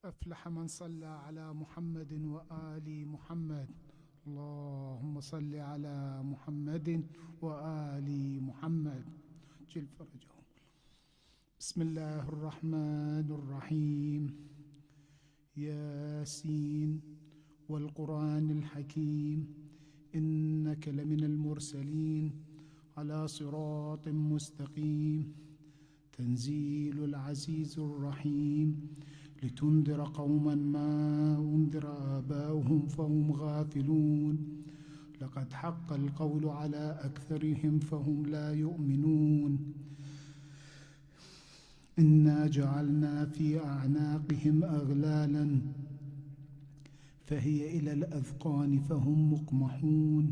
أفلح من صلى على محمد وآل محمد. اللهم صل على محمد وآل محمد جل فرجهم. بسم الله الرحمن الرحيم. ياسين والقرآن الحكيم إنك لمن المرسلين على صراط مستقيم. تنزيل العزيز الرحيم لتنذر قوما ما أنذر آباؤهم فهم غافلون. لقد حق القول على أكثرهم فهم لا يؤمنون. إنا جعلنا في أعناقهم أغلالا فهي إلى الأذقان فهم مقمحون.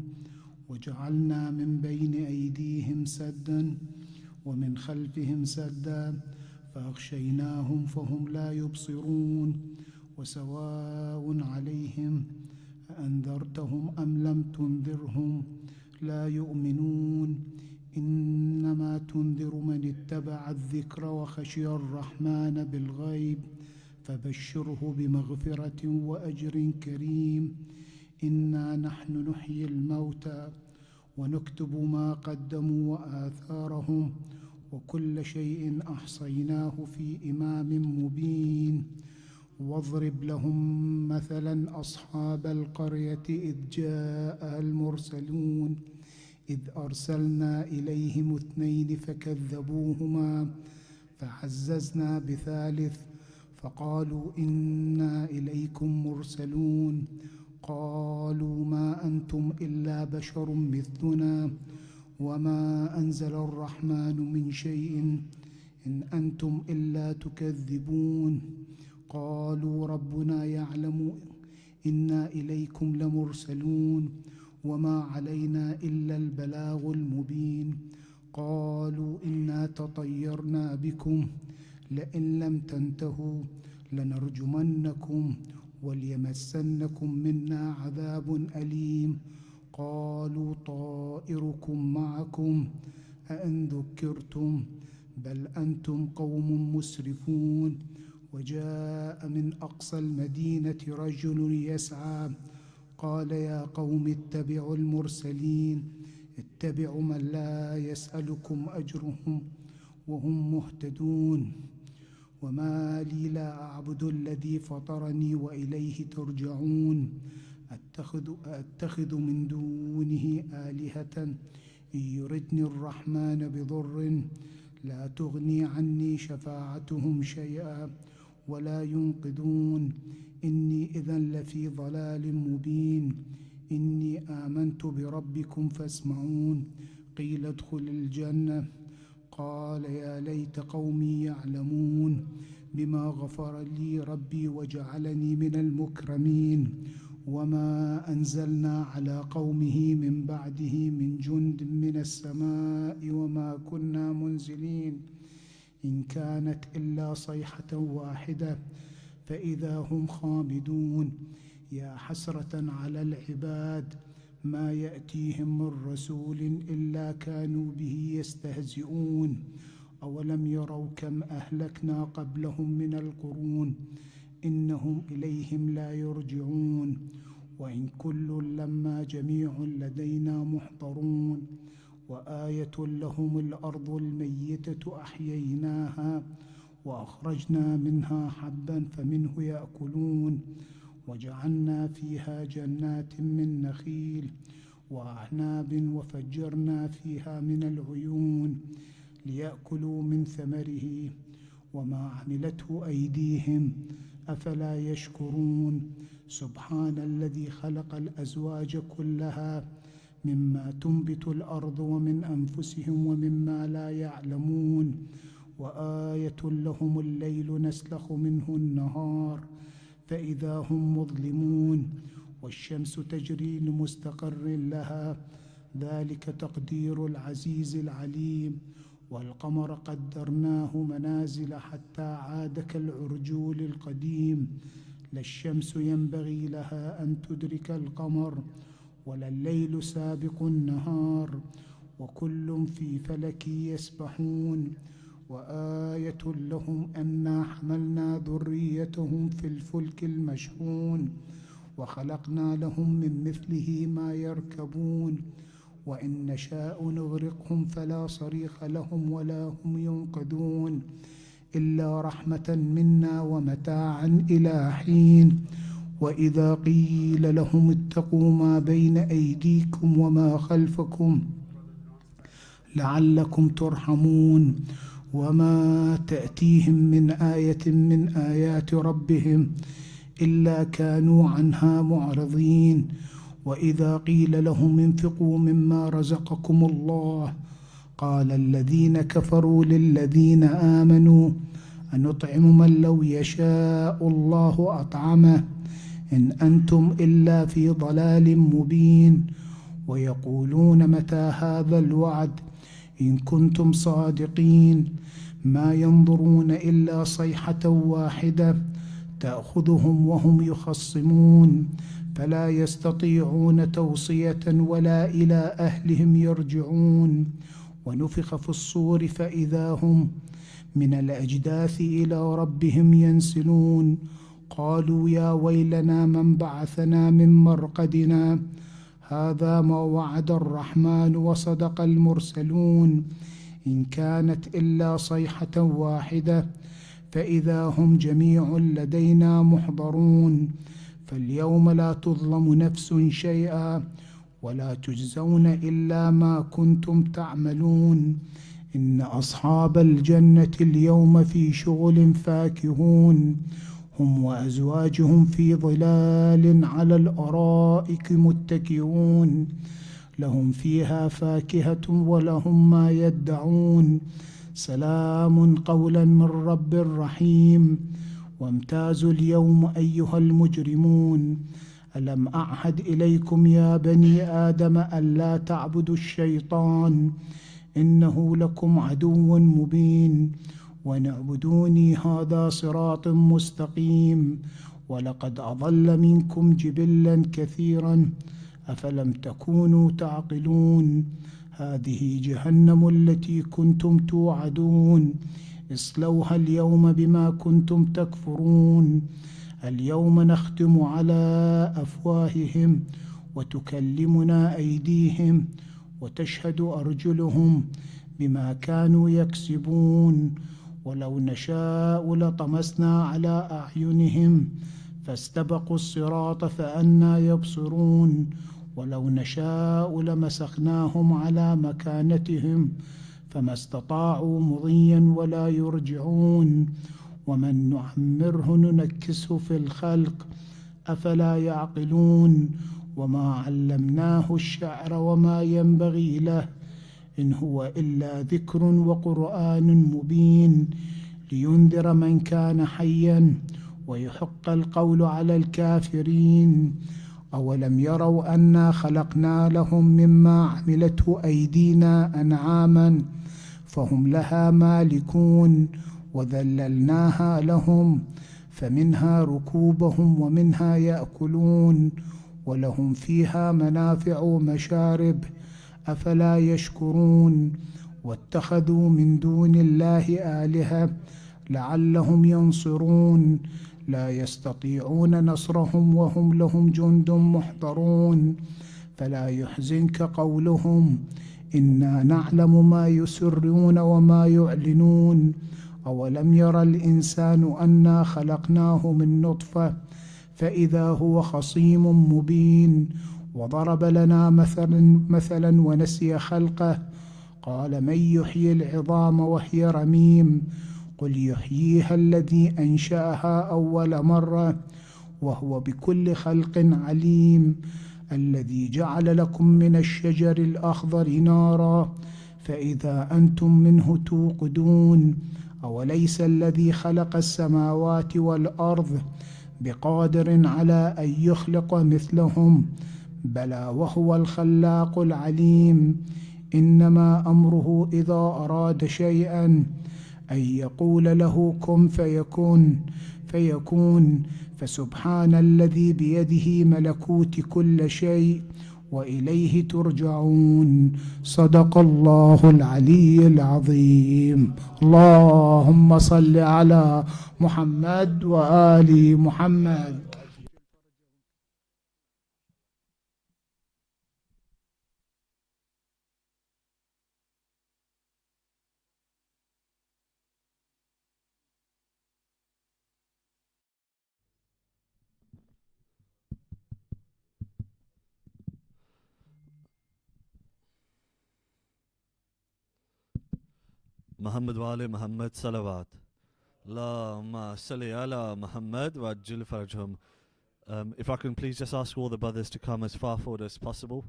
وجعلنا من بين أيديهم سدا ومن خلفهم سدا فأغشيناهم فهم لا يبصرون. وسواء عليهم أأنذرتهم أم لم تنذرهم لا يؤمنون. إنما تنذر من اتبع الذكر وخشي الرحمن بالغيب فبشره بمغفرة وأجر كريم. إنا نحن نحيي الموتى ونكتب ما قدموا وآثارهم وكل شيء أحصيناه في إمام مبين. واضرب لهم مثلا أصحاب القرية إذ جاء المرسلون إذ أرسلنا إليهم 2 فكذبوهما فعززنا بثالث فقالوا إنا إليكم مرسلون. قالوا ما أنتم إلا بشر مثلنا وما أنزل الرحمن من شيء إن أنتم إلا تكذبون. قالوا ربنا يعلم إنا إليكم لمرسلون وما علينا إلا البلاغ المبين. قالوا إنا تطيرنا بكم لئن لم تنتهوا لنرجمنكم وليمسنكم منا عذاب أليم. قالوا طائركم معكم أئن ذكرتم بل أنتم قوم مسرفون. وجاء من أقصى المدينة رجل يسعى قال يا قوم اتبعوا المرسلين اتبعوا من لا يسألكم أجرهم وهم مهتدون. وما لي لا أعبد الذي فطرني وإليه ترجعون. أتخذ من دونه آلهة إن يردني الرحمن بضر لا تغني عني شفاعتهم شيئا ولا ينقذون. إني إذا لفي ضلال مبين. إني آمنت بربكم فاسمعون. قيل ادخل الجنة قال يا ليت قومي يعلمون بما غفر لي ربي وجعلني من المكرمين. وما أنزلنا على قومه من بعده من جند من السماء وما كنا منزلين. إن كانت إلا صيحة واحدة فإذا هم خامدون. يا حسرة على العباد ما يأتيهم من رسول إلا كانوا به يستهزئون. أولم يروا كم أهلكنا قبلهم من القرون إنهم إليهم لا يرجعون. وإن كل لما جميع لدينا محضرون. وآية لهم الأرض الميتة أحييناها وأخرجنا منها حبا فمنه يأكلون. وجعلنا فيها جنات من نخيل وأعناب وفجرنا فيها من العيون ليأكلوا من ثمره وما عملته أيديهم أفلا يشكرون. سبحان الذي خلق الأزواج كلها مما تنبت الأرض ومن أنفسهم ومما لا يعلمون. وآية لهم الليل نسلخ منه النهار فإذا هم مظلمون. والشمس تجري لمستقر لها ذلك تقدير العزيز العليم. والقمر قدرناه منازل حتى عاد كالعرجون القديم. لا الشمس ينبغي لها أن تدرك القمر ولا الليل سابق النهار وكل في فلك يسبحون. وآية لهم أنا حملنا ذريتهم في الفلك المشحون وخلقنا لهم من مثله ما يركبون وإن نشاء نغرقهم فلا صريخ لهم ولا هم ينقذون إلا رحمة منا ومتاعا إلى حين. وإذا قيل لهم اتقوا ما بين أيديكم وما خلفكم لعلكم ترحمون وما تأتيهم من آية من آيات ربهم إلا كانوا عنها معرضين. وإذا قيل لهم انفقوا مما رزقكم الله قال الذين كفروا للذين آمنوا أنطعم من لو يشاء الله أطعمه إن أنتم إلا في ضلال مبين. ويقولون متى هذا الوعد إن كنتم صادقين ما ينظرون إلا صيحة واحدة تأخذهم وهم يخصمون فلا يستطيعون توصية ولا إلى أهلهم يرجعون. ونفخ في الصور فإذا هم من الأجداث إلى ربهم ينسلون قالوا يا ويلنا من بعثنا من مرقدنا هذا ما وعد الرحمن وصدق المرسلون إن كانت إلا صيحة واحدة فإذا هم جميع لدينا محضرون. فاليوم لا تظلم نفس شيئا ولا تجزون إلا ما كنتم تعملون. إن أصحاب الجنة اليوم في شغل فاكهون هم وأزواجهم في ظلال على الأرائك متكئون لهم فيها فاكهة ولهم ما يدعون سلام قولا من رب رحيم. وامتازوا اليوم أيها المجرمون ألم أعهد إليكم يا بني آدم ألا تعبدوا الشيطان إنه لكم عدو مبين ونعبدوني هذا صراط مستقيم. ولقد أضل منكم جبلا كثيرا أفلم تكونوا تعقلون هذه جهنم التي كنتم توعدون اصلوها اليوم بما كنتم تكفرون. اليوم نختم على أفواههم وتكلمنا أيديهم وتشهد أرجلهم بما كانوا يكسبون. ولو نشاء لطمسنا على أعينهم فاستبقوا الصراط فأنى يبصرون ولو نشاء لمسخناهم على مكانتهم فما استطاعوا مضيا ولا يرجعون. ومن نعمره ننكسه في الخلق أفلا يعقلون. وما علمناه الشعر وما ينبغي له إن هو إلا ذكر وقرآن مبين لينذر من كان حيا ويحق القول على الكافرين. أولم يروا أنا خلقنا لهم مما عملته أيدينا أنعاما فهم لها مالكون وذللناها لهم فمنها ركوبهم ومنها يأكلون ولهم فيها منافع ومشارب أفلا يشكرون. واتخذوا من دون الله آلهة لعلهم ينصرون لا يستطيعون نصرهم وهم لهم جند محضرون. فلا يحزنك قولهم إنا نعلم ما يسرون وما يعلنون. أولم يرى الإنسان أنا خلقناه من نطفة فإذا هو خصيم مبين. وضرب لنا مثلا ونسي خلقه قال من يحيي العظام وهي رميم قل يحييها الذي أنشأها أول مرة وهو بكل خلق عليم. الذي جعل لكم من الشجر الأخضر نارا فإذا أنتم منه توقدون. أوليس الذي خلق السماوات والأرض بقادر على أن يخلق مثلهم بلى وهو الخلاق العليم. إنما أمره إذا أراد شيئا أن يقول له كن فيكون. فسبحان الذي بيده ملكوت كل شيء وإليه ترجعون. صدق الله العلي العظيم. اللهم صل على محمد وآل محمد. Muhammad wale Muhammad salawat. Allahumma salli ala Muhammad wa ajil farjhum. If I can please just ask all the brothers to come as far forward as possible.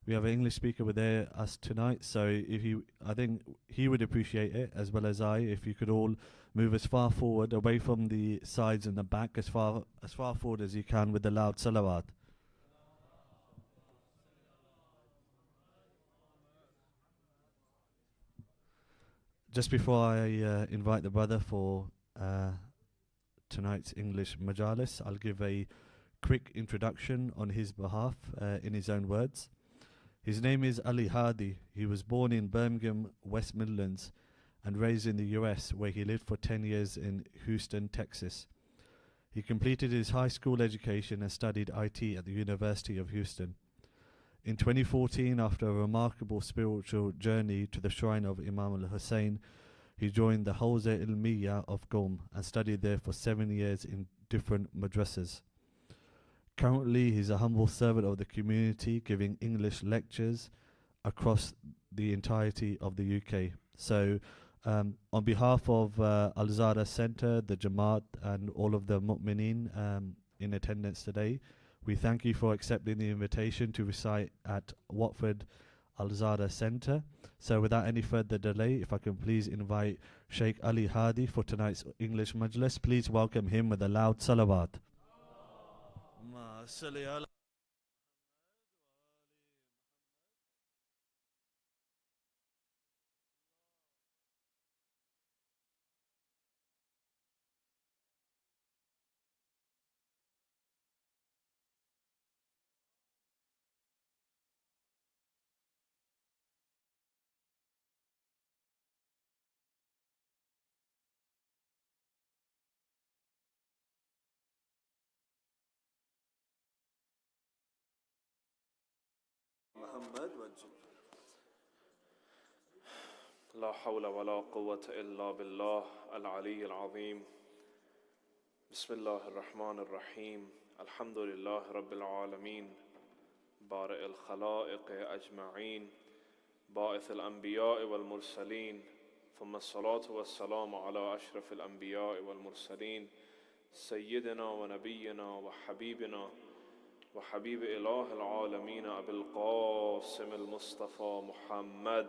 We have an English speaker with us tonight, so I think he would appreciate it as well as I. If you could all move as far forward, away from the sides and the back, as far forward as you can with the loud salawat. Just before I invite the brother for tonight's English majalis, I'll give a quick introduction on his behalf in his own words. His name is Ali Hadi. He was born in Birmingham, West Midlands, and raised in the US, where he lived for 10 years in Houston, Texas. He completed his high school education and studied IT at the University of Houston. In 2014, after a remarkable spiritual journey to the shrine of Imam al-Hussein, he joined the Hawza Ilmiya of Qom and studied there for 7 years in different madrasas. Currently, he's a humble servant of the community, giving English lectures across the entirety of the UK. So, on behalf of Al-Zahra Centre, the Jamaat, and all of the Mu'mineen in attendance today, we thank you for accepting the invitation to recite at Watford Al-Zahra Centre. So, without any further delay, if I can please invite Sheikh Ali Hadi for tonight's English Majlis. Please welcome him with a loud salawat. محمد وجل. لا حول ولا قوة إلا بالله العلي العظيم. بسم الله الرحمن الرحيم. الحمد لله رب العالمين، بارئ الخلائق أجمعين، باعث الأنبياء والمرسلين، ثم الصلاة والسلام على أشرف الأنبياء والمرسلين، سيدنا ونبينا وحبيبنا وحبيب إله العالمين أبي القاسم المصطفى محمد.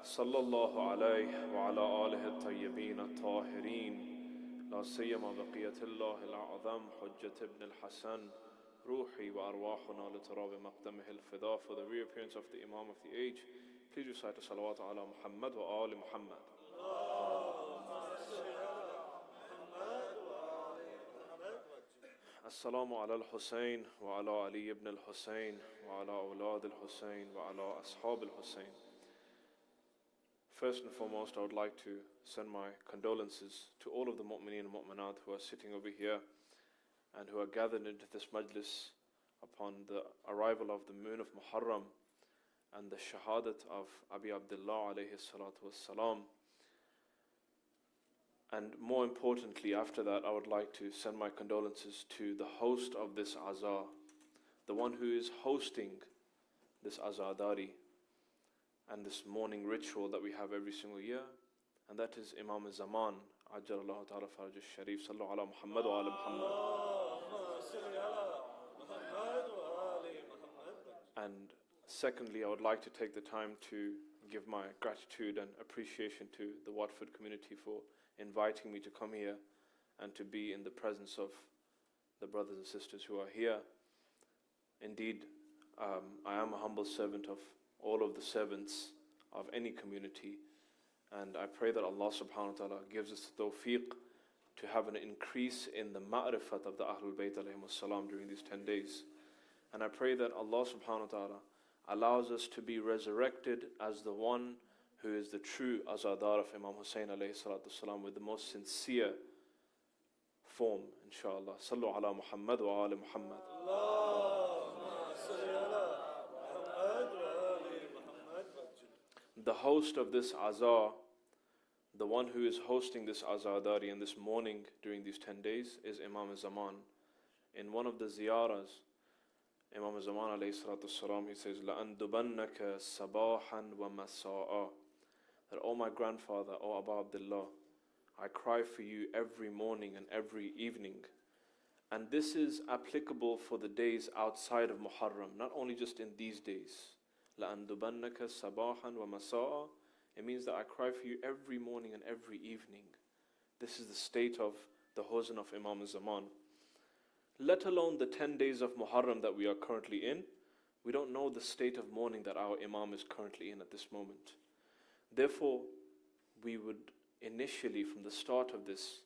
صلى الله عليه وعلى آله الطيبين الطاهرين، لا سيما بقية الله الأعظم حجة ابن الحسن، روحي وأرواحنا لتراب مقدمه الفداء. For the reappearance of the Imam of the age, please recite the salawat ala Muhammad wa ali Muhammad. السلام على الحسين وعلى علي ابن الحسين وعلى أولاد الحسين وعلى أصحاب الحسين. First and foremost, I would like to send my condolences to all of the mu'mineen and mu'minat who are sitting over here and who are gathered into this majlis upon the arrival of the moon of Muharram and the shahadat of Abi Abdullah alayhi salatu wassalam. And more importantly, after that, I would like to send my condolences to the host of this azar, the one who is hosting this azadari and this morning ritual that we have every single year, and that is Imam al-Zaman, Ajjalallahu ta'ala faraj al-Sharif, sallu ala Muhammad wa ala Muhammad. And secondly, I would like to take the time to give my gratitude and appreciation to the Watford community for inviting me to come here and to be in the presence of the brothers and sisters who are here. Indeed, I am a humble servant of all of the servants of any community, and I pray that Allah subhanahu wa ta'ala gives us the tawfiq to have an increase in the ma'rifat of the Ahlul Bayt alayhimus salam during these 10 days. And I pray that Allah subhanahu wa ta'ala allows us to be resurrected as the one who is the true azadar of Imam Hussein alayhi salatu salam with the most sincere form, inshallah. Sallu ala Muhammad wa ali Muhammad. The host of this azar, the one who is hosting this azadari and this mourning during these 10 days is Imam Zaman. In one of the ziyaras, Imam Zaman alayhi salatu salam, he says, لَأَنْدُبَنَّكَ صَبَاحًا وَمَسَاءً, that, oh my grandfather, oh Abu Abdullah, I cry for you every morning and every evening. And this is applicable for the days outside of Muharram, not only just in these days. لَأَنْدُبَنَّكَ صَبَاحًا وَمَسَاءً, it means that I cry for you every morning and every evening. This is the state of the huzn of Imam Zaman. Let alone the 10 days of Muharram that we are currently in, we don't know the state of mourning that our Imam is currently in at this moment. Therefore, we would initially, from the start of this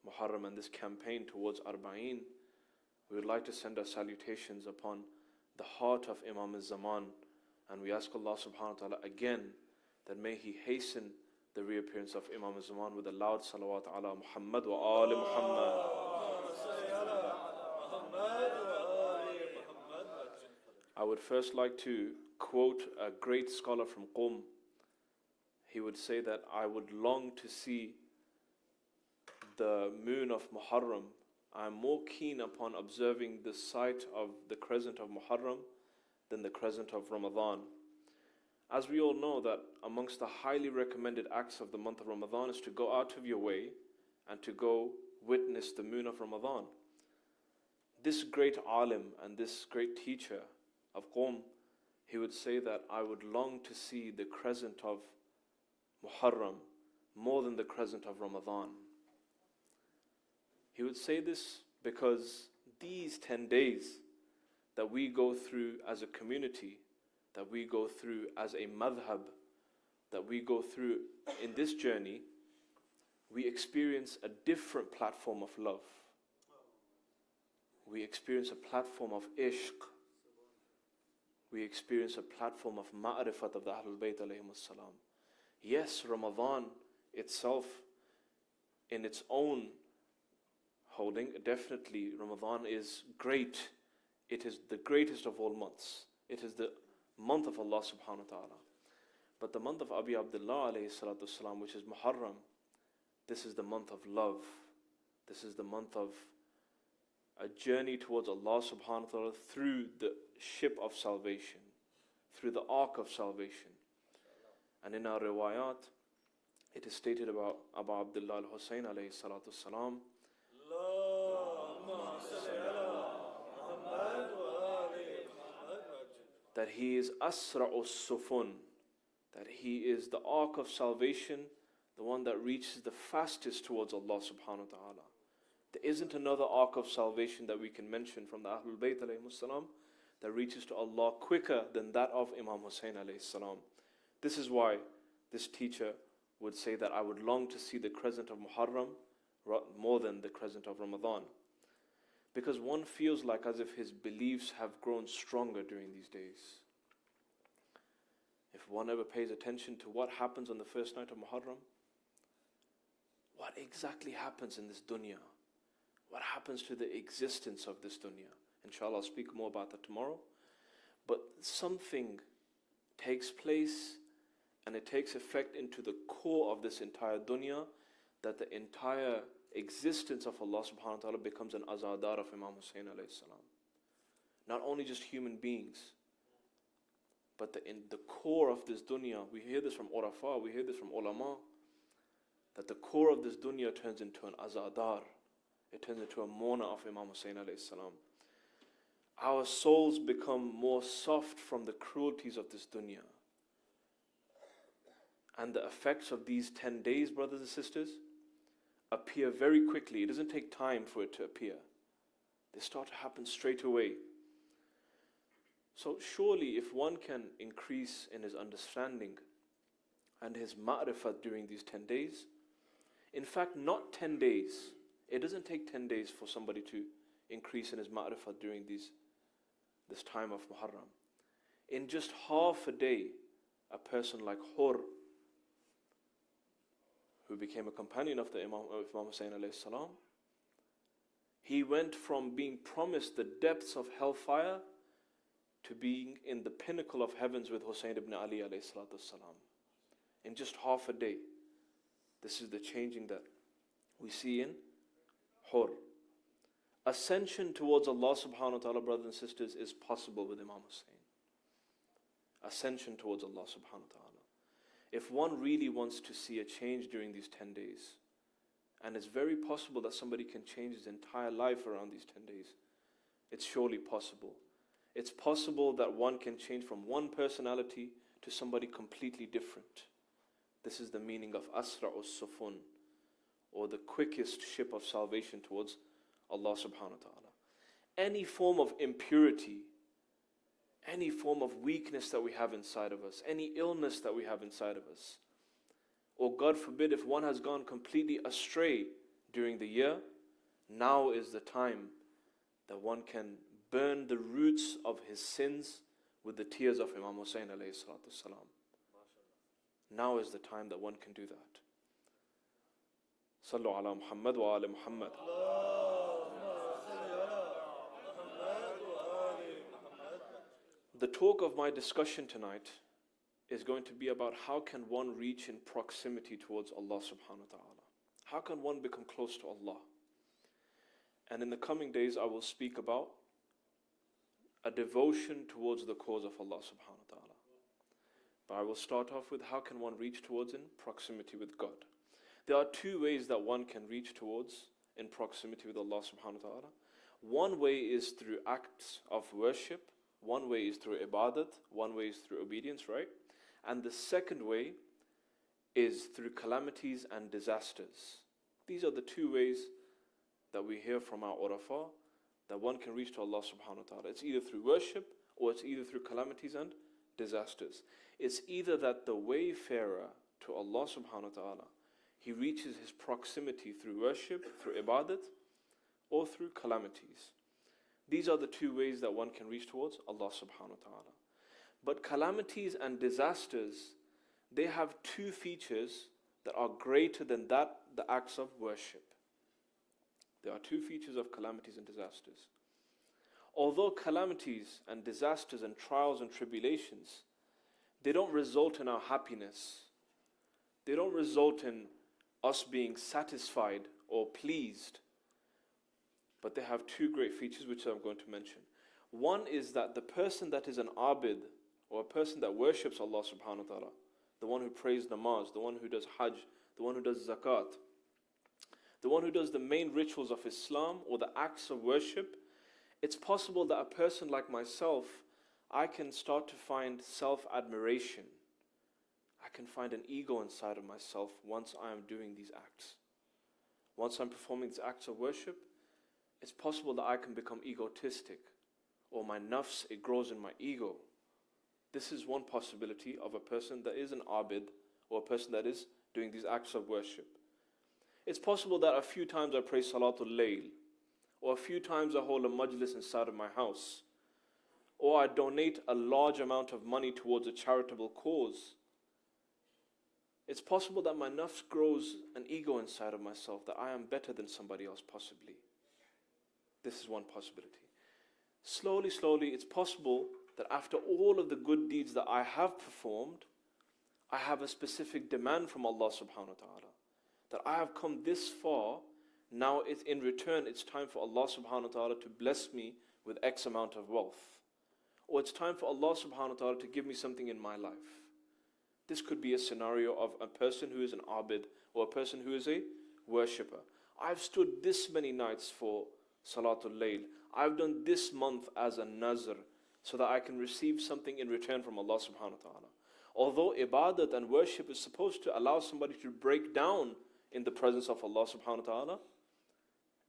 Muharram and this campaign towards Arba'een, we would like to send our salutations upon the heart of Imam Zaman, and we ask Allah subhanahu wa ta'ala again that may He hasten the reappearance of Imam Zaman with a loud salawat ala Muhammad wa ali Muhammad. I would first like to quote a great scholar from Qom. He would say that I would long to see the moon of Muharram. I am more keen upon observing the sight of the crescent of Muharram than the crescent of Ramadan. As we all know that amongst the highly recommended acts of the month of Ramadan is to go out of your way and to go witness the moon of Ramadan. This great alim and this great teacher of Qom, he would say that I would long to see the crescent of Muharram more than the crescent of Ramadan. He would say this because these 10 days that we go through as a community, that we go through as a madhab, that we go through in this journey, we experience a different platform of love. We experience a platform of ishq. We experience a platform of ma'rifat of the Ahlul Bayt alayhimus salam. Yes, Ramadan itself, in its own holding, definitely Ramadan is great. It is the greatest of all months. It is the month of Allah subhanahu wa ta'ala. But the month of Abi Abdullah alayhi salatu salam, which is Muharram, this is the month of love. This is the month of a journey towards Allah subhanahu wa ta'ala through the ship of salvation, through the ark of salvation. And in our riwayat, it is stated about Abu Abdullah al-Husayn alayhi salatu salam, that he is Asra'u Sufun, that he is the ark of salvation, the one that reaches the fastest towards Allah subhanahu wa ta'ala. There isn't another ark of salvation that we can mention from the Ahlul Bayt alayhimus salam that reaches to Allah quicker than that of Imam Hussein alayhi salam. This is why this teacher would say that I would long to see the crescent of Muharram more than the crescent of Ramadan. Because one feels like as if his beliefs have grown stronger during these days. If one ever pays attention to what happens on the first night of Muharram, what exactly happens in this dunya? What happens to the existence of this dunya? Inshallah, I'll speak more about that tomorrow. But something takes place and it takes effect into the core of this entire dunya, that the entire existence of Allah subhanahu wa ta'ala becomes an azadar of Imam Hussein alayhi salam. Not only just human beings, but in the core of this dunya, we hear this from urafa, we hear this from ulama, that the core of this dunya turns into an azadar. It turns into a mourner of Imam Hussein alayhi salam. Our souls become more soft from the cruelties of this dunya. And the effects of these 10 days, brothers and sisters, appear very quickly. It doesn't take time for it to appear. They start to happen straight away. So surely if one can increase in his understanding and his ma'rifat during these 10 days, in fact not 10 days, It doesn't take 10 days for somebody to increase in his ma'rifah during this time of Muharram. In just half a day, a person like Hur, who became a companion of the Imam Hussein alayhi salam, he went from being promised the depths of hellfire to being in the pinnacle of heavens with Hussein ibn Ali alayhi salatu salam. In just half a day. This is the changing that we see in Hur. Ascension towards Allah subhanahu wa ta'ala, brothers and sisters, is possible with Imam Hussein. Ascension towards Allah subhanahu wa ta'ala. If one really wants to see a change during these 10 days, and it's very possible that somebody can change his entire life around these 10 days, it's surely possible. It's possible that one can change from one personality to somebody completely different. This is the meaning of Asra'us Sufun, or the quickest ship of salvation towards Allah subhanahu wa ta'ala. Any form of impurity, any form of weakness that we have inside of us, any illness that we have inside of us, or God forbid if one has gone completely astray during the year, now is the time that one can burn the roots of his sins with the tears of Imam Hussein alayhi salatu salam. Now is the time that one can do that. Sallu ala Muhammad wa ala Muhammad. The talk of my discussion tonight is going to be about how can one reach in proximity towards Allah subhanahu wa ta'ala. How can one become close to Allah? And in the coming days I will speak about a devotion towards the cause of Allah subhanahu wa ta'ala. But I will start off with how can one reach towards in proximity with God. There are two ways that one can reach towards in proximity with Allah subhanahu wa ta'ala. One way is through acts of worship. One way is through ibadat, one way is through obedience, right? And the second way is through calamities and disasters. These are the two ways that we hear from our urafa that one can reach to Allah subhanahu wa ta'ala. It's either through worship or it's either through calamities and disasters. It's either that the wayfarer to Allah subhanahu wa ta'ala, he reaches his proximity through worship, through ibadat, or through calamities. These are the two ways that one can reach towards Allah subhanahu wa ta'ala. But calamities and disasters, they have two features that are greater than the acts of worship. There are two features of calamities and disasters. Although calamities and disasters and trials and tribulations, they don't result in our happiness. They don't result in us being satisfied or pleased. But they have two great features which I'm going to mention. One is that the person that is an abid, or a person that worships Allah subhanahu wa ta'ala, the one who prays namaz, the one who does hajj, the one who does zakat, the one who does the main rituals of Islam or the acts of worship, it's possible that a person like myself, I can start to find self-admiration. I can find an ego inside of myself once I am doing these acts. Once I'm performing these acts of worship, it's possible that I can become egotistic, or my nafs, it grows in my ego. This is one possibility of a person that is an abid, or a person that is doing these acts of worship. It's possible that a few times I pray Salatul Layl, or a few times I hold a majlis inside of my house, or I donate a large amount of money towards a charitable cause. It's possible that my nafs grows an ego inside of myself, that I am better than somebody else possibly. This is one possibility. Slowly, it's possible that after all of the good deeds that I have performed, I have a specific demand from Allah subhanahu wa ta'ala. That I have come this far, now in return it's time for Allah subhanahu wa ta'ala to bless me with X amount of wealth. Or it's time for Allah subhanahu wa ta'ala to give me something in my life. This could be a scenario of a person who is an abid, or a person who is a worshipper. I've stood this many nights for Salatul Layl. I've done this month as a nazr, so that I can receive something in return from Allah subhanahu wa ta'ala. Although ibadat and worship is supposed to allow somebody to break down in the presence of Allah subhanahu wa ta'ala,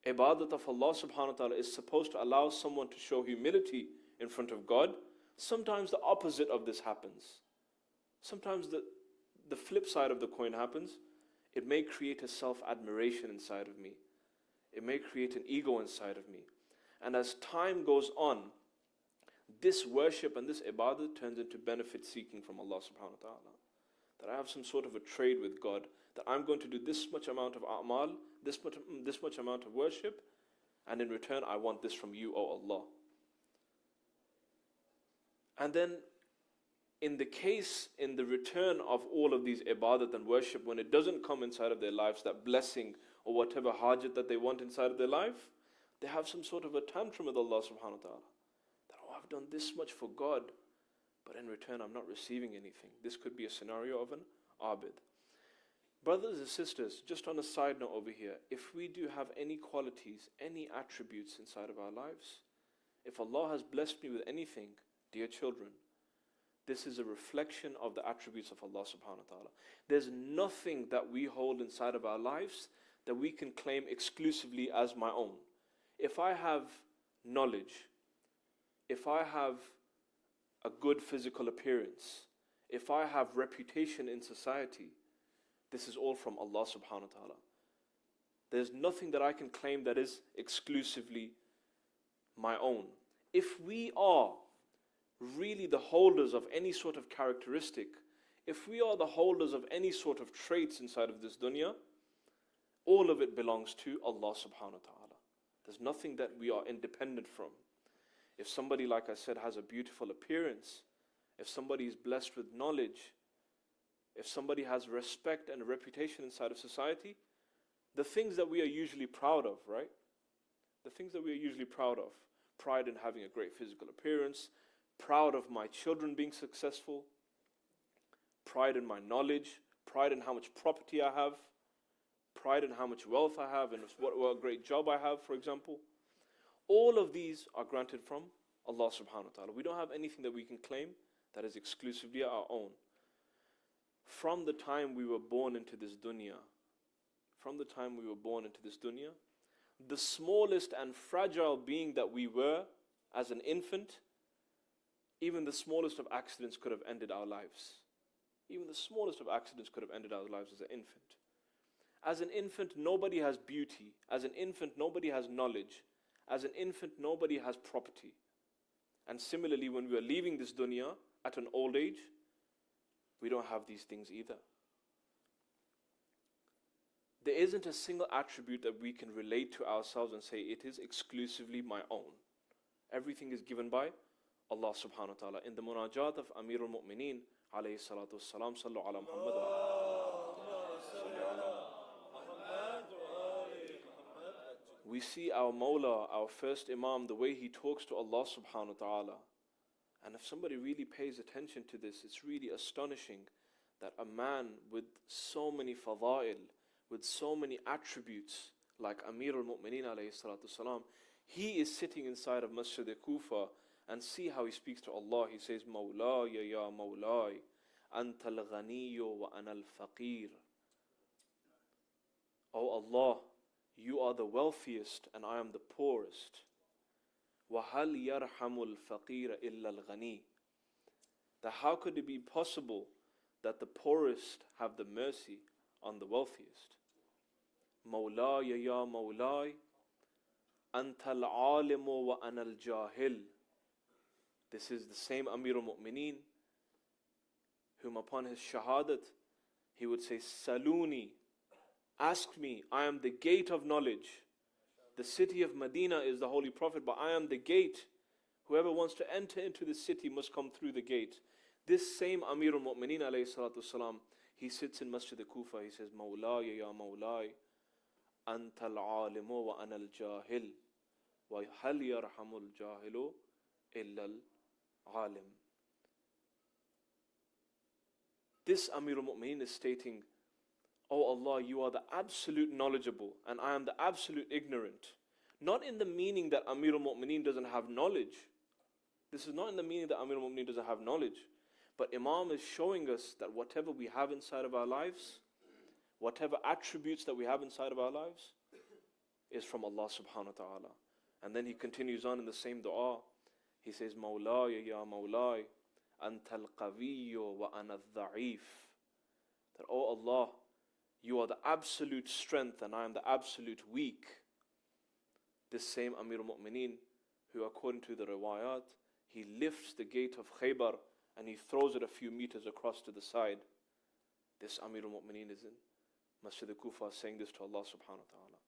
ibadat of Allah subhanahu wa ta'ala is supposed to allow someone to show humility in front of God. Sometimes the opposite of this happens. Sometimes the flip side of the coin happens. It may create a self-admiration inside of me. It may create an ego inside of me. And as time goes on, this worship and this ibadah turns into benefit seeking from Allah subhanahu wa ta'ala. That I have some sort of a trade with God, that I'm going to do this much amount of a'mal, this much amount of worship, and in return I want this from you, O Allah. And then in the return of all of these ibadat and worship, when it doesn't come inside of their lives, that blessing or whatever hajat that they want inside of their life, they have some sort of a tantrum with Allah subhanahu wa ta'ala. That, oh, I've done this much for God, but in return I'm not receiving anything. This could be a scenario of an abid. Brothers and sisters, just on a side note over here, if we do have any qualities, any attributes inside of our lives, if Allah has blessed me with anything, dear children, this is a reflection of the attributes of Allah subhanahu wa ta'ala. There's nothing that we hold inside of our lives that we can claim exclusively as my own. If I have knowledge, if I have a good physical appearance, if I have reputation in society, this is all from Allah subhanahu wa ta'ala. There's nothing that I can claim that is exclusively my own. If we are really the holders of any sort of characteristic, if we are the holders of any sort of traits inside of this dunya, all of it belongs to Allah subhanahu wa ta'ala. There's nothing that we are independent from. If somebody, like I said, has a beautiful appearance, if somebody is blessed with knowledge, if somebody has respect and a reputation inside of society, the things that we are usually proud of, right? The things that we are usually proud of. Pride in having a great physical appearance, proud of my children being successful, pride in my knowledge, pride in how much property I have, pride in how much wealth I have, and what a great job I have, for example. All of these are granted from Allah subhanahu wa ta'ala. We don't have anything that we can claim that is exclusively our own. From the time we were born into this dunya, the smallest and fragile being that we were as an infant, even the smallest of accidents could have ended our lives. Even the smallest of accidents could have ended our lives as an infant. As an infant, nobody has beauty. As an infant, nobody has knowledge. As an infant, nobody has property. And similarly, when we are leaving this dunya at an old age, we don't have these things either. There isn't a single attribute that we can relate to ourselves and say it is exclusively my own. Everything is given by Allah subhanahu wa ta'ala. In the munajat of Amir al-Mu'mineen, alayhi salatu wassalam, sallu ala Muhammad wa we see our Mawla, our first Imam, the way he talks to Allah subhanahu wa ta'ala. And if somebody really pays attention to this, it's really astonishing that a man with so many fada'il, with so many attributes, like Amir al-Mu'mineen alayhi salatu wasalam, he is sitting inside of Masjid al-Kufa, and see how he speaks to Allah. He says, Mawlaya ya Mawlay, Anta al-Ghaniyu wa ana al-Faqir. Oh Allah, you are the wealthiest and I am the poorest. وَهَلْ يَرْحَمُ الْفَقِيرَ إِلَّا الْغَنِي. That how could it be possible that the poorest have the mercy on the wealthiest? Mawlaya ya Mawlay, Anta al-Alimu wa ana al-Jahil. This is the same Amir al-Mu'mineen, whom upon his shahadat, he would say, Saluni, ask me, I am the gate of knowledge. The city of Medina is the Holy Prophet, but I am the gate. Whoever wants to enter into the city must come through the gate. This same Amir al-Mu'mineen alayhi salatu wasalam, he sits in Masjid al-Kufa, he says, Mawlaya ya Mawlay, Anta al-Alimu wa ana al-Jahil, wa hal yarhamu al-Jahilu illa al-Alim. This Amir al-Mu'mineen is stating, Oh Allah, you are the absolute knowledgeable and I am the absolute ignorant. Not in the meaning that Amir al-Mu'mineen doesn't have knowledge. This is not in the meaning that Amir al-Mu'mineen doesn't have knowledge. But Imam is showing us that whatever we have inside of our lives, whatever attributes that we have inside of our lives, is from Allah subhanahu wa ta'ala. And then he continues on in the same dua. He says, Mawlaya ya Mawlay, Anta al-Qawiyyu wa ana al-Dha'if. That, oh Allah, you are the absolute strength and I am the absolute weak. this same Amir al-Mu'mineen, who according to the riwayat, he lifts the gate of Khaybar and he throws it a few meters across to the side. This Amir al-Mu'mineen is in Masjid al-Kufa saying this to Allah subhanahu wa ta'ala.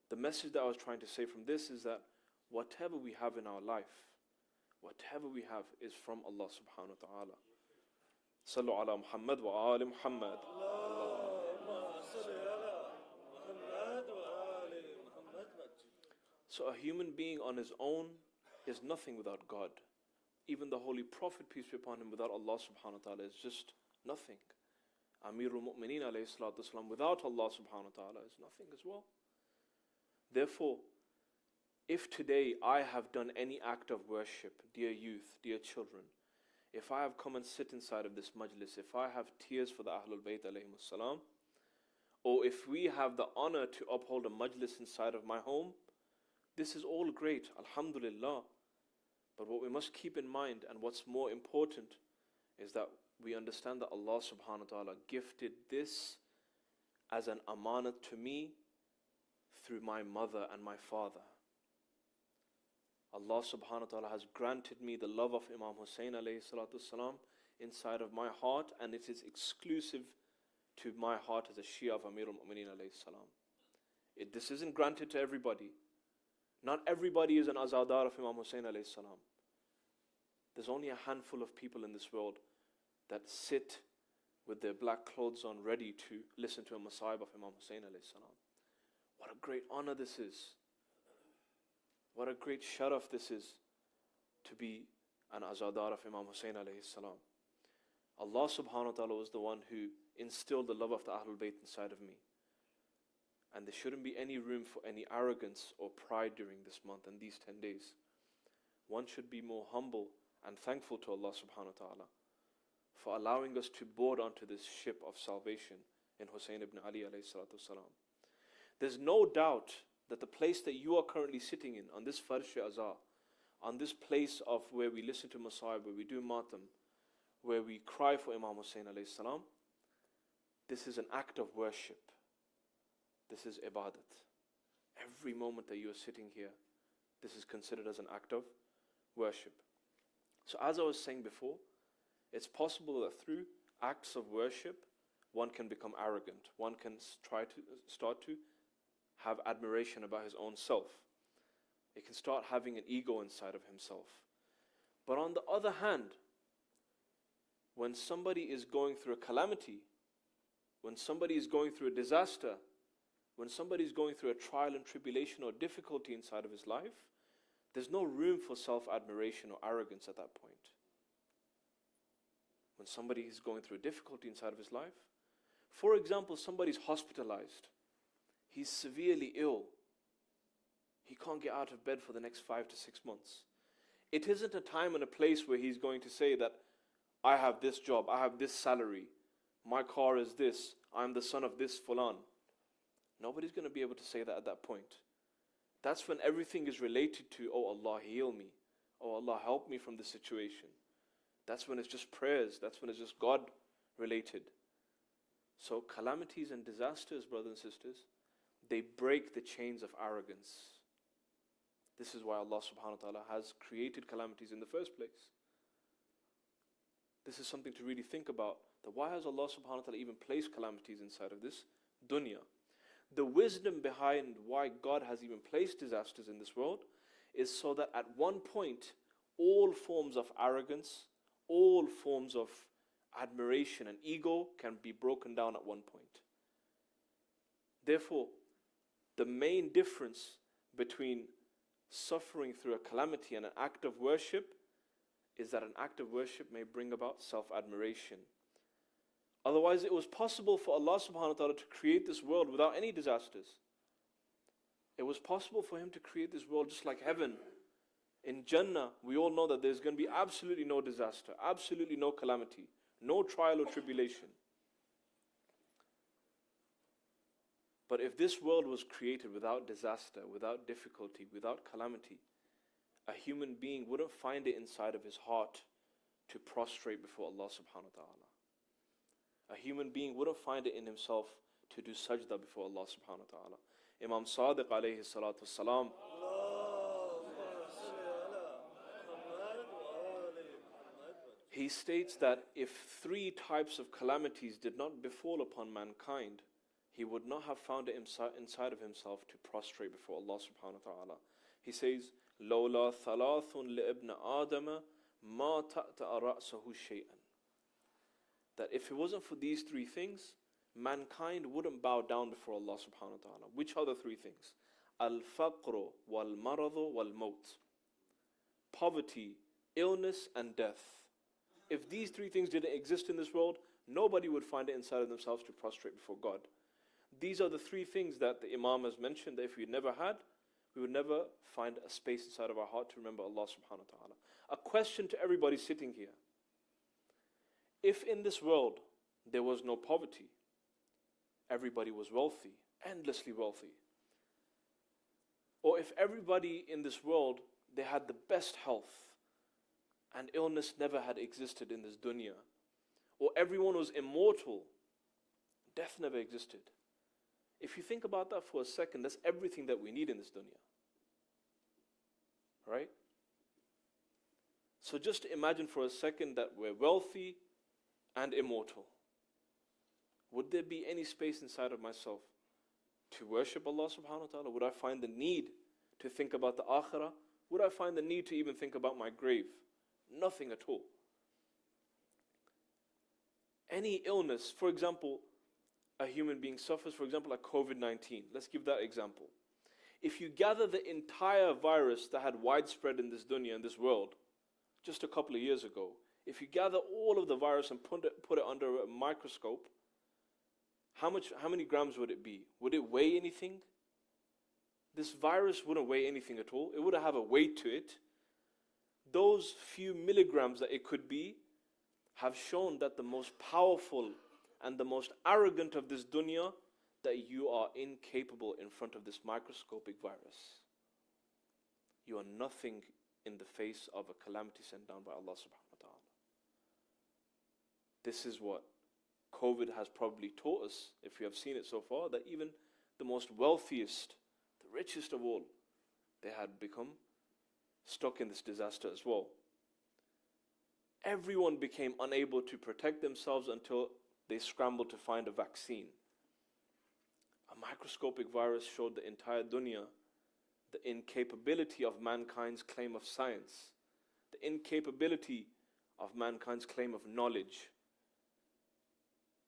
The message that I was trying to say from this is that whatever we have in our life, whatever we have is from Allah subhanahu wa ta'ala. Sallu ala Muhammad wa ali Muhammad. So a human being on his own is nothing without God. Even the Holy Prophet, peace be upon him, without Allah subhanahu wa ta'ala is just nothing. Amirul Mu'mineen alayhi salatu wasalam, without Allah subhanahu wa ta'ala is nothing as well. Therefore, if today I have done any act of worship, dear youth, dear children, if I have come and sit inside of this majlis, if I have tears for the Ahlul Bayt alayhimus salam, or if we have the honor to uphold a majlis inside of my home, this is all great, alhamdulillah. But what we must keep in mind, and what's more important, is that we understand that Allah subhanahu wa ta'ala gifted this as an amanat to me through my mother and my father. Allah subhanahu wa ta'ala has granted me the love of Imam Hussein alayhi salatu wasalam inside of my heart, and it is exclusive to my heart as a Shia of Amir al-Mu'mineen alayhi salam. This isn't granted to everybody. Not everybody is an azadar of Imam Hussein alayhi salam. There's only a handful of people in this world that sit with their black clothes on, ready to listen to a Masaib of Imam Hussein alayhi salam. What a great honor this is. What a great sharaf this is to be an azadar of Imam Hussein alayhi salam. Allah subhanahu wa ta'ala was the one who instilled the love of the Ahlul Bayt inside of me. And there shouldn't be any room for any arrogance or pride during this month and these 10 days. One should be more humble and thankful to Allah subhanahu wa ta'ala for allowing us to board onto this ship of salvation in Hussein ibn Ali alayhi salatu wasalam. There's no doubt that the place that you are currently sitting in, on this Farsh Azhar, on this place of where we listen to Masaib, where we do Matam, where we cry for Imam Hussein alayhi salam, this is an act of worship. This is ibadat. Every moment that you are sitting here, this is considered as an act of worship. So as I was saying before, it's possible that through acts of worship, one can become arrogant. One can start to have admiration about his own self. He can start having an ego inside of himself. But on the other hand, when somebody is going through a calamity, when somebody is going through a disaster, when somebody is going through a trial and tribulation or difficulty inside of his life, there's no room for self-admiration or arrogance at that point. When somebody is going through a difficulty inside of his life, for example, somebody's hospitalized, he's severely ill, he can't get out of bed for the next 5 to 6 months. It isn't a time and a place where he's going to say that I have this job, I have this salary, my car is this, I'm the son of this fulan. Nobody's going to be able to say that at that point. That's when everything is related to, oh Allah, heal me. Oh Allah, help me from this situation. That's when it's just prayers. That's when it's just God related. So calamities and disasters, brothers and sisters, they break the chains of arrogance. This is why Allah subhanahu wa ta'ala has created calamities in the first place. This is something to really think about. That why has Allah subhanahu wa ta'ala even placed calamities inside of this dunya? The wisdom behind why God has even placed disasters in this world is so that at one point, all forms of arrogance, all forms of admiration and ego can be broken down at one point. Therefore, the main difference between suffering through a calamity and an act of worship is that an act of worship may bring about self-admiration. Otherwise, it was possible for Allah subhanahu wa ta'ala to create this world without any disasters. It was possible for Him to create this world just like heaven. In Jannah, we all know that there's going to be absolutely no disaster, absolutely no calamity, no trial or tribulation. But if this world was created without disaster, without difficulty, without calamity, a human being wouldn't find it inside of his heart to prostrate before Allah subhanahu wa ta'ala. A human being wouldn't find it in himself to do sajda before Allah subhanahu wa ta'ala. Imam Sadiq alayhi salatu salam, he states that if 3 types of calamities did not befall upon mankind, he would not have found it inside of himself to prostrate before Allah subhanahu wa ta'ala. He says, لَوْلَا ثَلَاثٌ لِإِبْنَ آدَمَ مَا تَأْتَأَ رَأْسَهُ شَيْئًا. That if it wasn't for these 3 things, mankind wouldn't bow down before Allah subhanahu wa ta'ala. Which are the 3 things? Al-faqru wal-maradu wal-maut. Poverty, illness and death. If these 3 things didn't exist in this world, nobody would find it inside of themselves to prostrate before God. These are the 3 things that the Imam has mentioned that if we never had, we would never find a space inside of our heart to remember Allah subhanahu wa ta'ala. A question to everybody sitting here. If in this world there was no poverty, everybody was wealthy, endlessly wealthy, or if everybody in this world, they had the best health, and illness never had existed in this dunya, or everyone was immortal, death never existed. If you think about that for a second, that's everything that we need in this dunya. Right? So just imagine for a second that we're wealthy and immortal. Would there be any space inside of myself to worship Allah subhanahu wa ta'ala? Would I find the need to think about the akhirah? Would I find the need to even think about my grave? Nothing at all. Any illness, for example, a human being suffers, for example, like COVID-19. Let's give that example. If you gather the entire virus that had widespread in this dunya, in this world, just a couple of years ago, if you gather all of the virus and put it under a microscope, how many grams would it be? Would it weigh anything? This virus wouldn't weigh anything at all. It wouldn't have a weight to it. Those few milligrams that it could be have shown that the most powerful and the most arrogant of this dunya, that you are incapable in front of this microscopic virus. You are nothing in the face of a calamity sent down by Allah subhanahu wa ta'ala. This is what COVID has probably taught us, if we have seen it so far, that even the most wealthiest, the richest of all, they had become stuck in this disaster as well. Everyone became unable to protect themselves until they scrambled to find a vaccine. A microscopic virus showed the entire dunya the incapability of mankind's claim of science, the incapability of mankind's claim of knowledge.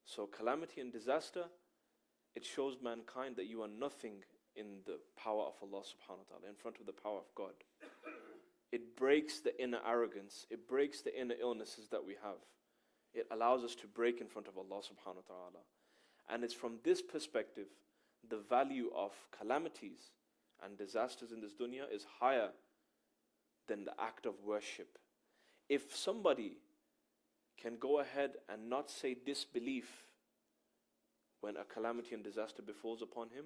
So calamity and disaster, it shows mankind that you are nothing in the power of Allah subhanahu wa ta'ala, in front of the power of God. It breaks the inner arrogance, it breaks the inner illnesses that we have. It allows us to break in front of Allah subhanahu wa ta'ala. And it's from this perspective, the value of calamities and disasters in this dunya is higher than the act of worship. If somebody can go ahead and not say disbelief when a calamity and disaster befalls upon him,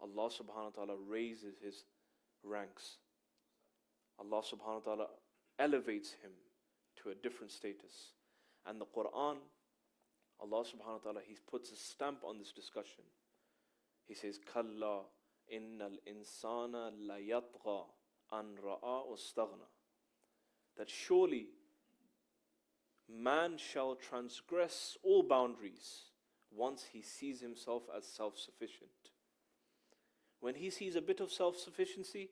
Allah subhanahu wa ta'ala raises his ranks. Allah subhanahu wa ta'ala elevates him to a different status. And the Quran, Allah subhanahu wa ta'ala, He puts a stamp on this discussion. He says, Kalla innal insana la yatgha an ra'a wastaghna. That surely man shall transgress all boundaries once he sees himself as self-sufficient. When he sees a bit of self-sufficiency,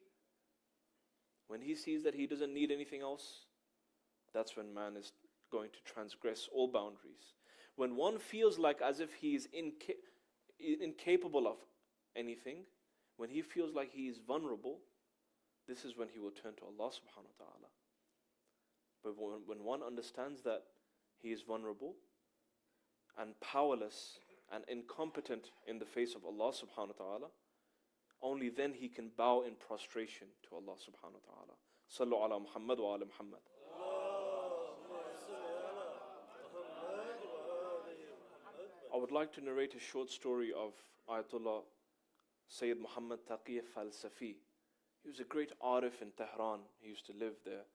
when he sees that he doesn't need anything else, that's when man is going to transgress all boundaries. When one feels like as if he is incapable of anything, when he feels like he is vulnerable, this is when he will turn to Allah subhanahu wa ta'ala. But when one understands that he is vulnerable and powerless and incompetent in the face of Allah subhanahu wa ta'ala, only then he can bow in prostration to Allah subhanahu wa ta'ala. Sallu ala Muhammad wa ala Muhammad. I would like to narrate a short story of Ayatollah Sayyid Muhammad Taqi Falsafi. He was a great arif in Tehran. He used to live there.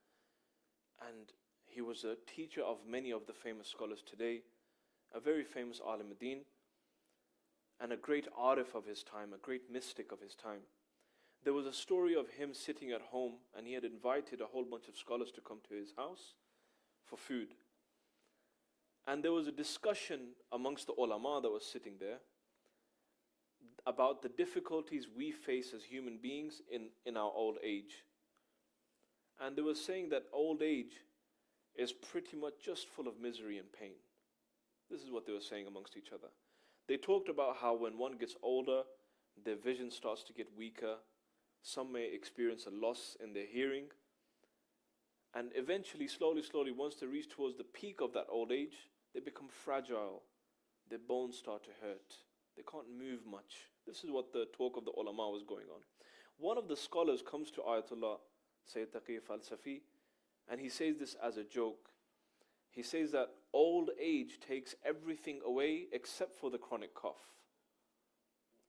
And he was a teacher of many of the famous scholars today, a very famous alim ad-din. and a great arif of his time, a great mystic of his time. There was a story of him sitting at home, and he had invited a whole bunch of scholars to come to his house for food. And there was a discussion amongst the ulama that was sitting there about the difficulties we face as human beings in our old age. And they were saying that old age is pretty much just full of misery and pain. This is what they were saying amongst each other. They talked about how when one gets older, their vision starts to get weaker. Some may experience a loss in their hearing. And eventually, slowly, once they reach towards the peak of that old age, they become fragile. Their bones start to hurt. They can't move much. This is what the talk of the ulama was going on. One of the scholars comes to Ayatollah Sayyid Taqi Falsafi, and he says this as a joke. He says that old age takes everything away except for the chronic cough.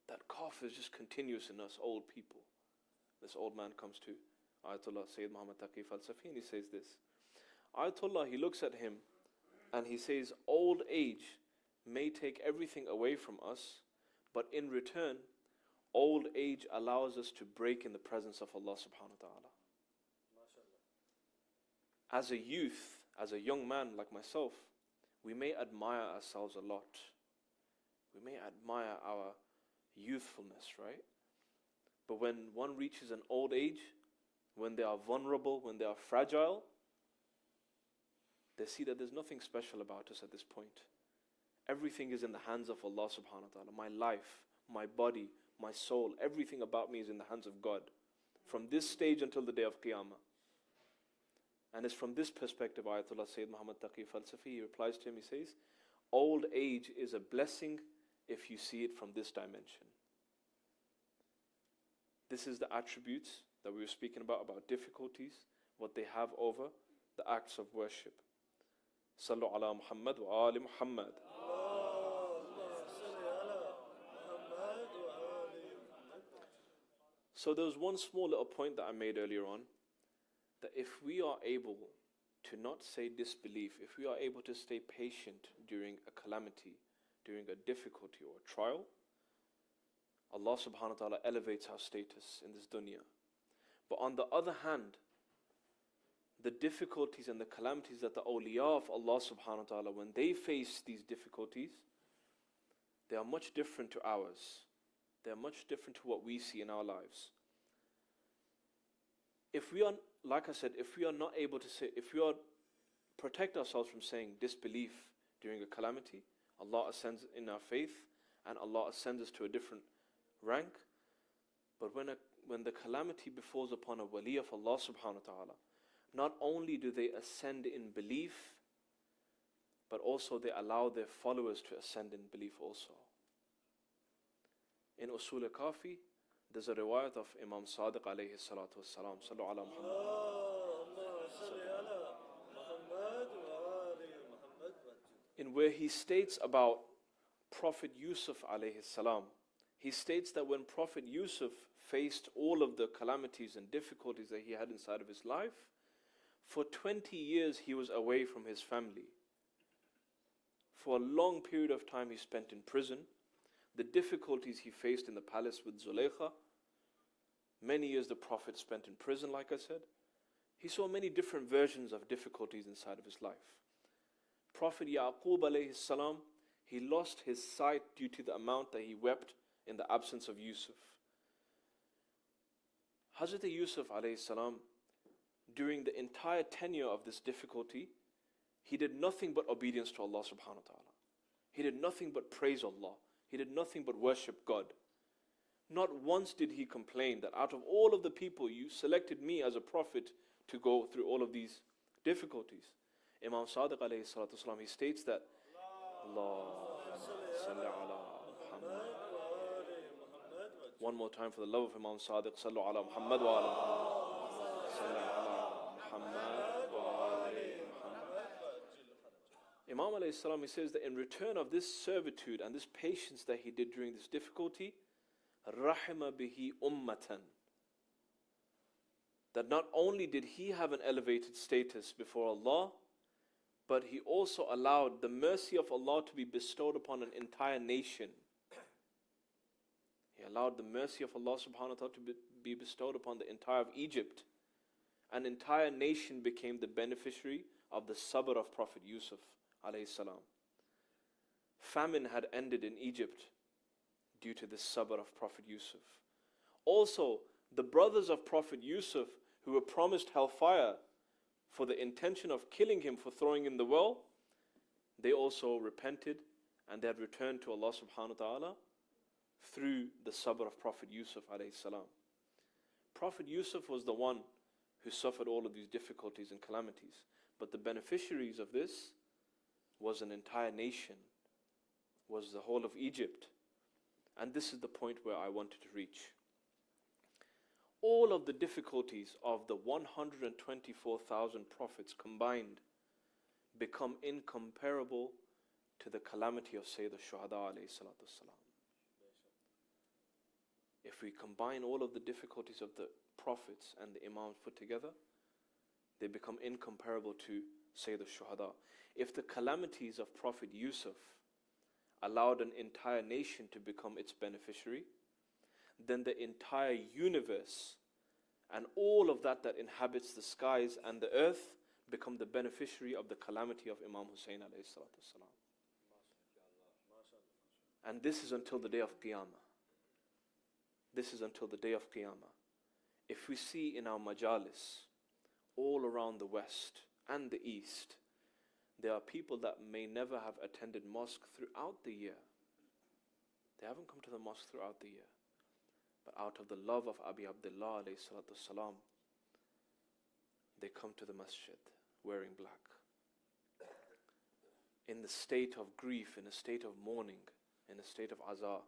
That cough is just continuous in us old people. This old man comes to Ayatollah Sayyid Muhammad Taqi Falsafi and he says this. Ayatollah, he looks at him and he says, old age may take everything away from us, but in return, old age allows us to break in the presence of Allah subhanahu wa ta'ala. As a youth, as a young man like myself, we may admire ourselves a lot. We may admire our youthfulness, right? But when one reaches an old age, when they are vulnerable, when they are fragile, they see that there's nothing special about us at this point. Everything is in the hands of Allah subhanahu wa ta'ala. My life, my body, my soul, everything about me is in the hands of God. From this stage until the day of Qiyamah. And it's from this perspective, Ayatollah Sayyid Muhammad Taqi Falsafi, he replies to him, he says, old age is a blessing if you see it from this dimension. This is the attributes that we were speaking about difficulties, what they have over the acts of worship. Sallu ala Muhammad wa ali Muhammad. So there was one small little point that I made earlier on, that if we are able to not say disbelief, if we are able to stay patient during a calamity, during a difficulty or a trial, Allah subhanahu wa ta'ala elevates our status in this dunya. But on the other hand, the difficulties and the calamities that the awliya of Allah subhanahu wa ta'ala, when they face these difficulties, they are much different to ours. They are much different to what we see in our lives. If we are, like I said, if we are not able to say, if we are protect ourselves from saying disbelief during a calamity, Allah ascends in our faith and Allah ascends us to a different rank. But when the calamity befalls upon a wali of Allah subhanahu wa ta'ala, not only do they ascend in belief, but also they allow their followers to ascend in belief also. In Usul Kafi, there's a riwayat of Imam Sadiq alayhi salatu wassalam, sallu ala Muhammad, in where he states about Prophet Yusuf alayhi salam. He states that when Prophet Yusuf faced all of the calamities and difficulties that he had inside of his life, for 20 years he was away from his family. For a long period of time he spent in prison. The difficulties he faced in the palace with Zulaykha, many years the Prophet spent in prison, like I said. He saw many different versions of difficulties inside of his life. Prophet Yaqub alayhi salam, he lost his sight due to the amount that he wept in the absence of Yusuf. Hazrat Yusuf alayhi salam, during the entire tenure of this difficulty, he did nothing but obedience to Allah subhanahu wa ta'ala. He did nothing but praise Allah. He did nothing but worship God. Not once did he complain that out of all of the people, you selected me as a prophet to go through all of these difficulties. Imam Sadiq alayhi salatu wasalam, he states that Allah salli ala Muhammad. One more time for the love of Imam Sadiq, sallu ala Muhammad wa ala Muhammad. Salli ala Muhammad wa ali Muhammad. Imam alayhi salam, he says that in return of this servitude and this patience that he did during this difficulty, rahima bihi ummatan, that not only did he have an elevated status before Allah, but he also allowed the mercy of Allah to be bestowed upon an entire nation. He allowed the mercy of Allah subhanahu wa ta'ala to be bestowed upon the entire of Egypt. An entire nation became the beneficiary of the sabr of Prophet Yusuf alayhi salam. Famine had ended in Egypt due to the sabr of Prophet Yusuf. Also, the brothers of Prophet Yusuf, who were promised hellfire for the intention of killing him for throwing in the well, they also repented and they had returned to Allah subhanahu wa ta'ala through the sabr of Prophet Yusuf alayhi salam. Prophet Yusuf was the one who suffered all of these difficulties and calamities. But the beneficiaries of this was an entire nation, was the whole of Egypt. And this is the point where I wanted to reach. All of the difficulties of the 124,000 prophets combined become incomparable to the calamity of Sayyid al-Shuhada alayhi salatu salam. If we combine all of the difficulties of the prophets and the imams put together, they become incomparable to Sayyid al-Shuhada. If the calamities of Prophet Yusuf allowed an entire nation to become its beneficiary, then the entire universe and all of that inhabits the skies and the earth become the beneficiary of the calamity of Imam Hussein alayhi salatu salam. And this is until the day of Qiyamah. This is until the day of Qiyamah. If we see in our majalis, all around the West and the East, there are people that may never have attended mosque throughout the year. They haven't come to the mosque throughout the year. But out of the love of Abi Abdullah alayhi salatu salam, they come to the masjid wearing black. In the state of grief, in a state of mourning, in a state of azar.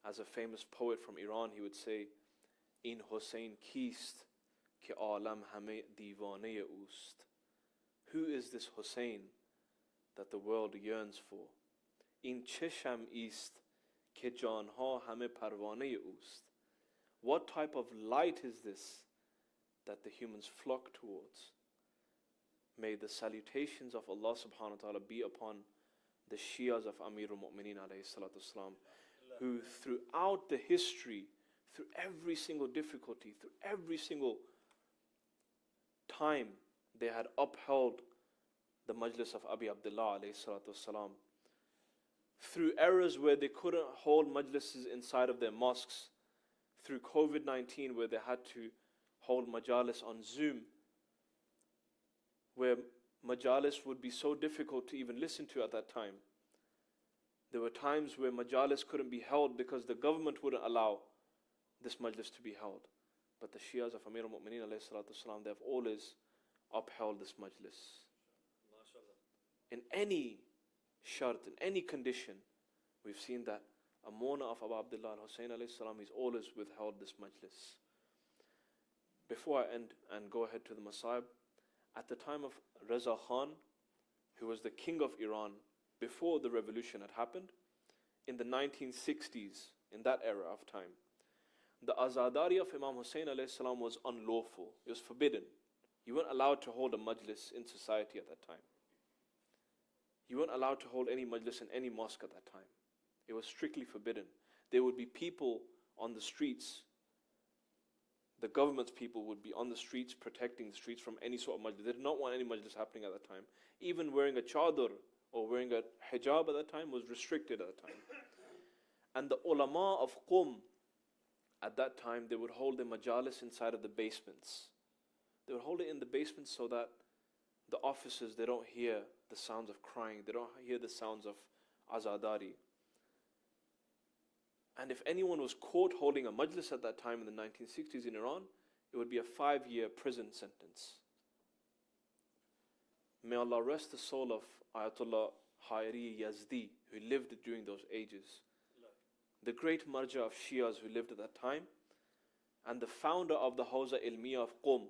As a famous poet from Iran, he would say, In Hussein kist ke alam hame divane oost. Who is this Hussein that the world yearns for? In chesham ist ke janha hame parwane oost. What type of light is this that the humans flock towards? May the salutations of Allah subhanahu wa ta'ala be upon the Shias of Amir al-Mu'mineen alayhi salatu wasalam, who throughout the history, through every single difficulty, through every single time, they had upheld the majlis of Abi Abdullah alayhi salatu wasalam. Through errors where they couldn't hold majlises inside of their mosques, through COVID-19 where they had to hold majalis on Zoom, where majalis would be so difficult to even listen to at that time. There were times where majalis couldn't be held because the government wouldn't allow this majlis to be held. But the Shias of Amir al-Mu'mineen alayhi salatu wasalam, they have always upheld this majlis. In any shart, in any condition, we've seen that a mourner of Abu Abdullah al-Hussein alayhi salam, he's always withheld this majlis. Before I end and go ahead to the Masaib, at the time of Reza Khan, who was the king of Iran before the revolution had happened, in the 1960s, in that era of time, the azadari of Imam Hussein alayhi salam was unlawful. It was forbidden. You weren't allowed to hold a majlis in society at that time. You weren't allowed to hold any majlis in any mosque at that time. It was strictly forbidden. There would be people on the streets. The government's people would be on the streets protecting the streets from any sort of majlis. They did not want any majlis happening at that time. Even wearing a chadar or wearing a hijab at that time was restricted at that time. And the ulama of Qum, at that time, they would hold their majalis inside of the basements. They would hold it in the basements so that the officers, they don't hear the sounds of crying. They don't hear the sounds of azadari. And if anyone was caught holding a majlis at that time in the 1960s in Iran, it would be a 5-year prison sentence. May Allah rest the soul of Ayatollah Hayri Yazdi, who lived during those ages. The great marja of Shias who lived at that time, and the founder of the Hawza Ilmiya of Qum,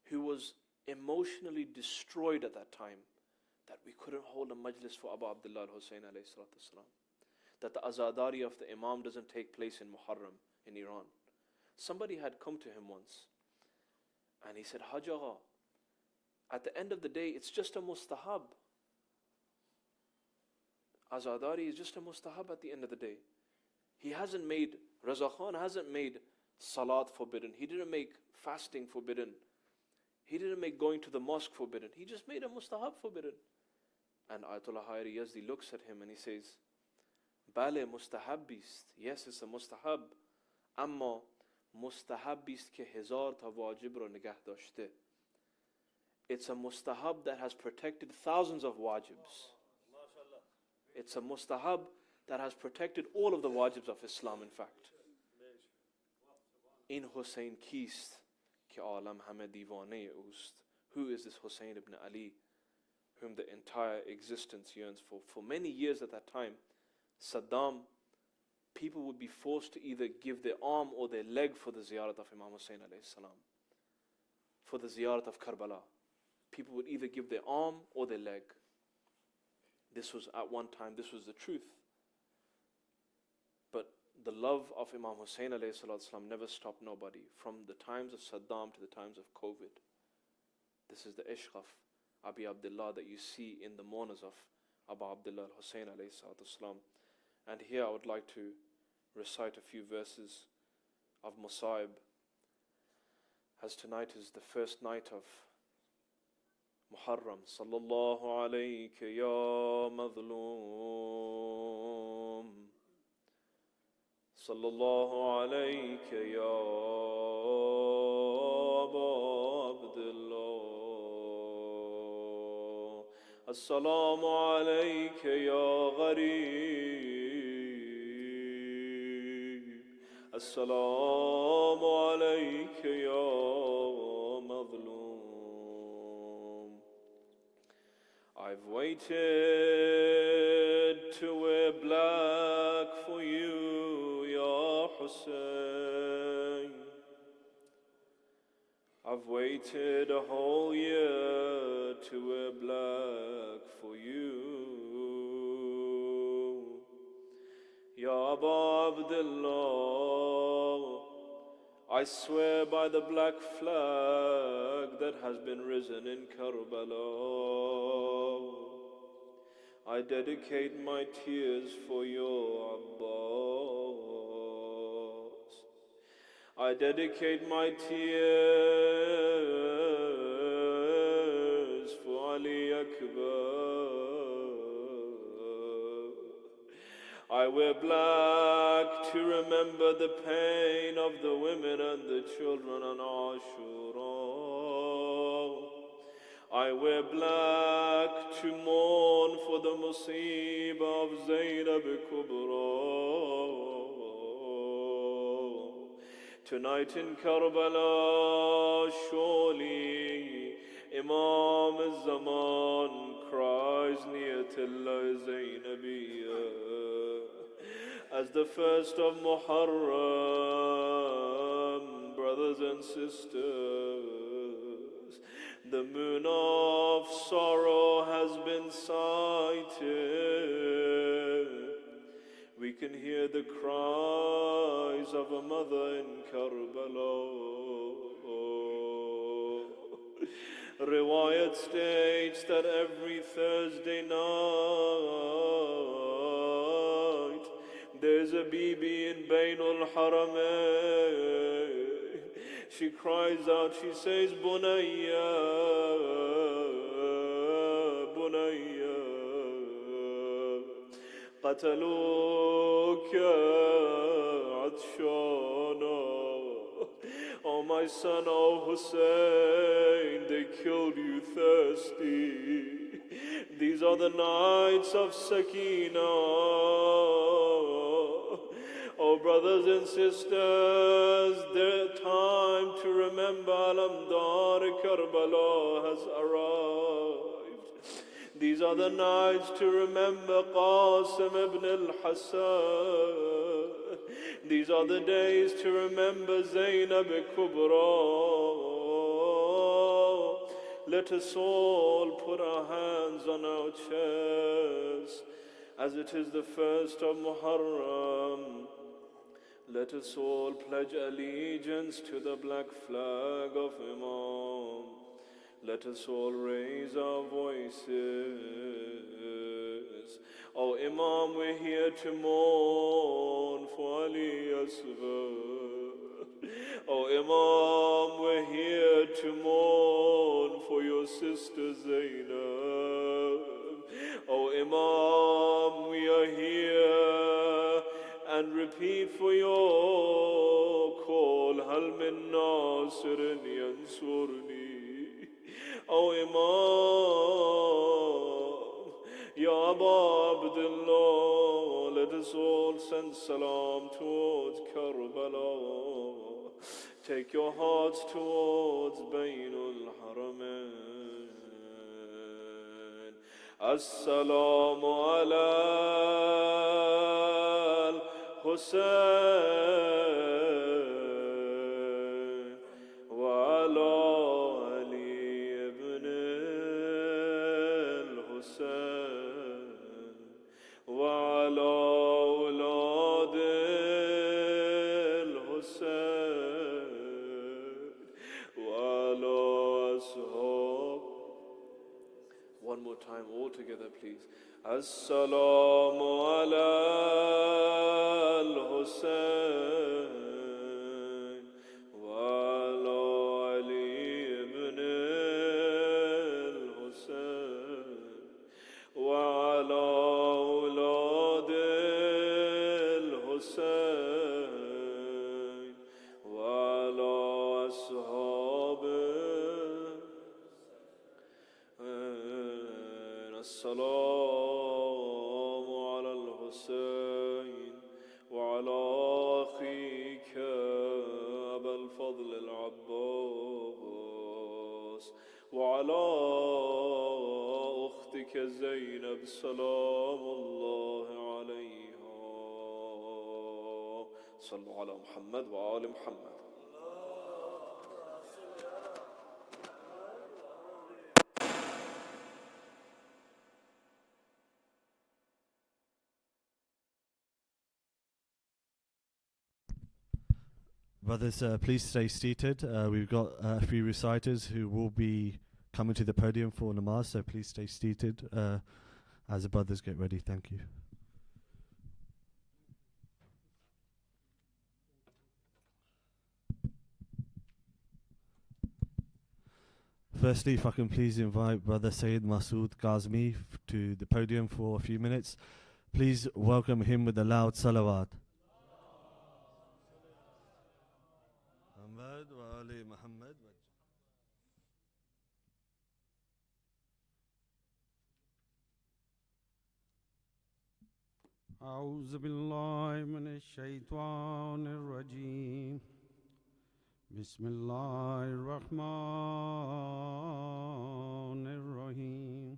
who was emotionally destroyed at that time, that we couldn't hold a majlis for Abu Abdullah al-Hussein alayhi salatu wasalam. That the azadari of the imam doesn't take place in Muharram in Iran. Somebody had come to him once and he said, Hajj Agha, at the end of the day, it's just a mustahab. Azadari is just a mustahab at the end of the day. He hasn't made Raza Khan hasn't made salat forbidden. He didn't make fasting forbidden. He didn't make going to the mosque forbidden. He just made a mustahab forbidden. And Ayatollah Hayri Yazdi looks at him and he says, Bale mustahab bist. Yes, it's a mustahab. Amma mustahab bist ke hezar ta wajib ro nigah dashte. It's a mustahab that has protected thousands of wajibs. It's a mustahab that has protected all of the wajibs of Islam, in fact. In Hussein Kist, ki alam hame divane oost. Who is this Hussein ibn Ali, whom the entire existence yearns for? For many years at that time, Saddam, people would be forced to either give their arm or their leg for the ziyarat of Imam Hussein alayhi salam, for the ziyarat of Karbala. People would either give their arm or their leg. This was at one time, this was the truth. But the love of Imam Hussein alayhi salam never stopped nobody, from the times of Saddam to the times of COVID. This is the ishq of Abi Abdullah that you see in the mourners of Abu Abdullah al-Hussein alayhi salam. And here I would like to recite a few verses of Musaib, as tonight is the first night of Muharram. Sallallahu alayka ya madhloom. Sallallahu alayka ya Abu Abdullah. Assalamu alayka ya ghareeb. Assalamu alayka ya madhloom. I've waited to wear black for you, Ya Hussein. I've waited a whole year to wear black for you, Ya Abu Abdullah. I swear by the black flag that has been risen in Karbala, I dedicate my tears for your Abbas. I dedicate my tears for Ali Akbar. I wear black to remember the pain of the women and the children on Ashura. I wear black to mourn for the musibah of Zainab Kubra. Tonight in Karbala, surely Imam al-Zaman cries Niyatillah Zainabiyah. As the first of Muharram, brothers and sisters, the moon of sorrow has been sighted. We can hear the cries of a mother in Karbala. Riwayat states that every Thursday night there's a bibi in Bainul Haramain. She cries out, she says, Bunayya, Bunayya, Qataluka Atshana. Oh my son, oh Hussein, they killed you thirsty. These are the nights of Sakinah. Oh brothers and sisters, the time to remember Alamdar Karbala has arrived. These are the nights to remember Qasim ibn al-Hassan. These are the days to remember Zainab Kubra. Let us all put our hands on our chests, as it is the first of Muharram. Let us all pledge allegiance to the black flag of Imam. Let us all raise our voices. O Imam, we're here to mourn for Ali Asghar. O Imam, we're here to mourn for your sister Zainab. O Imam, we are here and repeat for your call, Hal min nasirin yansurni. O Imam, Ya Aba Abdullah, let us all send salam towards Karbala. Take your hearts towards Bainul Haramain. Assalamu ala al-Husayn wa ala Ali ibn al-Husayn wa ala awlad al-Husayn wa ala ashab. One more time, all together, please. Assalamu ala al-Husayn wa ala Ali ibn al-Husayn wa ala awlad al-Husayn wa ala ashab. السلام على الحسين وعلى أخيك أبا الفضل العباس وعلى أختك زينب سلام الله عليها. صلوا على محمد وآل محمد. Brothers, please stay seated. We've got a few reciters who will be coming to the podium for namaz, so please stay seated as the brothers get ready. Thank you. Firstly, if I can please invite Brother Sayyid Masood Kazmi to the podium for a few minutes. Please welcome him with a loud salawat. أعوذ بالله من الشيطان الرجيم بسم الله الرحمن الرحيم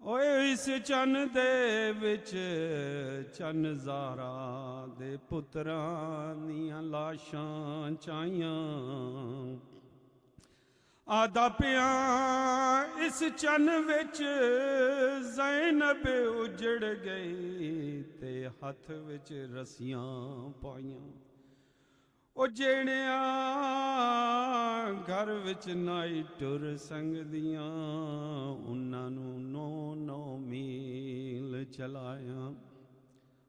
ਓਏ ਇਸ ਚੰਨ ਦੇ ਵਿੱਚ ਚੰਨ ਜ਼ਾਹਰਾ ਦੇ ਪੁੱਤਰਾਂ ਦੀਆਂ ਲਾਸ਼ਾਂ ਚਾਈਆਂ ਆਦਾ ਪਿਆ ਇਸ ਚੰਨ ਵਿੱਚ ਜ਼ੈਨਬ ਉਜੜ ਗਈ ਤੇ ਹੱਥ ਵਿੱਚ ਰੱਸੀਆਂ ਪਾਈਆਂ ਉਹ ਜਿਹੜਿਆਂ ਘਰ ਵਿੱਚ ਨਾਈ ਟੁਰ ਸੰਗਦੀਆਂ ਉਹਨਾਂ ਨੂੰ 9 ਮੀਲ ਚਲਾਇਆ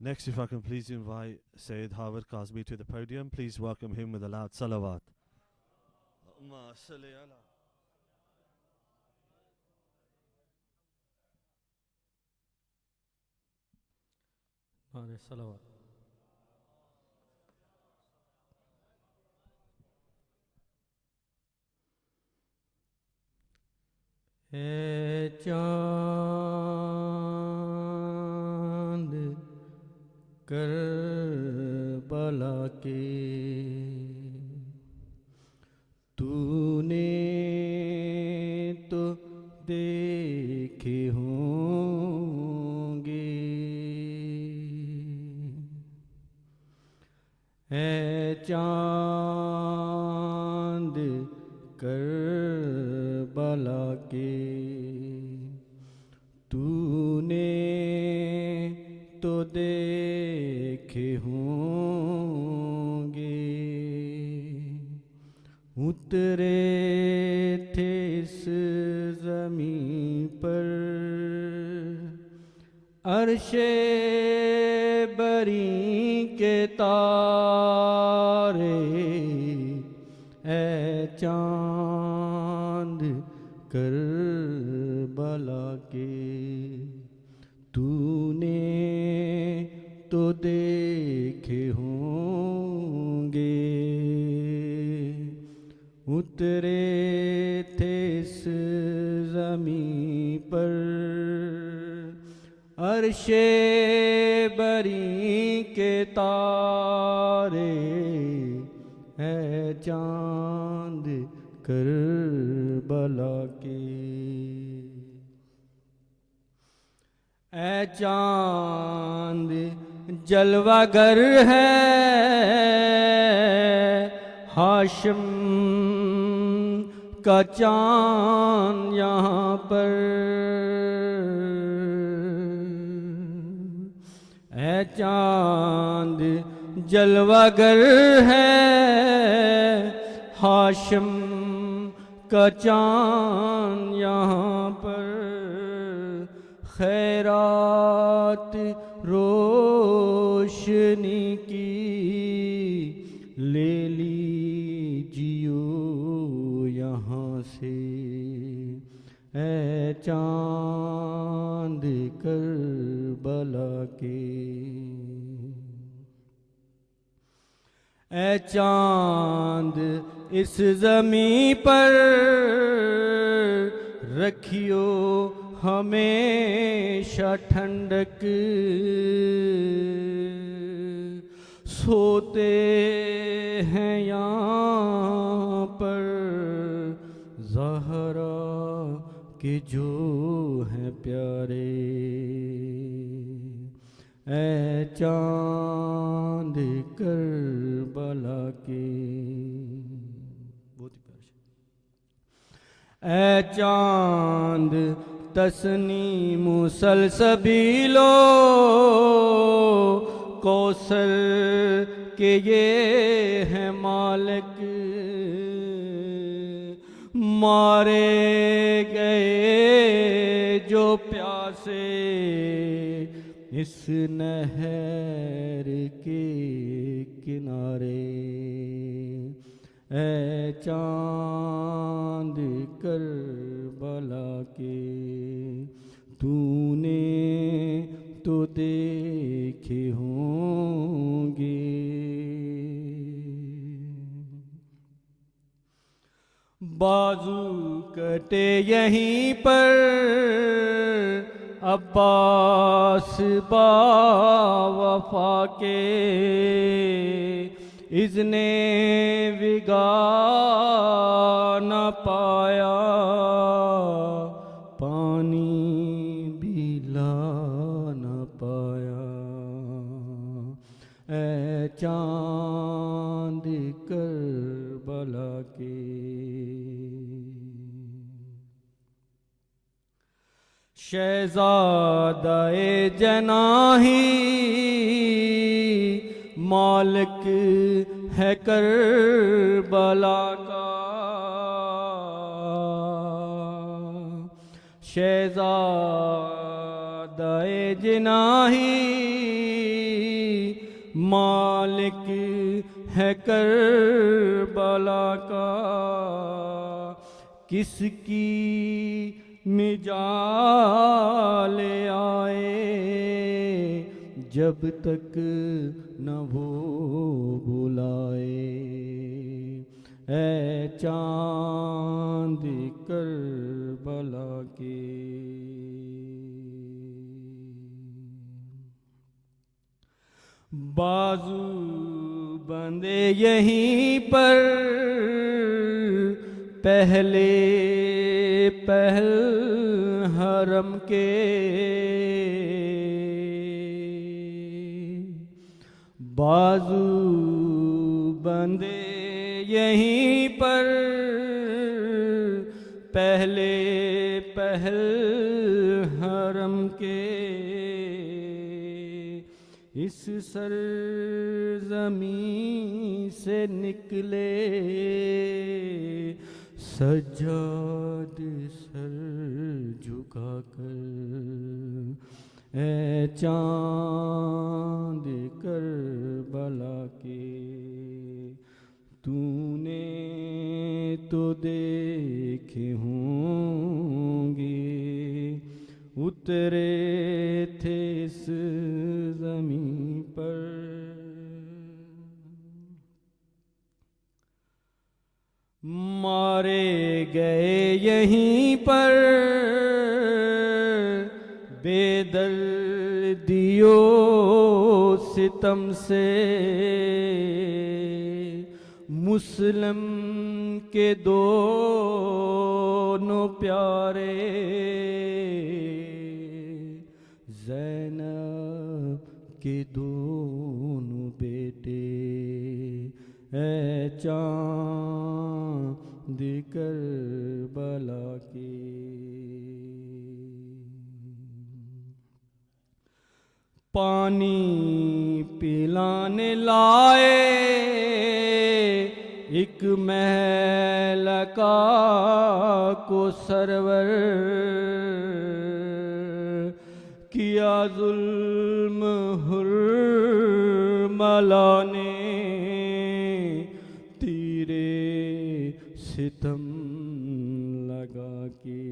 Next, if I can please invite Sayyid Hawar Kazmi to the podium. Please welcome him with a loud salawat. Allahumma salli ala. salawat. اے چاند کربلا کے تو نے تو دیکھے ہوں گے اے چاند کربلا کے تو نے تو دیکھے ہوں گے اترے تھے اس زمین پر عرش بری کے تارے اے چاند کربلا کے تو نے تو دیکھے ہوں گے اترے تھے اس زمین پر عرش بری کے تارے اے چاند کربلا کے اے چاند جلوہ گر ہے ہاشم کا چاند یہاں پر اے چاند جلوہ گر ہے ہاشم کا چاند یہاں پر خیرات روشنی کی لے لیجیو یہاں سے اے چاند کربلا کے اے چاند اس زمین پر رکھیو ہمیشہ ٹھنڈک سوتے ہیں یہاں پر زہرا کے جو ہیں پیارے اے چاند کربلا کے بہت ہی پیارا اے چاند تسنیم سلسبیلو کوثر کے یہ ہیں مالک مارے گئے جو پیاسے اس نہر کے کنارے اے چاند کربلا کے تو نے تو دیکھے ہوں گے بازو کٹے یہیں پر عباس با وفا کے اذن وگا نہ پایا پانی بھی لا نہ پایا اے چاند کربلا کے شہزادہ جناحی مالک ہے کربلا کا شہزادہ جناحی مالک ہے کربلا کا کس کی مجال آئے جب تک نہ وہ بلائے اے چاند کربلا کے بازو بندے یہیں پر پہلے پہل حرم کے بازو بندے یہیں پر پہلے پہل حرم کے اس سرزمین سے نکلے سجاد سر جھکا کر اے چاند کربلا کے تو نے تو دیکھے ہوں گے اترے تھے اس زمین پر مارے گئے یہیں پر بے دردیو ستم سے مسلم کے دونوں پیارے زینب کے دونوں بیٹے اے چاند کربلا کے پانی پلانے لائے ایک مہلکا کو سرور کیا ظلم حرملا نے تیرے ستم لگا کے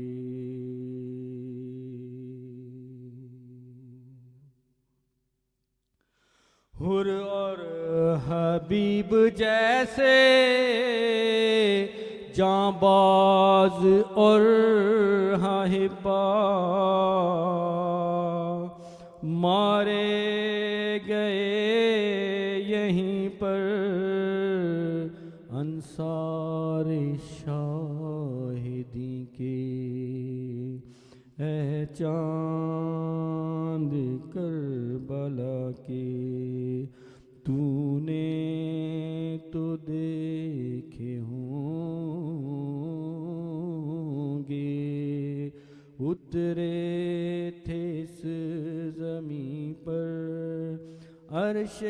حر اور حبیب جیسے جاں باز اور حبا مارے گئے یہیں پر انصار شاہدی کے اے چاند کربلا کے تو نے تو دیکھے ہوں گے اترے تھے اس زمین پر عرش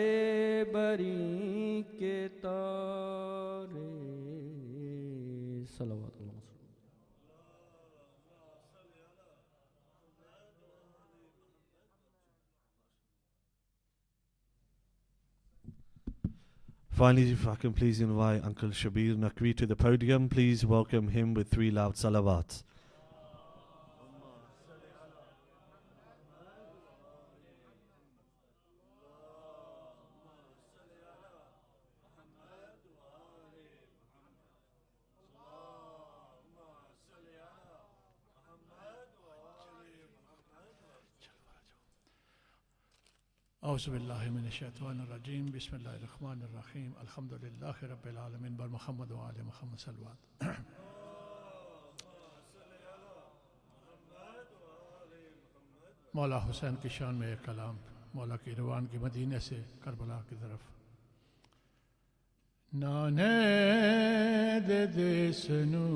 بری کے تارے صلوات اللہ Finally, if I can please invite Uncle Shabir Naqvi to the podium, please welcome him with 3 loud salawats. اعوذ باللہ من الشیطان الرجیم بسم اللہ الرحمن الرحیم الحمد للہ رب العالمین بر محمد و آل محمد صلوات. مولا حسین کی شان میں ایک کلام مولا کی روان کی مدینے سے کربلا کی طرف. نانے دے دیسنو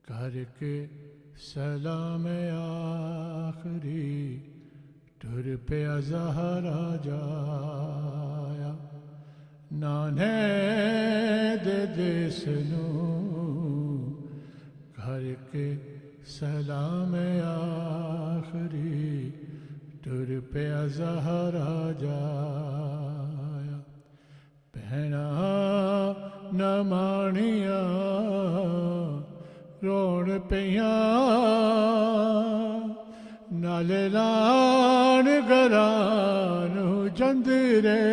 کر کے سلام آخری ٹر پہ الزہرا جایا. نانے دے دیسنو کر کے سلام آخری ٹر پہ الزہرا جایا. بہنا نمانیاں روڑ پیاں نالے لان گران جندرے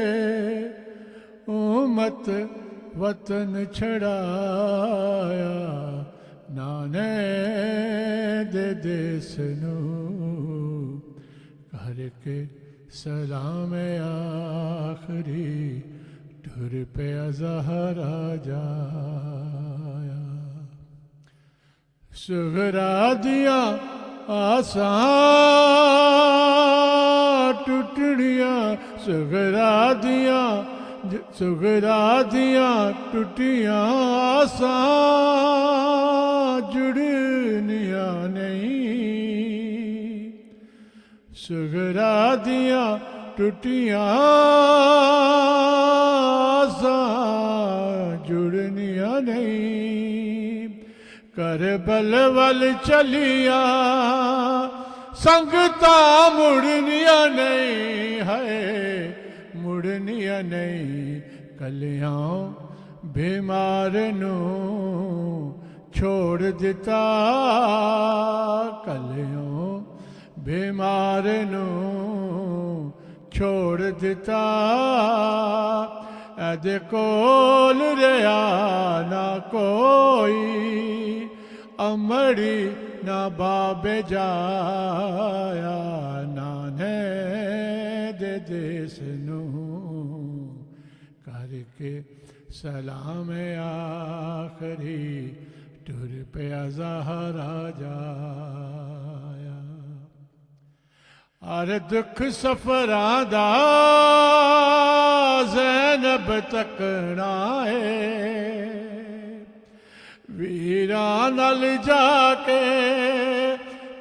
امت وطن چھڑایا. نانے دے دیسنو کر کے سلام آخری ٹر پہ الزہرا جایا. صغرا دیا آساں ٹوٹڑیاں صغرا دیا ٹوٹیاں آساں جڑنیاں نہیں. صغرا دیا ٹوٹیاں آساں جڑنیاں نہیں. کربل ول چلیا سنگتا مڑنیاں نہیں ہے مڑنیاں نہیں. کلیاں بیمار نو چھوڑ دیتا کلیاں بیمار نو چھوڑ دیتا. ایدے کول رہا نہ کوئی امڑی نہ باب جایا. نانے دے دیسنو کر کے سلام آخری ٹر پہ الزہرا جایا. ہر دکھ سفراں دا زینب تکنا ہے ویراں نال جا کے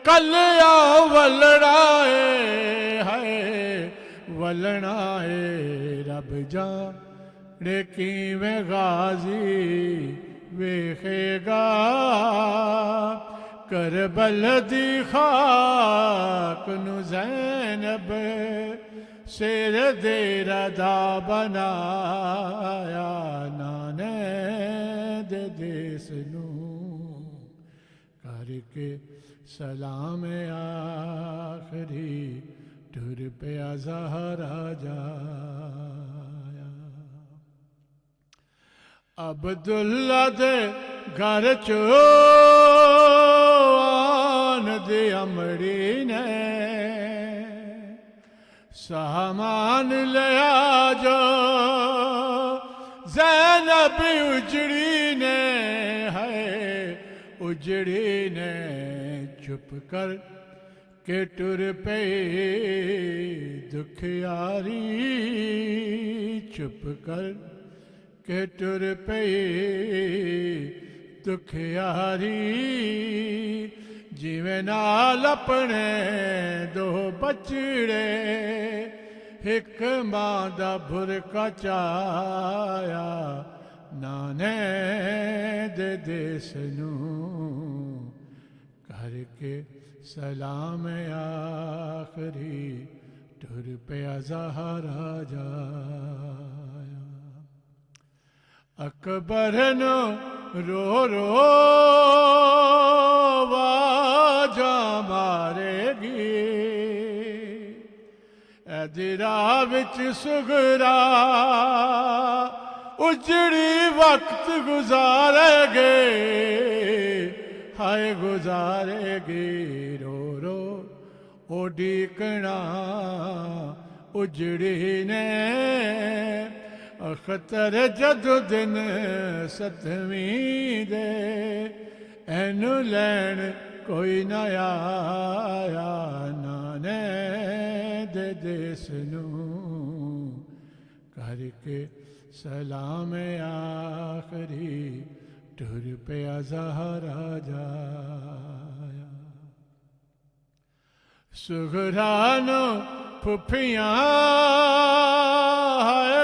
کلیا ولڑا ہے ولنا ہے. رب جانے کیویں غازی ویکھے گا کربل دی خاک نو زینب سیر دے ردا بنایا. نانے دے دیسنو کر کے سلام آخری ٹر پہ الزہرا جایا. عبداللہ دے گھر آن دی امڑی نے سامان لیا جو زینب اجڑی نے ہے اجڑی نے. چپ کر کے ٹر پہ دکھیاری چپ کر کے ٹر پہ دکھیاری. جیویں نال اپنے دو بچڑے ایک ماں دا بھرکا چایا. نانے دے دیسنو کر کے سلام آخری ٹر پہ الزہرا جایا. اکبر نو رو رو واجا مارے گی ایدی راہ وچ سغرا اجڑی وقت گزارے گے ہائے گزارے گی. رو رو ਉਡੀਕਣਾ ਉਜੜੀ ਨੇ ਅਖਤਰ ਜਦੋਂ ਦਿਨ ਸਤਵੀਂ ਦੇ ਇਹਨੂੰ ਲੈਣ ਕੋਈ ਨਾ ਆਇਆ ਨਾਨੇ ਦੇ ਦੇਸ ਨੂੰ ਕਰਕੇ ਸਲਾਮ ਆਖਰੀ ਟੁਰ ਪਿਆ ਜ਼ਹਰਾ ਜਾਇਆ ਸੁਗਰਾ ਨੂੰ ਫੁੱਫੀਆਂ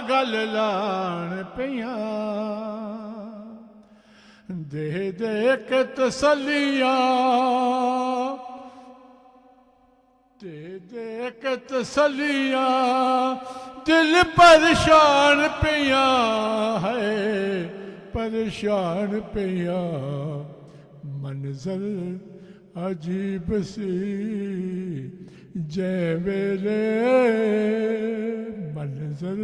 ਗੱਲ ਲਾਣ ਪਈਆਂ ਦੇ ਦੇ ਕੇ ਤਸੱਲੀਆਂ ਦੇ ਦੇ ਕੇ ਤਸੱਲੀਆਂ ਦਿਲ ਪਰੇਸ਼ਾਨ ਪਿਆ ਹੈ ਪਰੇਸ਼ਾਨ ਪਿਆ ਮੰਜ਼ਰ ਅਜੀਬ ਸੀ ਜੈ ਵੇਲੇ ਮੰਜ਼ਰ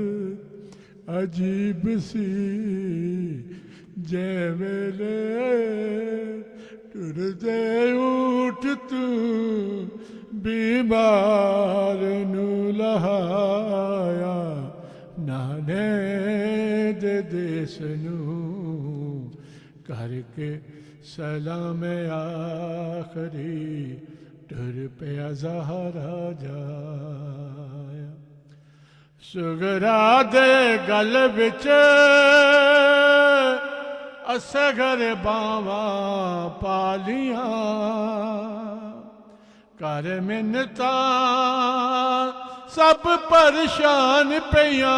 ਅਜੀਬ ਸੀ ਜੈ ਵੇਲੇ ਟੁਰਦੇ ਉੱਠ ਤੂੰ ਬਿਮਾਰ ਨੂੰ ਲਹਾਇਆ ਨਾਨੇ ਦੇ ਦੇਸ ਨੂੰ ਕਰਕੇ ਸਲਾਮ ਆਖਰੀ ਟੁਰ ਪਿਆ ਜ਼ਹਰਾ ਜਾਇਆ ਸੁਗਰਾ ਦੇ ਗਲ ਵਿੱਚ ਅਸਗਰ ਬਾਵਾਂ ਪਾਲੀਆਂ ਕਰ ਮਿੰਨਤਾਂ ਸਭ ਪਰੇਸ਼ਾਨ ਪਈਆਂ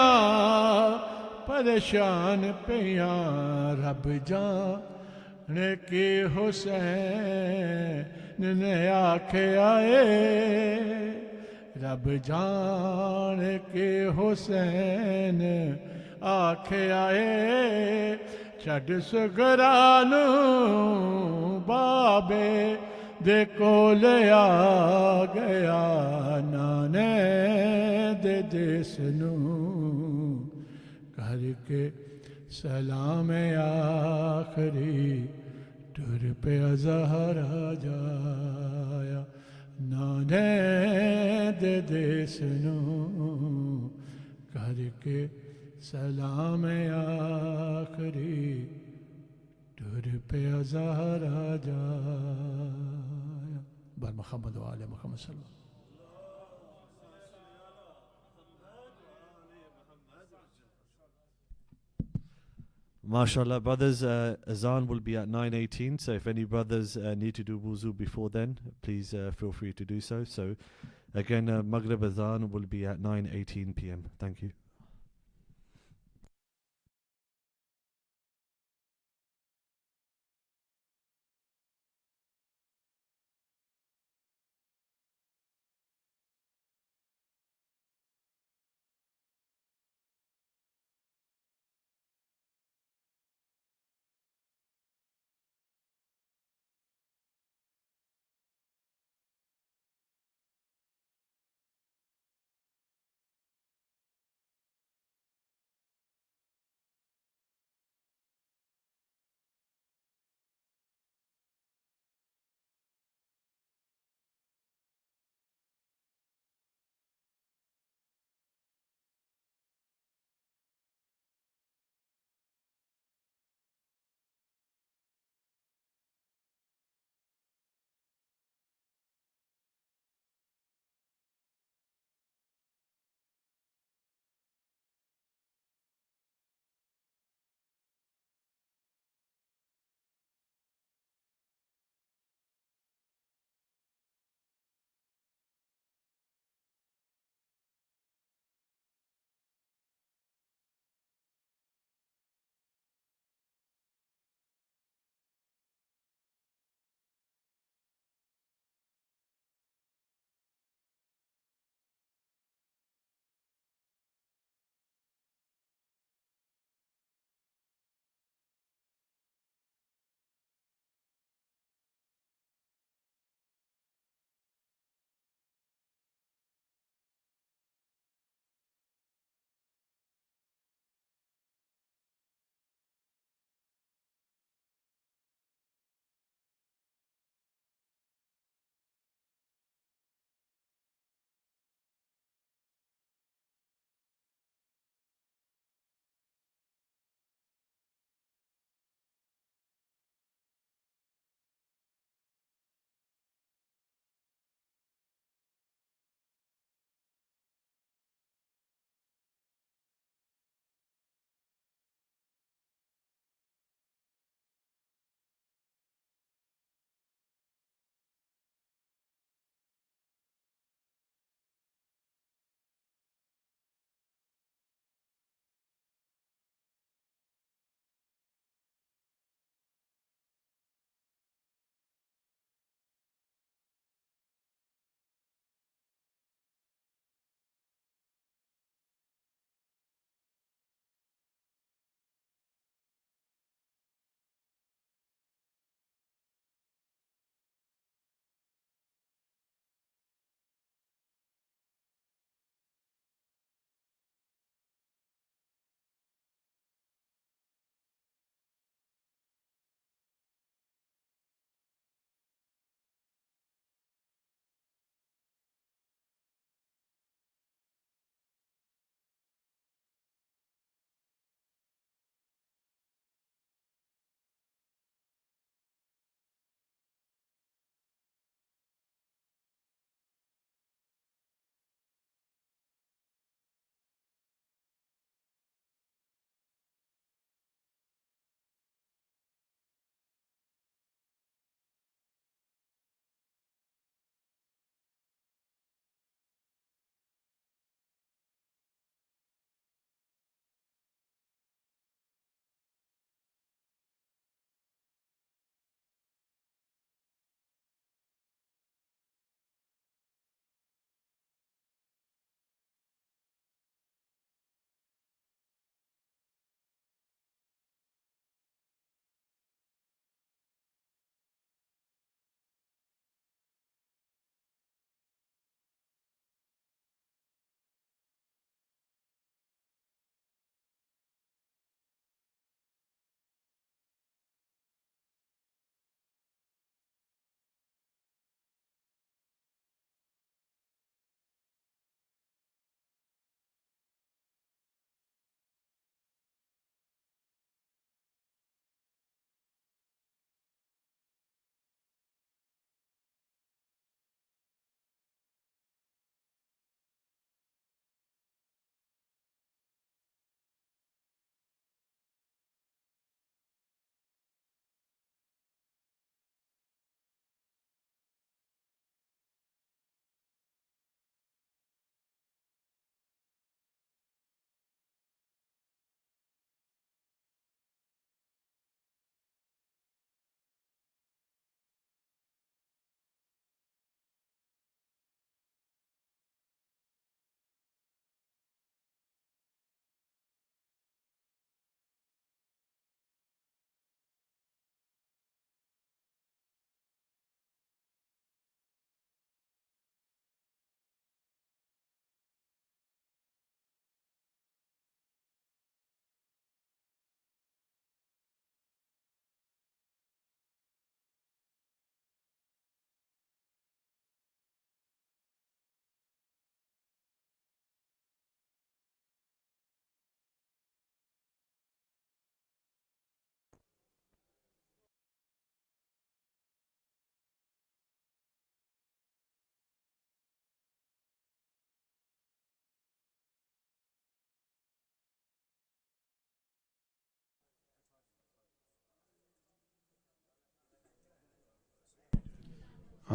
ਪਰੇਸ਼ਾਨ ਪਈਆਂ ਰੱਬ ਜਾਣੇ ਕਿ ਹੁਸੈਨ ਨੇ ਆਖਿਆ ਏ ਰੱਬ ਜਾਣੇ ਕਿ ਹੁਸੈਨ ਆਖਿਆ ਏ ਛੱਡ ਸੁਗਰਾ ਨੂੰ ਬਾਬੇ ਦੇ ਕੋਲ ਆ ਗਿਆ ਨਾਨੇ ਦੇ ਦੇਸ ਨੂੰ ਕਰਕੇ ਸਲਾਮ ਆਖਰੀ ਟੁਰ ਪਿਆ ਜ਼ਹਰਾ ਜਾਇਆ ਨਾਨੇ ਦੇ ਦੇਸ ਨੂੰ ਕਰਕੇ ਸਲਾਮ ਆਖਰੀ ਟੁਰ ਪਿਆ ਜ਼ਹਰਾ ਜਾਇਆ بر محمد و آل محمد صلی اللہ MashaAllah, brothers, azan will be at 9:18, so if any brothers need to do wuzu before then, please feel free to do so. So again, Maghrib azan will be at 9:18 p.m. Thank you.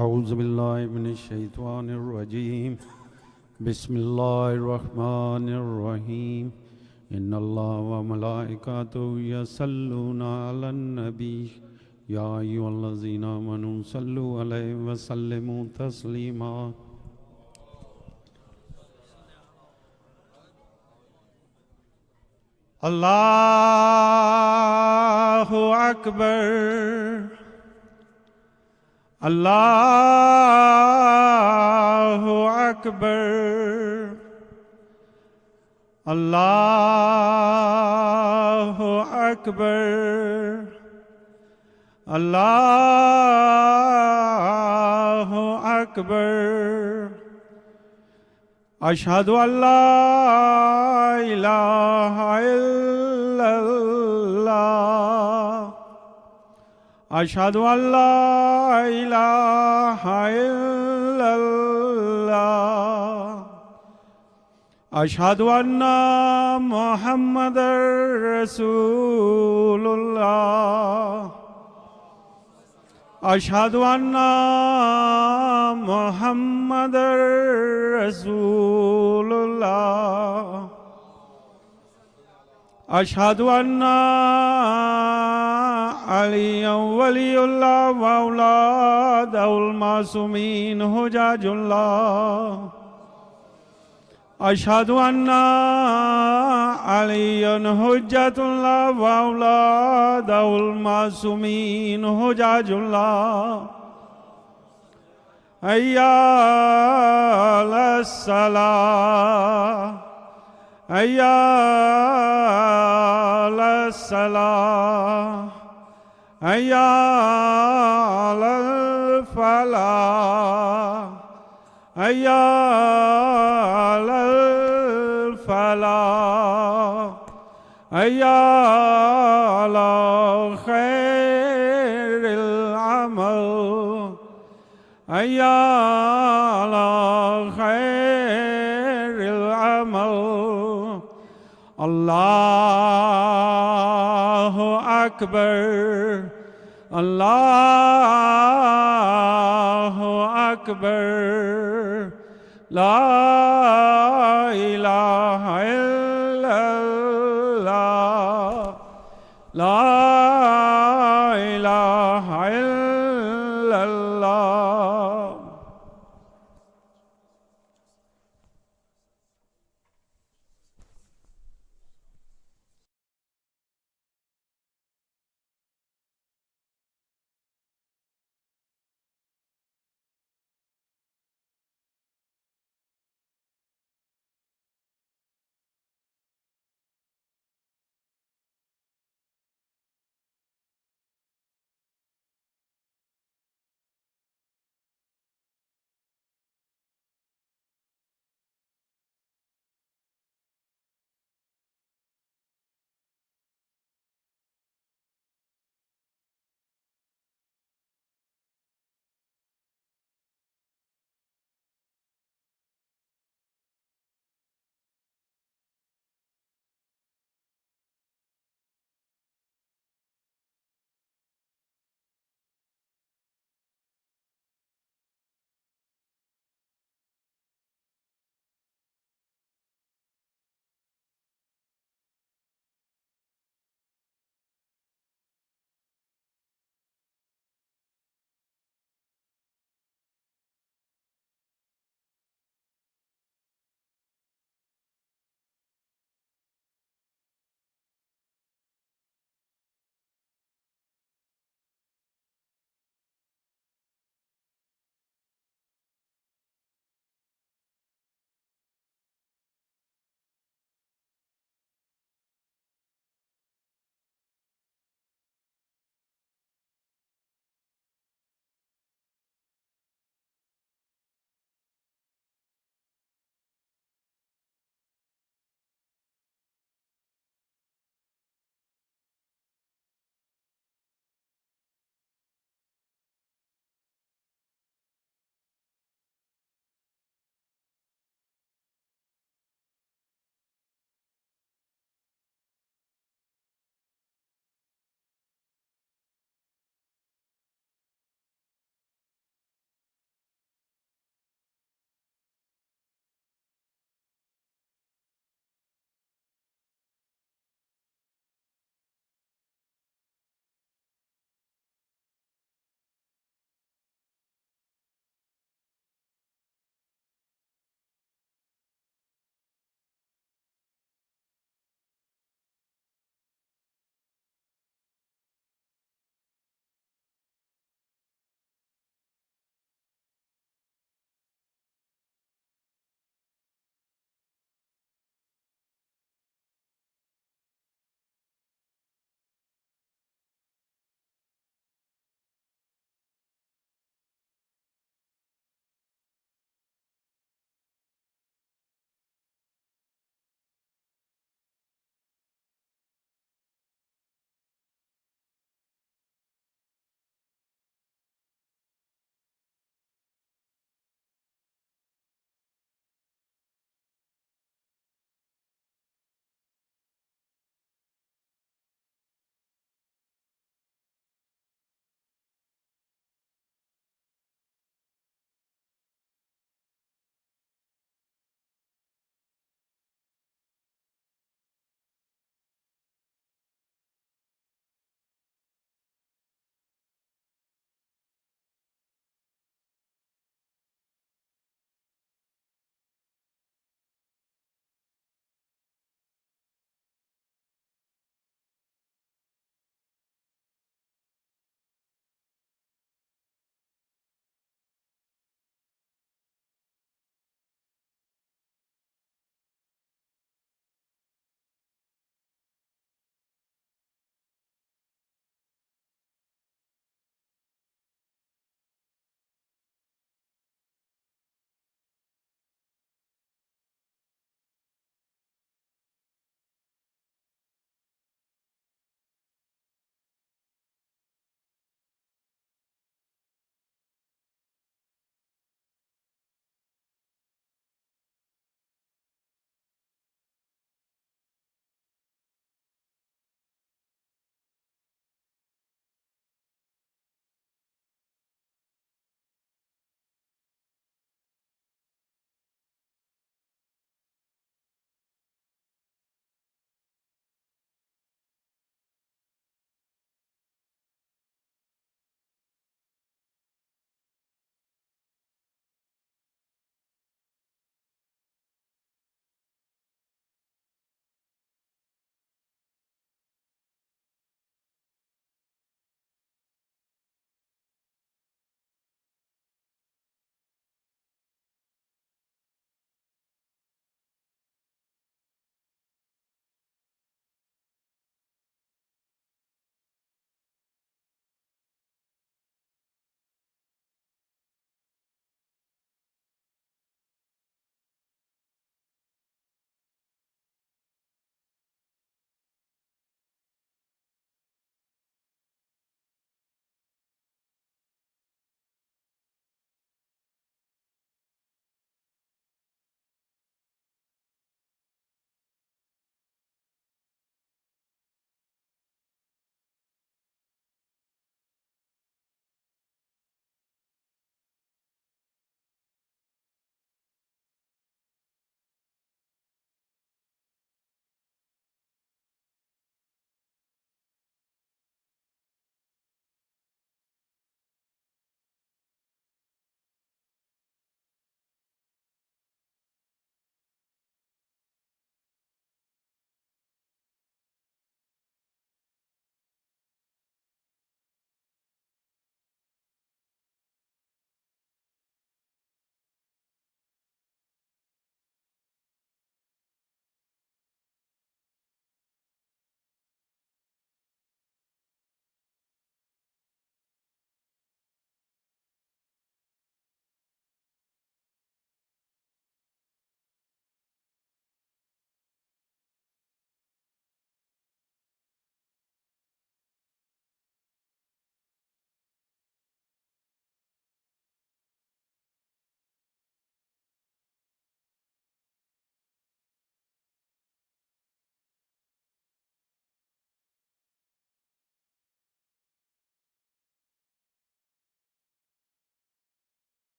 أعوذ بالله من الشيطان الرجيم بسم الله الرحمن الرحيم إن الله وملائكته يصلون على النبي يا أيها الذين آمنوا صلوا عليه وسلموا تسليما الله أكبر الله أكبر الله أكبر الله أكبر أشهد أن لا إله إلا الله أشهد أن لا إله إلا الله أشهد أن محمدًا رسول الله أشهد أن محمدًا رسول الله أشهد أن عليا ولي الله وأولاده المعصومين حجاج الله أشهد أن عليا حجة الله وأولاده المعصومين حجاج الله حي على الصلاة حي على الصلاة حي على الفلاح حي على الفلاح حي على خير العمل حي على خير العمل الله أكبر الله أكبر لا إله إلا الله لا إله إلا الله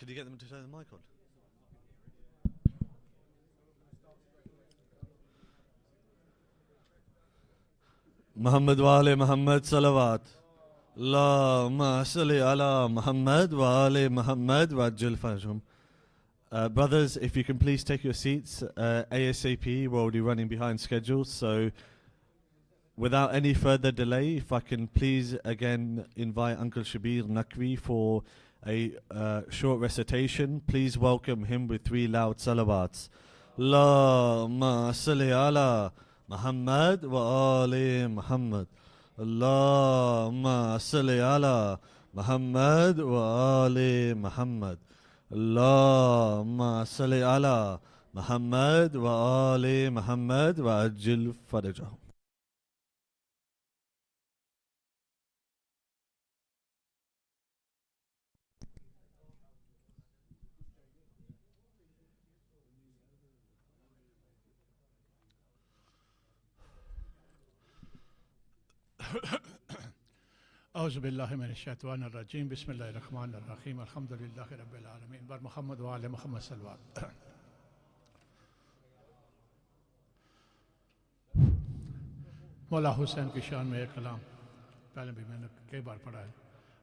Can you get them to turn the mic on? Muhammad wa ali Muhammad salawat. Allahumma salli ala Muhammad wa ali Muhammad wa ajil farajhum. Brothers, if you can please take your seats ASAP. We're already running behind schedule, so without any further delay, if I can please again invite Uncle Shabir Naqvi for a short recitation. Please welcome him with 3 loud salawats. Allahumma salli ala Muhammad wa ali Muhammad. Allahumma salli ala Muhammad wa ali Muhammad. Allahumma salli ala Muhammad wa ali Muhammad wa ajil farajahum. اعوذ باللہ من الشیطان الرجیم بسم اللہ الرحمن الرحیم الحمدللہ رب العالمین بر محمد و آل محمد صلوات. مولا حسین کی شان میں ایک کلام پہلے بھی میں نے کئی بار پڑھا ہے،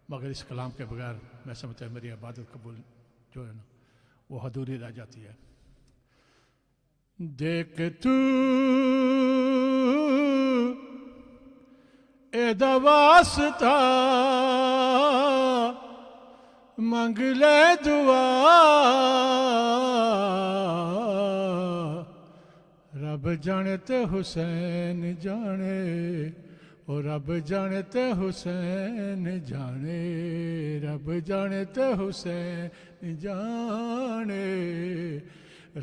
مگر اس کلام کے بغیر میں سمجھتا ہے میری عبادت قبول جو ہے نا وہ ادھوری رہ جاتی ہے. دیکھ تو ایدا واسطہ منگ لے دعا، رب جانے تے حسین جانے، او رب جانے تے حسین جانے، رب جانے تے حسین جانے،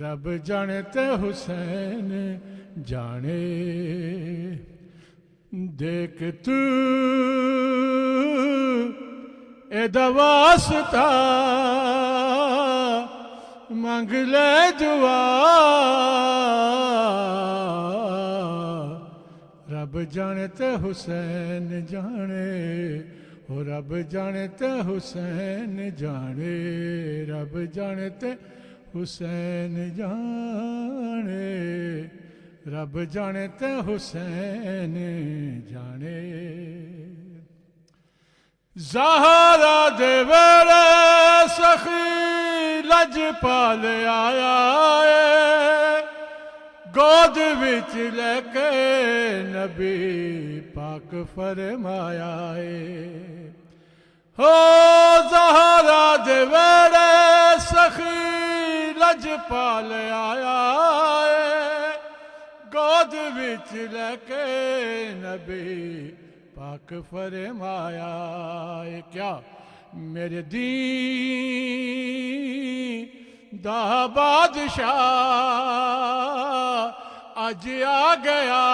رب جانے تے حسین جانے. دیکھ تو ایدا واسطہ منگ لے دعا، رب جانے تے حسین جانے، او رب جانے تے حسین جانے، رب جانے تے حسین جانے، رب جانے تے حسین جانے. زہرا دے ویلے سخی لج پال آیا ہے، گود وچ لے کے نبی پاک فرمایا ہے. ہو زہرا دے ویلے سخی لج پال آیا ہے، گود وچ لے کے نبی پاک فرمایا ہے. کیا میرے دین دا بادشاہ اج آ گیا،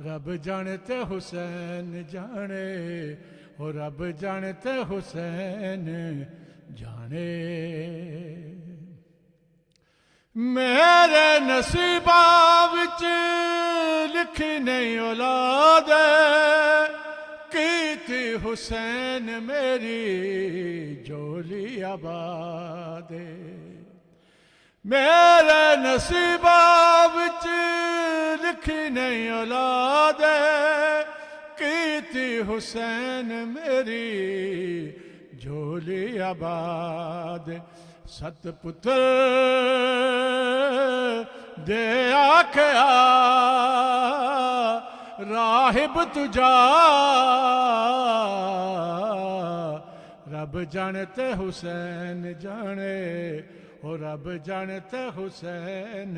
رب جانے تے حسین جانے، اور رب جانے تے حسین جانے. میرے نصیباں وچ لکھی نہیں اولاد، کیتی حسین میری جولی آباد. میرے نصیباں وچ لکھی نہیں اولاد، کیتی حسین میری جولی آباد. ست پتر دے آکھیا راہب تجا، رب جانے تے حسین جانے، اور رب جانے تے حسین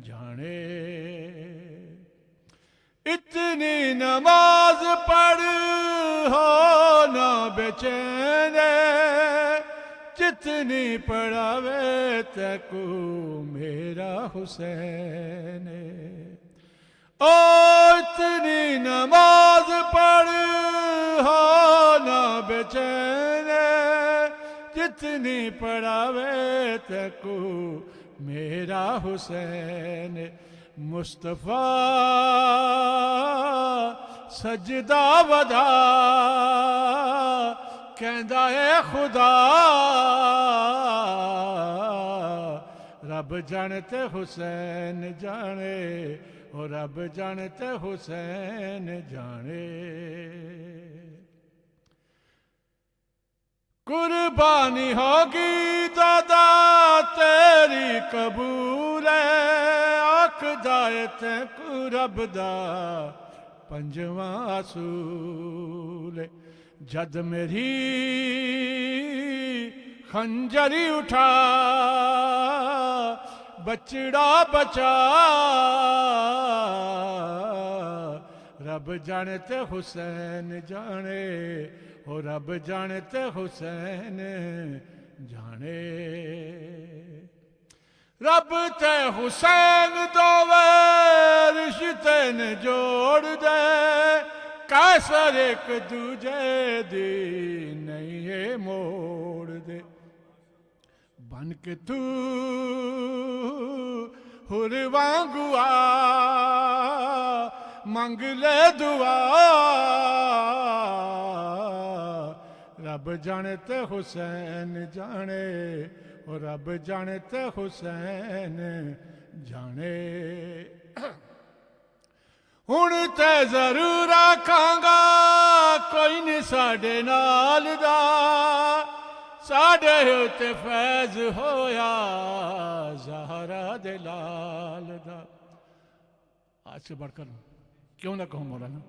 جانے. اتنی نماز پڑھ ہو نہ بے چین، جتنی پڑھاوے تکو میرا حسین. او اتنی نماز پڑھ ہو نہ بے چین، جتنی پڑھاوے تکو میرا حسین. مصطفیٰ سجدہ ودا کہندا اے خدا رب جانے تے حسین جانے او رب جانے تے حسین جانے قربانی ہوگی دادا تیری قبول ہے آکھ جائے تے کو رب دا پنجواں اصول ہے جد میری خنجری اٹھا بچڑا بچا رب جانے تے حسین جانے او رب جانے تے حسین جانے رب تے حسین دووے رشتے نے جوڑ دے کیسر ایک دوجے دی نہیں ہے موڑ دے بن کے تو ہر وانگو آ منگ لے دعا رب جانے تے حسین جانے اور رب جانے تے حسین جانے ہن تے ضرور آکھاں گا کوئی نہیں ساڈے نال دا ساڈے تے فیض ہویا زہرا دے لال دا آج سے بڑھ کر کیوں نہ کہوں مولانا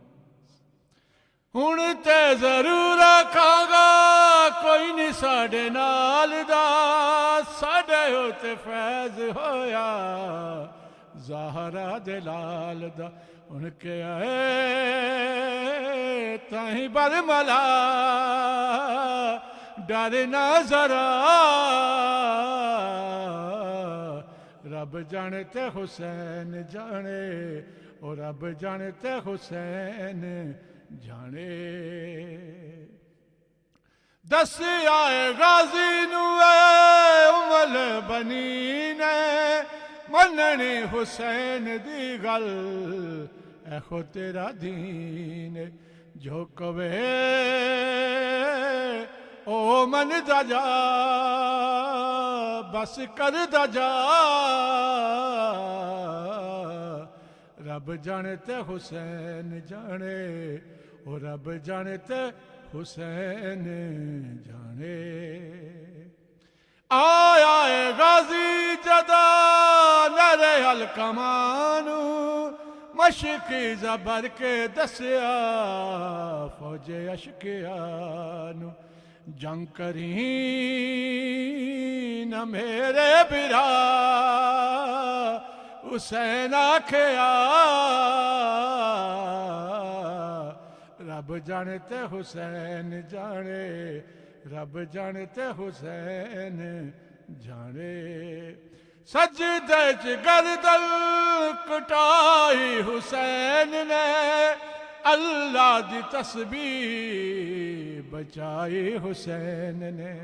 ہن تے ضرور آکھاں گا کوئی نہیں ساڈے نال دا ساڈے تے فیض ہویا زہرا دے لال دا ان کے آئے تاہیں برملا ڈرنا ذرا رب جانے تے حسین جانے اور رب جانے تے حسین جانے دس آئے غازی نوے امل بنی نے مننی حسین دی گل اے خو تیرا دین جو کوے او من دا جا بس کر دا جا رب جانے تے حسین جانے او رب جانے تے حسین جانے آیا اے غازی جدا نرے الکمانو مشکی زبر کے دسیا فوج اشکیانو جنگ کریں نہ میرے برا حسین آکھیا رب جانے تے حسین جانے رب جانے تے حسین جانے سجدے چ گردن کٹائی حسین نے اللہ دی تسبیح بچائی حسین نے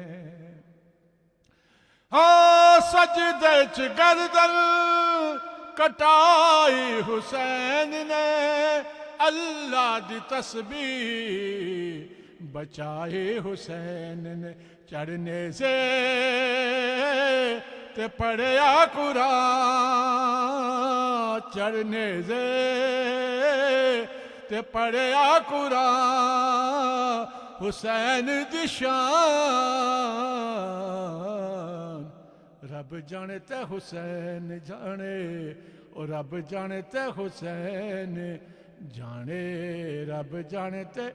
ہاں سجدے چ گردن کٹائی حسین نے اللہ دی تسبیح بچائی حسین نے چڑھنے سے تے پڑھیا قرآن چڑھنے سے تے پڑھیا قرآن حسین دی شان رب جانے تے حسین جانے اور رب جانے تے حسین جانے رب جانے تے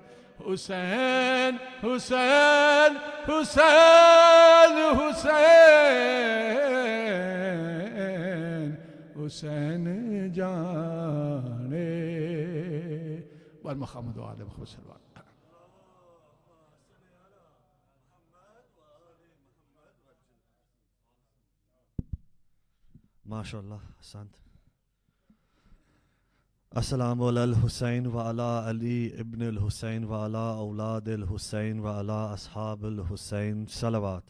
حسین حسین حسین حسین حسین جانے بر محمد و آل محمد صلی اللہ علیہ وسلم MashaAllah, Asant. السلام علی الحسین وعلی علی ابن الحسین وعلی اولاد الحسین وعلی اصحاب الحسین صلوات.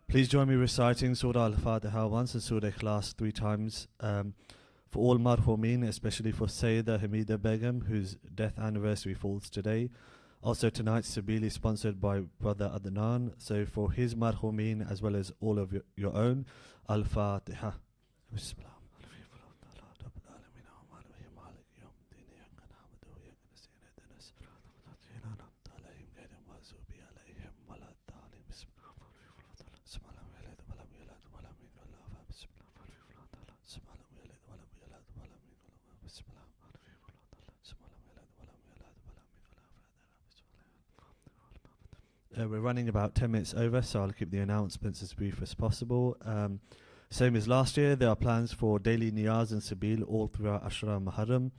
Please join me reciting Surah Al-Fatiha once and Surah Ikhlas 3 times. For all marhumin, especially for Sayyida Hamida Begum, whose death anniversary falls today. Also tonight, Sabili is sponsored by Brother Adnan. So for his marhumin as well as all of your own, Al-Fatiha. Bismillah. We're running about 10 minutes over, so I'll keep the announcements as brief as possible. Same as last year, there are plans for daily niyaz and sabil all throughout Ashra Muharram.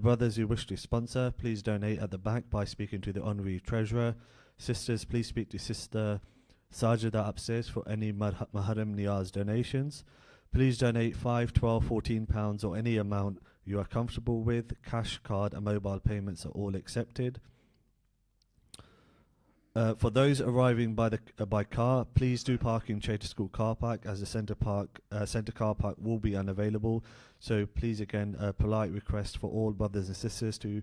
Brothers who wish to sponsor, please donate at the back by speaking to the honorary treasurer. Sisters, please speak to Sister Sajida upstairs for any Muharram niyaz donations. Please donate 5, 12, 14 pounds or any amount you are comfortable with. Cash, card and mobile payments are all accepted. For those arriving by car, please do park in Chater School car park, as the centre car park will be unavailable. So please, again, a polite request for all brothers and sisters to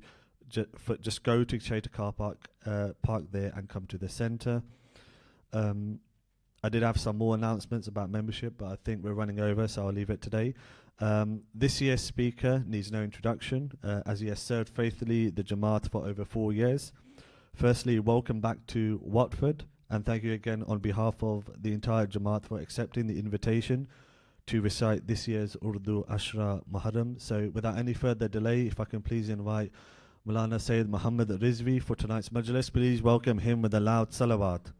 just go to Chater car park, park there and come to the centre. I did have some more announcements about membership, but I think we're running over, so I'll leave it today. This year's speaker needs no introduction, as he has served faithfully the Jamaat for over 4 years. Firstly, welcome back to Watford, and thank you again on behalf of the entire Jamaat for accepting the invitation to recite this year's Urdu Ashra Muharram. So without any further delay, if I can please invite Maulana Sayyid Muhammad Rizvi for tonight's majlis. Please welcome him with a loud salawat.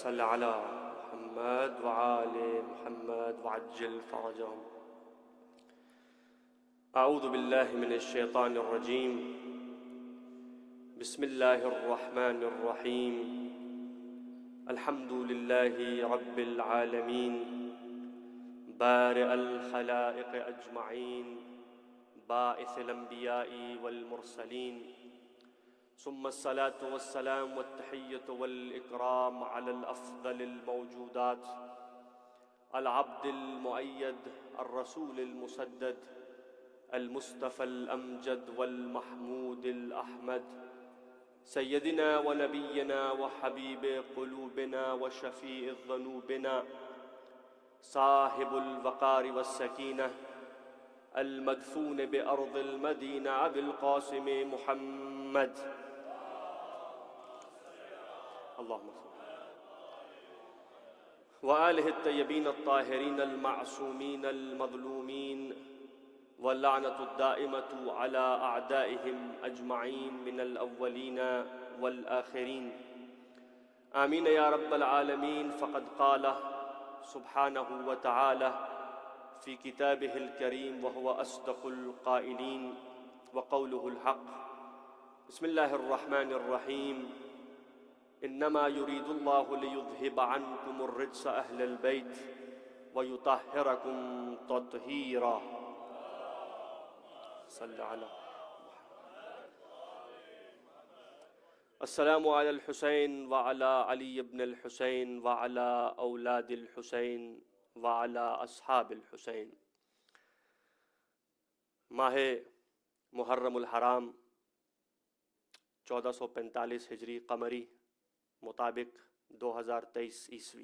صل على محمد وآل محمد وعجل فرجهم. أعوذ بالله من الشيطان الرجيم. بسم الله الرحمن الرحيم. الحمد لله رب العالمين بارئ الخلائق أجمعين باعث الأنبياء والمرسلين، ثم الصلاة والسلام والتحية والإكرام على الأفضل الموجودات، العبد المؤيد الرسول المسدد المصطفى الأمجد والمحمود الأحمد، سيدنا ونبينا وحبيب قلوبنا وشفيع ذنوبنا، صاحب الوقار والسكينة، المدفون بأرض المدينة، أبي القاسم محمد اللهم صل وآله الطيبين الطاهرين المعصومين المظلومين، واللعنة الدائمة على أعدائهم أجمعين من الأولين والآخرين. آمين يا رب العالمين. فقد قال سبحانه وتعالى في كتابه الكريم وهو أصدق القائلين وقوله الحق. بسم الله الرحمن الرحيم. إنما يريد الله ليذهب عنكم الرجس أهل البيت ويطهركم تطهيرا. صل على السلام على الحسين وعلى علي بن الحسين وعلى أولاد الحسين وعلى أصحاب الحسين. ماہ محرم الحرام 1445 ہجری قمری مطابق 2023 عیسوی،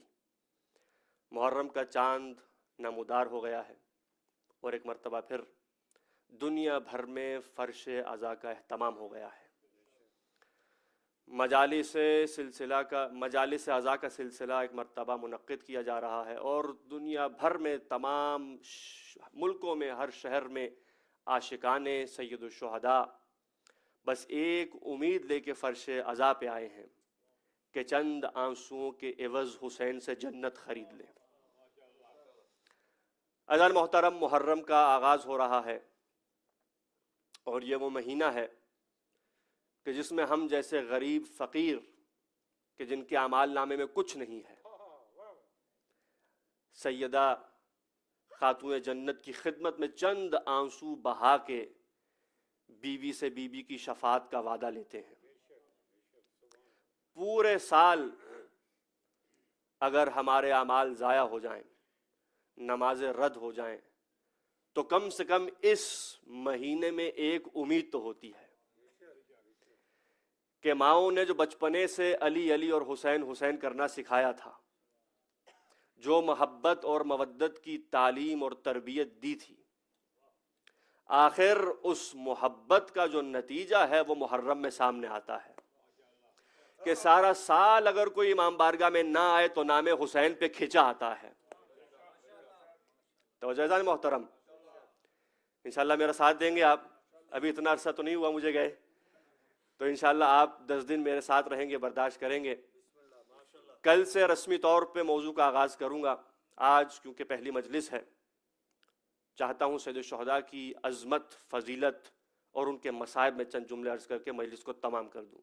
محرم کا چاند نمودار ہو گیا ہے، اور ایک مرتبہ پھر دنیا بھر میں فرش عزا کا اہتمام ہو گیا ہے. مجالس عزا کا سلسلہ ایک مرتبہ منعقد کیا جا رہا ہے، اور دنیا بھر میں تمام ملکوں میں ہر شہر میں عاشقان سید الشہداء بس ایک امید لے کے فرش عزا پہ آئے ہیں کہ چند آنسوؤں کے عوض حسین سے جنت خرید لیں. عزیزان محترم، محرم کا آغاز ہو رہا ہے اور یہ وہ مہینہ ہے کہ جس میں ہم جیسے غریب فقیر کہ جن کے اعمال نامے میں کچھ نہیں ہے، سیدہ خاتون جنت کی خدمت میں چند آنسو بہا کے بیوی سے بیوی کی شفاعت کا وعدہ لیتے ہیں۔ پورے سال اگر ہمارے اعمال ضائع ہو جائیں، نمازیں رد ہو جائیں، تو کم سے کم اس مہینے میں ایک امید تو ہوتی ہے کہ ماؤں نے جو بچپنے سے علی علی اور حسین حسین کرنا سکھایا تھا، جو محبت اور مودت کی تعلیم اور تربیت دی تھی، آخر اس محبت کا جو نتیجہ ہے وہ محرم میں سامنے آتا ہے کہ سارا سال اگر کوئی امام بارگاہ میں نہ آئے تو نام حسین پہ کھینچا آتا ہے۔ توجہ عزیزان محترم، انشاءاللہ میرا ساتھ دیں گے آپ؟ ابھی اتنا عرصہ تو نہیں ہوا مجھے گئے، تو انشاءاللہ آپ 10 دن میرے ساتھ رہیں گے، برداشت کریں گے۔ کل سے رسمی طور پہ موضوع کا آغاز کروں گا۔ آج کیونکہ پہلی مجلس ہے، چاہتا ہوں سید الشہداء کی عظمت، فضیلت اور ان کے مصائب میں چند جملے عرض کر کے مجلس کو تمام کر دوں۔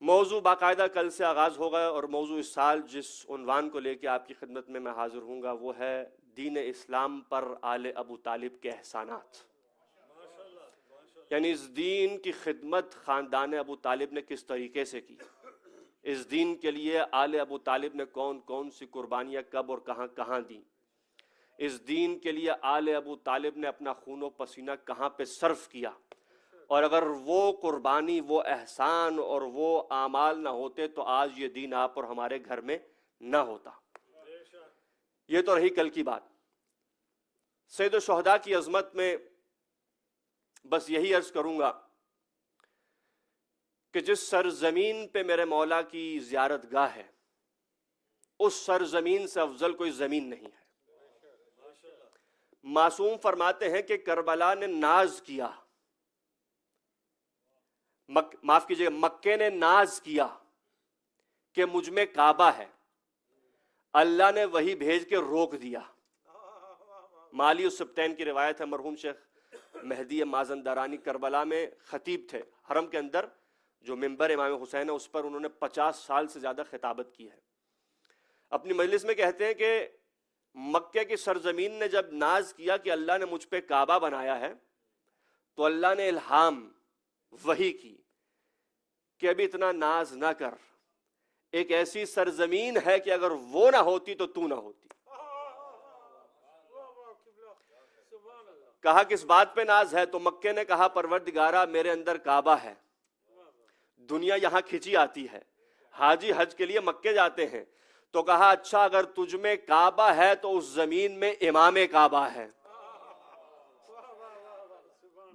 موضوع باقاعدہ کل سے آغاز ہوگا، اور موضوع اس سال جس عنوان کو لے کے آپ کی خدمت میں حاضر ہوں گا وہ ہے دین اسلام پر آل ابو طالب کے احسانات، یعنی اس دین کی خدمت خاندان ابو طالب نے کس طریقے سے کی، اس دین کے لیے آل ابو طالب نے کون کون سی قربانیاں کب اور کہاں کہاں دیں، اس دین کے لیے آل ابو طالب نے اپنا خون و پسینہ کہاں پہ صرف کیا، اور اگر وہ قربانی، وہ احسان اور وہ اعمال نہ ہوتے تو آج یہ دین آپ اور ہمارے گھر میں نہ ہوتا۔ یہ تو رہی کل کی بات۔ سید الشہداء کی عظمت میں بس یہی عرض کروں گا کہ جس سرزمین پہ میرے مولا کی زیارت گاہ ہے، اس سرزمین سے افضل کوئی زمین نہیں ہے۔ معصوم فرماتے ہیں کہ کربلا نے ناز کیا، معاف کیجیے، مکے نے ناز کیا کہ مجھ میں کعبہ ہے، اللہ نے وہی بھیج کے روک دیا۔ مالی السبتین کی روایت ہے، مرحوم شیخ مہدی مازندرانی کربلا میں خطیب تھے، حرم کے اندر جو منبر امام حسین ہے اس پر انہوں نے 50 سال سے زیادہ خطابت کی ہے۔ اپنی مجلس میں کہتے ہیں کہ مکے کی سرزمین نے جب ناز کیا کہ اللہ نے مجھ پہ کعبہ بنایا ہے، تو اللہ نے الہام وحی کی کہ ابھی اتنا ناز نہ کر، ایک ایسی سرزمین ہے کہ اگر وہ نہ ہوتی تو تو نہ ہوتی۔ کہا کس بات پہ ناز ہے؟ تو مکے نے کہا پروردگارہ میرے اندر کعبہ ہے، دنیا یہاں کھینچی آتی ہے، حاجی حج کے لیے مکے جاتے ہیں، تو کہا اچھا اگر تجھ میں کعبہ ہے تو اس زمین میں امام کعبہ ہے۔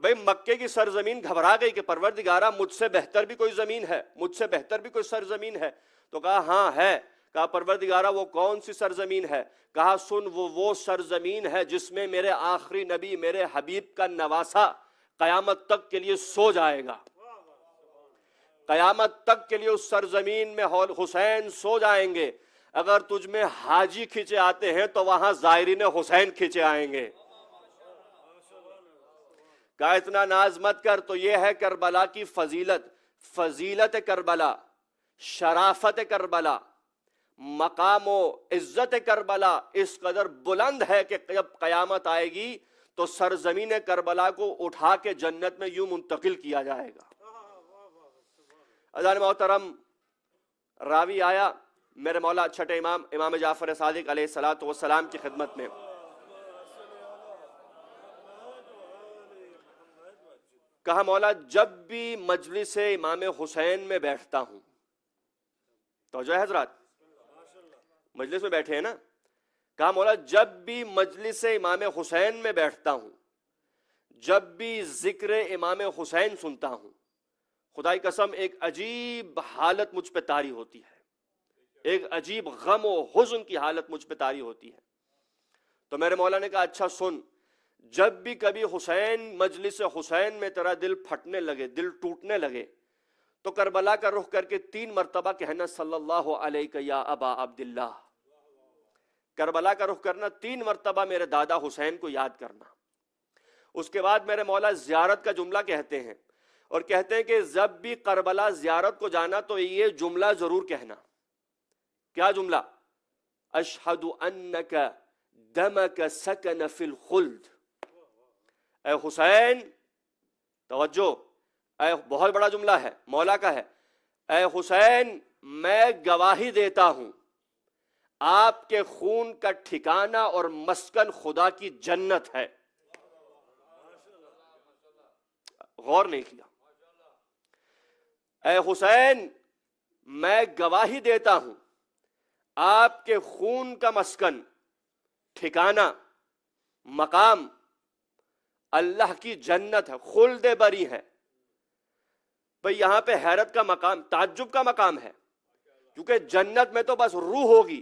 بھئی مکے کی سرزمین گھبرا گئی کہ پروردگارہ مجھ سے بہتر بھی کوئی زمین ہے، مجھ سے بہتر بھی کوئی سرزمین ہے؟ تو کہا ہاں ہے۔ کہا پروردگارہ وہ کون سی سرزمین ہے؟ کہا سن، وہ سرزمین ہے جس میں میرے آخری نبی، میرے حبیب کا نواسا قیامت تک کے لیے سو جائے گا، قیامت تک کے لیے اس سرزمین میں حسین سو جائیں گے۔ اگر تجھ میں حاجی کھینچے آتے ہیں تو وہاں زائرین حسین کھینچے آئیں گے۔ کہا اتنا ناز مت کر۔ تو یہ ہے کربلا کی فضیلت، فضیلت کربلا، شرافت کربلا، مقام و عزت کربلا اس قدر بلند ہے کہ جب قیامت آئے گی تو سرزمین کربلا کو اٹھا کے جنت میں یوں منتقل کیا جائے گا۔ عزیزان محترم، راوی آیا میرے مولا چھٹے امام امام جعفر صادق علیہ الصلوۃ والسلام کی خدمت میں، کہا مولا جب بھی مجلس امام حسین میں بیٹھتا ہوں، توجہ ہے حضرات، مجلس میں بیٹھے ہیں نا، کہا مولا جب بھی مجلس امام حسین میں بیٹھتا ہوں، جب بھی ذکر امام حسین سنتا ہوں، خدائی قسم ایک عجیب حالت مجھ پہ طاری ہوتی ہے، ایک عجیب غم و حزن کی حالت مجھ پہ طاری ہوتی ہے۔ تو میرے مولا نے کہا اچھا سن، جب بھی کبھی حسین مجلس حسین میں تیرا دل پھٹنے لگے، دل ٹوٹنے لگے، تو کربلا کا رخ کر کے 3 مرتبہ کہنا صلی اللہ علیہ یا ابا عبداللہ، کربلا کا رخ کرنا، 3 مرتبہ میرے دادا حسین کو یاد کرنا. اس کے بعد میرے مولا زیارت کا جملہ کہتے ہیں، اور کہتے ہیں کہ جب بھی کربلا زیارت کو جانا تو یہ جملہ ضرور کہنا. کیا جملہ؟ اشہد انک دمک سکن فی الخلد. اے حسین، توجہ، اے بہت بڑا جملہ ہے، مولا کا ہے. اے حسین، میں گواہی دیتا ہوں آپ کے خون کا ٹھکانہ اور مسکن خدا کی جنت ہے. غور نہیں کیا. اے حسین، میں گواہی دیتا ہوں آپ کے خون کا مسکن، ٹھکانہ، مقام اللہ کی جنت ہے، خلد بری ہے. بھئی یہاں پہ حیرت کا مقام، تعجب کا مقام ہے، کیونکہ جنت میں تو بس روح ہوگی.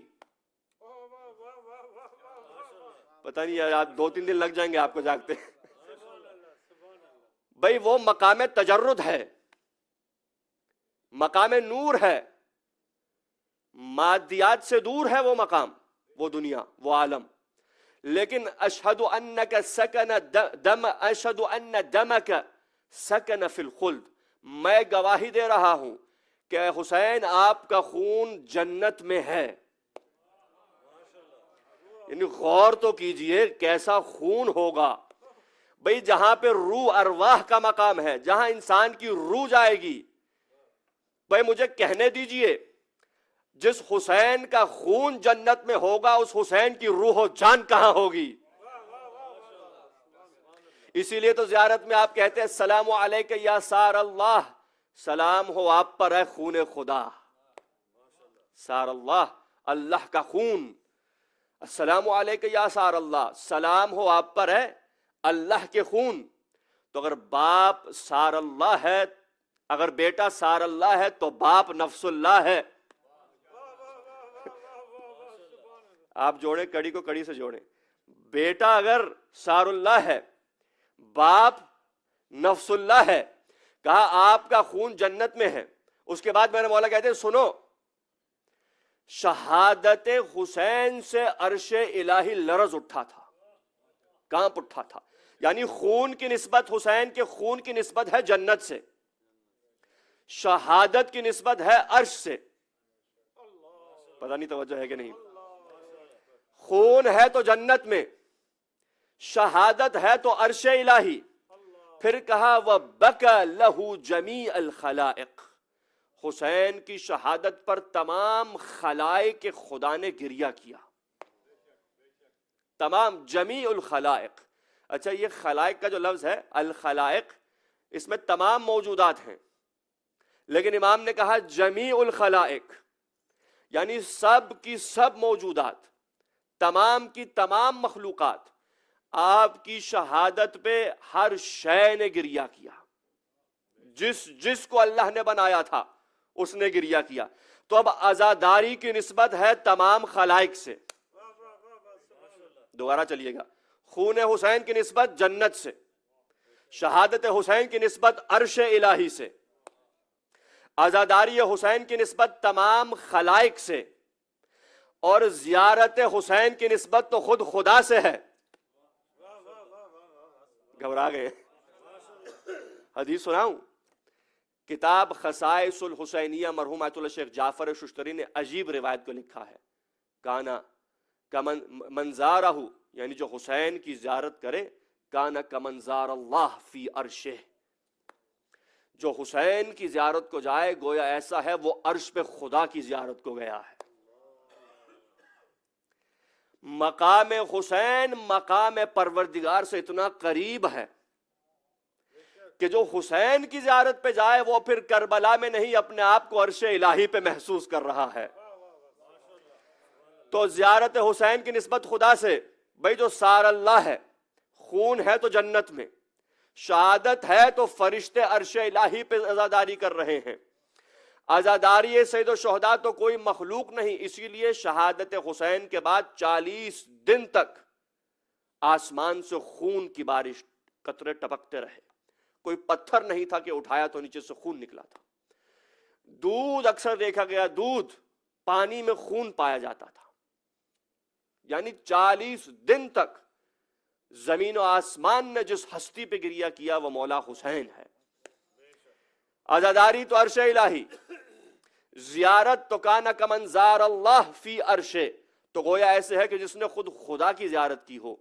پتہ نہیں یار، 2-3 دن لگ جائیں گے آپ کو جاگتے. بھئی وہ مقام تجرد ہے، مقام نور ہے، مادیات سے دور ہے وہ مقام، وہ دنیا، وہ عالم. لیکن اشہد انک سکن دم، اشہد ان دمک سکن فی الخلد، میں گواہی دے رہا ہوں کہ حسین آپ کا خون جنت میں ہے. یعنی غور تو کیجئے کیسا خون ہوگا. بھئی جہاں پہ روح ارواح کا مقام ہے، جہاں انسان کی روح جائے گی، بھئی مجھے کہنے دیجئے جس حسین کا خون جنت میں ہوگا اس حسین کی روح و جان کہاں ہوگی؟ اسی لیے تو زیارت میں آپ کہتے ہیں السلام علیک یا سار اللہ، سلام ہو آپ پر ہے خون خدا. سار اللہ، اللہ کا خون. السلام علیک یا سار اللہ، سلام ہو آپ پر ہے اللہ کے خون. تو اگر باپ سار اللہ ہے، اگر بیٹا سار اللہ ہے تو باپ نفس اللہ ہے. آپ جوڑیں کڑی کو کڑی سے جوڑیں. بیٹا اگر سار اللہ ہے، باپ نفس اللہ ہے. کہا آپ کا خون جنت میں ہے. اس کے بعد میرے مولا کہتے ہیں سنو، شہادت حسین سے عرش الہی لرز اٹھا تھا، کانپ اٹھا تھا. یعنی خون کی نسبت، حسین کے خون کی نسبت ہے جنت سے، شہادت کی نسبت ہے عرش سے. پتہ نہیں توجہ ہے کہ نہیں. خون ہے تو جنت میں، شہادت ہے تو عرش الہی. پھر کہا وَبَكَى لَهُ جَمِيعَ الْخَلَائِقِ، حسین کی شہادت پر تمام خلائق خدا نے گریہ کیا. تمام، جمیع الخلائق. اچھا یہ خلائق کا جو لفظ ہے الخلائق، اس میں تمام موجودات ہیں، لیکن امام نے کہا جمیع الخلائق، یعنی سب کی سب موجودات، تمام کی تمام مخلوقات آپ کی شہادت پہ ہر شے نے گریہ کیا. جس کو اللہ نے بنایا تھا اس نے گریہ کیا. تو اب عزاداری کی نسبت ہے تمام خلائق سے. دوبارہ چلیے گا. خون حسین کی نسبت جنت سے، شہادت حسین کی نسبت عرش الہی سے، عزاداری حسین کی نسبت تمام خلائق سے، اور زیارت حسین کی نسبت تو خود خدا سے ہے. گھبرا گئے؟ حدیث سناؤں؟ کتاب خصائص الحسینیہ مرحوم آیت اللہ شیخ جعفر ششتری نے عجیب روایت کو لکھا ہے. کانا کمن زارہ، یعنی جو حسین کی زیارت کرے، کانا کمن زار اللہ فی عرشہ، جو حسین کی زیارت کو جائے گویا ایسا ہے وہ عرش پہ خدا کی زیارت کو گیا ہے. مقام حسین مقام پروردگار سے اتنا قریب ہے کہ جو حسین کی زیارت پہ جائے وہ پھر کربلا میں نہیں اپنے آپ کو عرش الہی پہ محسوس کر رہا ہے. تو زیارت حسین کی نسبت خدا سے، بھئی جو سار اللہ ہے، خون ہے تو جنت میں، شہادت ہے تو فرشتے عرش الہی پہ عزاداری کر رہے ہیں. عزاداری سید الشہداء تو کوئی مخلوق نہیں، اسی لیے شہادت حسین کے بعد 40 دن تک آسمان سے خون کی بارش، قطرے ٹپکتے رہے. کوئی پتھر نہیں تھا کہ اٹھایا تو نیچے سے خون نکلا تھا. دودھ اکثر دیکھا گیا، دودھ، پانی میں خون پایا جاتا تھا. یعنی 40 دن تک زمین و آسمان نے جس ہستی پہ گریہ کیا وہ مولا حسین ہے. عزاداری تو عرش الہی، زیارت تو کانا کمن زار اللہ فی عرشے، تو گویا ایسے ہے کہ جس نے خود خدا کی زیارت کی ہو.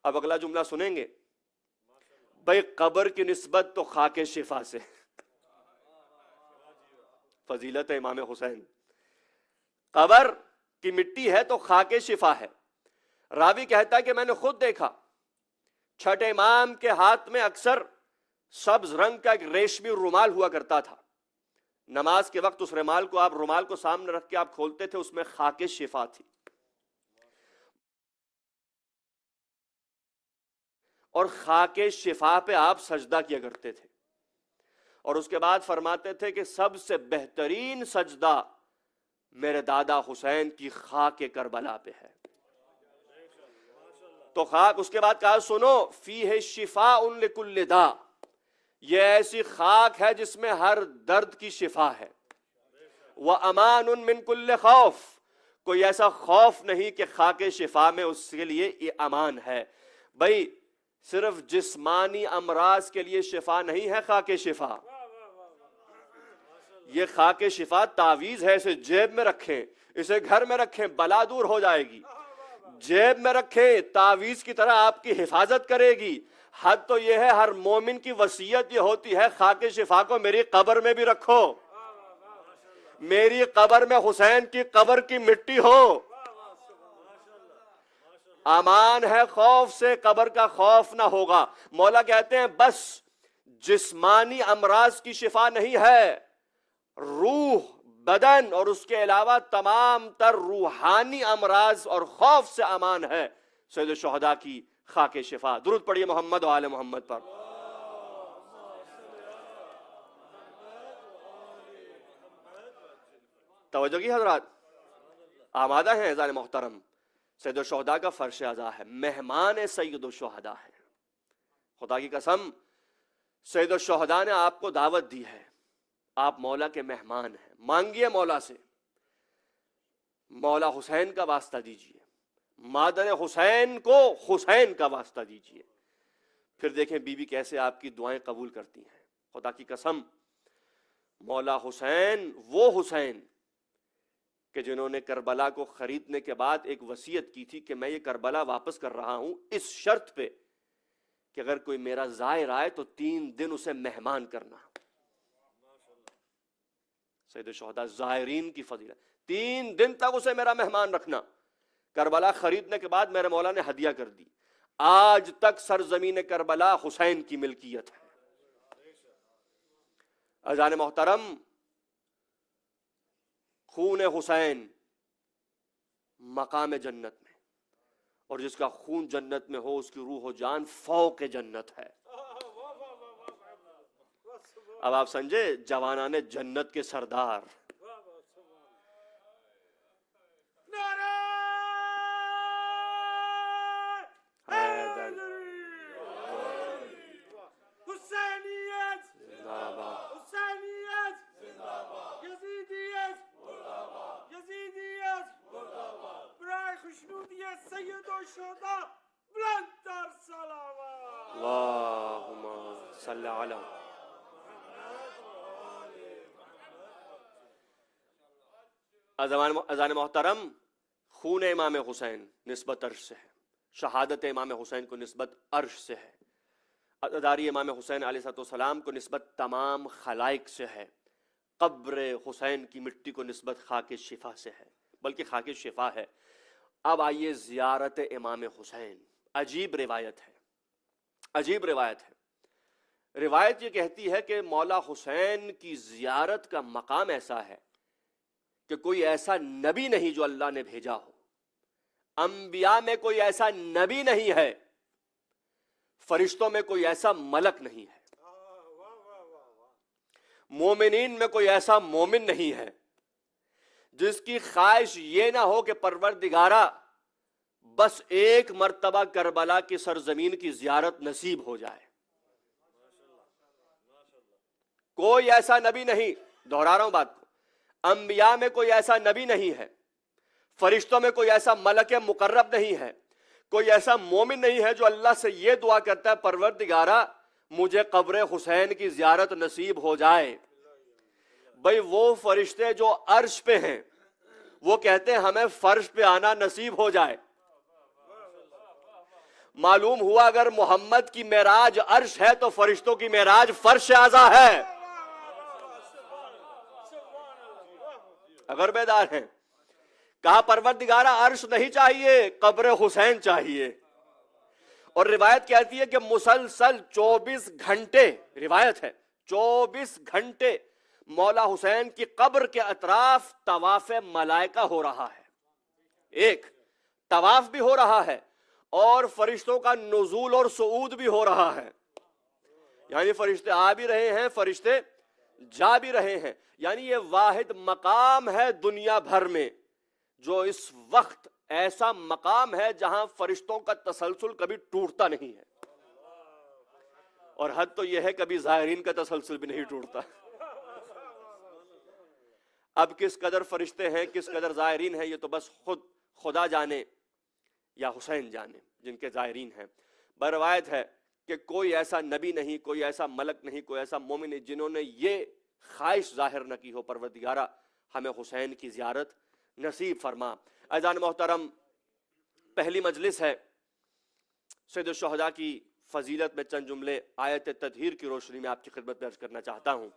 اب اگلا جملہ سنیں گے، بھئی قبر کی نسبت تو خاک شفا سے. فضیلت امام حسین، قبر کی مٹی ہے تو خاک شفا ہے. راوی کہتا ہے کہ میں نے خود دیکھا چھٹے امام کے ہاتھ میں اکثر سبز رنگ کا ایک ریشمی رومال ہوا کرتا تھا. نماز کے وقت اس رومال کو سامنے رکھ کے آپ کھولتے تھے، اس میں خاک شفا تھی. اور خاک شفا پہ آپ سجدہ کیا کرتے تھے. اور اس کے بعد فرماتے تھے کہ سب سے بہترین سجدہ میرے دادا حسین کی خاک کربلا پہ ہے. تو خاک، اس کے بعد کہا سنو، فیہ شفاء لکل داء، یہ ایسی خاک ہے جس میں ہر درد کی شفا ہے. وَأَمَانٌ مِّن كُلِّ خَوْفٍ، کوئی ایسا خوف نہیں کہ خاک شفا میں اس کے لیے یہ امان ہے. بھائی صرف جسمانی امراض کے لیے شفا نہیں ہے خاک شفا. یہ خاک شفا تعویذ ہے، اسے جیب میں رکھیں، اسے گھر میں رکھیں، بلا دور ہو جائے گی. جیب میں رکھیں، تعویذ کی طرح آپ کی حفاظت کرے گی. حد تو یہ ہے، ہر مومن کی وصیت یہ ہوتی ہے خاک شفا کو میری قبر میں بھی رکھو، میری قبر میں حسین کی قبر کی مٹی ہو. امان ہے خوف سے، قبر کا خوف نہ ہوگا. مولا کہتے ہیں بس جسمانی امراض کی شفا نہیں ہے، روح، بدن اور اس کے علاوہ تمام تر روحانی امراض اور خوف سے امان ہے سید الشہداء کی خاک شفا. درود پڑھیے محمد و آل محمد پر. توجہ کی حضرات، آمادہ ہیں اذان محترم؟ سید الشہداء کا فرش عزا ہے، مہمان سید الشہداء ہے. خدا کی قسم سید الشہداء نے آپ کو دعوت دی ہے، آپ مولا کے مہمان ہیں. مانگیے مولا سے، مولا حسین کا واسطہ دیجیے، مادر حسین کو حسین کا واسطہ دیجیے. پھر دیکھیں بی بی کیسے آپ کی دعائیں قبول کرتی ہیں. خدا کی قسم مولا حسین، وہ حسین کہ جنہوں نے کربلا کو خریدنے کے بعد ایک وصیت کی تھی کہ میں یہ کربلا واپس کر رہا ہوں اس شرط پہ کہ اگر کوئی میرا زائر آئے تو 3 دن اسے مہمان کرنا. سید الشہداء زائرین کی فضیلت، 3 دن تک اسے میرا مہمان رکھنا. کربلا خریدنے کے بعد میرے مولا نے ہدیہ کر دی. آج تک سرزمین کربلا حسین کی ملکیت ہے. اذان محترم، خون حسین مقام جنت میں، اور جس کا خون جنت میں ہو اس کی روح و جان فوق جنت ہے. اب آپ سمجھے جوانان جنت کے سردار. اللہم صلی علی اذان محترم، خون امام حسین نسبت عرش سے ہے، شہادت امام حسین کو نسبت عرش سے ہے، عزاداری امام حسین علیہ السلام کو نسبت تمام خلائق سے ہے، قبر حسین کی مٹی کو نسبت خاک شفا سے ہے، بلکہ خاک شفا ہے. اب آئیے زیارت امام حسین. عجیب روایت ہے، عجیب روایت ہے. روایت یہ کہتی ہے کہ مولا حسین کی زیارت کا مقام ایسا ہے کہ کوئی ایسا نبی نہیں جو اللہ نے بھیجا ہو، انبیاء میں کوئی ایسا نبی نہیں ہے، فرشتوں میں کوئی ایسا ملک نہیں ہے، مومنین میں کوئی ایسا مومن نہیں ہے جس کی خواہش یہ نہ ہو کہ پروردگارا بس ایک مرتبہ کربلا کی سرزمین کی زیارت نصیب ہو جائے. کوئی ایسا نبی نہیں، دہرا رہا ہوں بات کو، انبیاء میں کوئی ایسا نبی نہیں ہے، فرشتوں میں کوئی ایسا ملک مقرب نہیں ہے، کوئی ایسا مومن نہیں ہے جو اللہ سے یہ دعا کرتا ہے پروردگارا مجھے قبر حسین کی زیارت نصیب ہو جائے۔ بھئی وہ فرشتے جو عرش پہ ہیں وہ کہتے ہیں ہمیں فرش پہ آنا نصیب ہو جائے۔ معلوم ہوا اگر محمد کی معراج عرش ہے تو فرشتوں کی معراج فرش اعظم ہے۔ اگر بیدار ہیں، کہا پروردگارہ عرش نہیں چاہیے، قبر حسین چاہیے۔ اور روایت کہتی ہے کہ مسلسل 24 گھنٹے، روایت ہے 24 گھنٹے مولا حسین کی قبر کے اطراف طواف ملائکہ ہو رہا ہے، ایک طواف بھی ہو رہا ہے اور فرشتوں کا نزول اور صعود بھی ہو رہا ہے، یعنی فرشتے آ بھی رہے ہیں، فرشتے جا بھی رہے ہیں۔ یعنی یہ واحد مقام ہے دنیا بھر میں جو اس وقت ایسا مقام ہے جہاں فرشتوں کا تسلسل کبھی ٹوٹتا نہیں ہے، اور حد تو یہ ہے کبھی زائرین کا تسلسل بھی نہیں ٹوٹتا۔ اب کس قدر فرشتے ہیں، کس قدر زائرین ہیں، یہ تو بس خدا جانے یا حسین جانے جن کے زائرین ہیں۔ بروایت ہے کہ کوئی ایسا نبی نہیں، کوئی ایسا ملک نہیں، کوئی ایسا مومن نہیں جنہوں نے یہ خواہش ظاہر نہ کی ہو پروردگارہ ہمیں حسین کی زیارت نصیب فرما۔ عزیزان محترم، پہلی مجلس ہے سید الشہداء کی فضیلت میں چند جملے آیت تطہیر کی روشنی میں آپ کی خدمت میں عرض کرنا چاہتا ہوں۔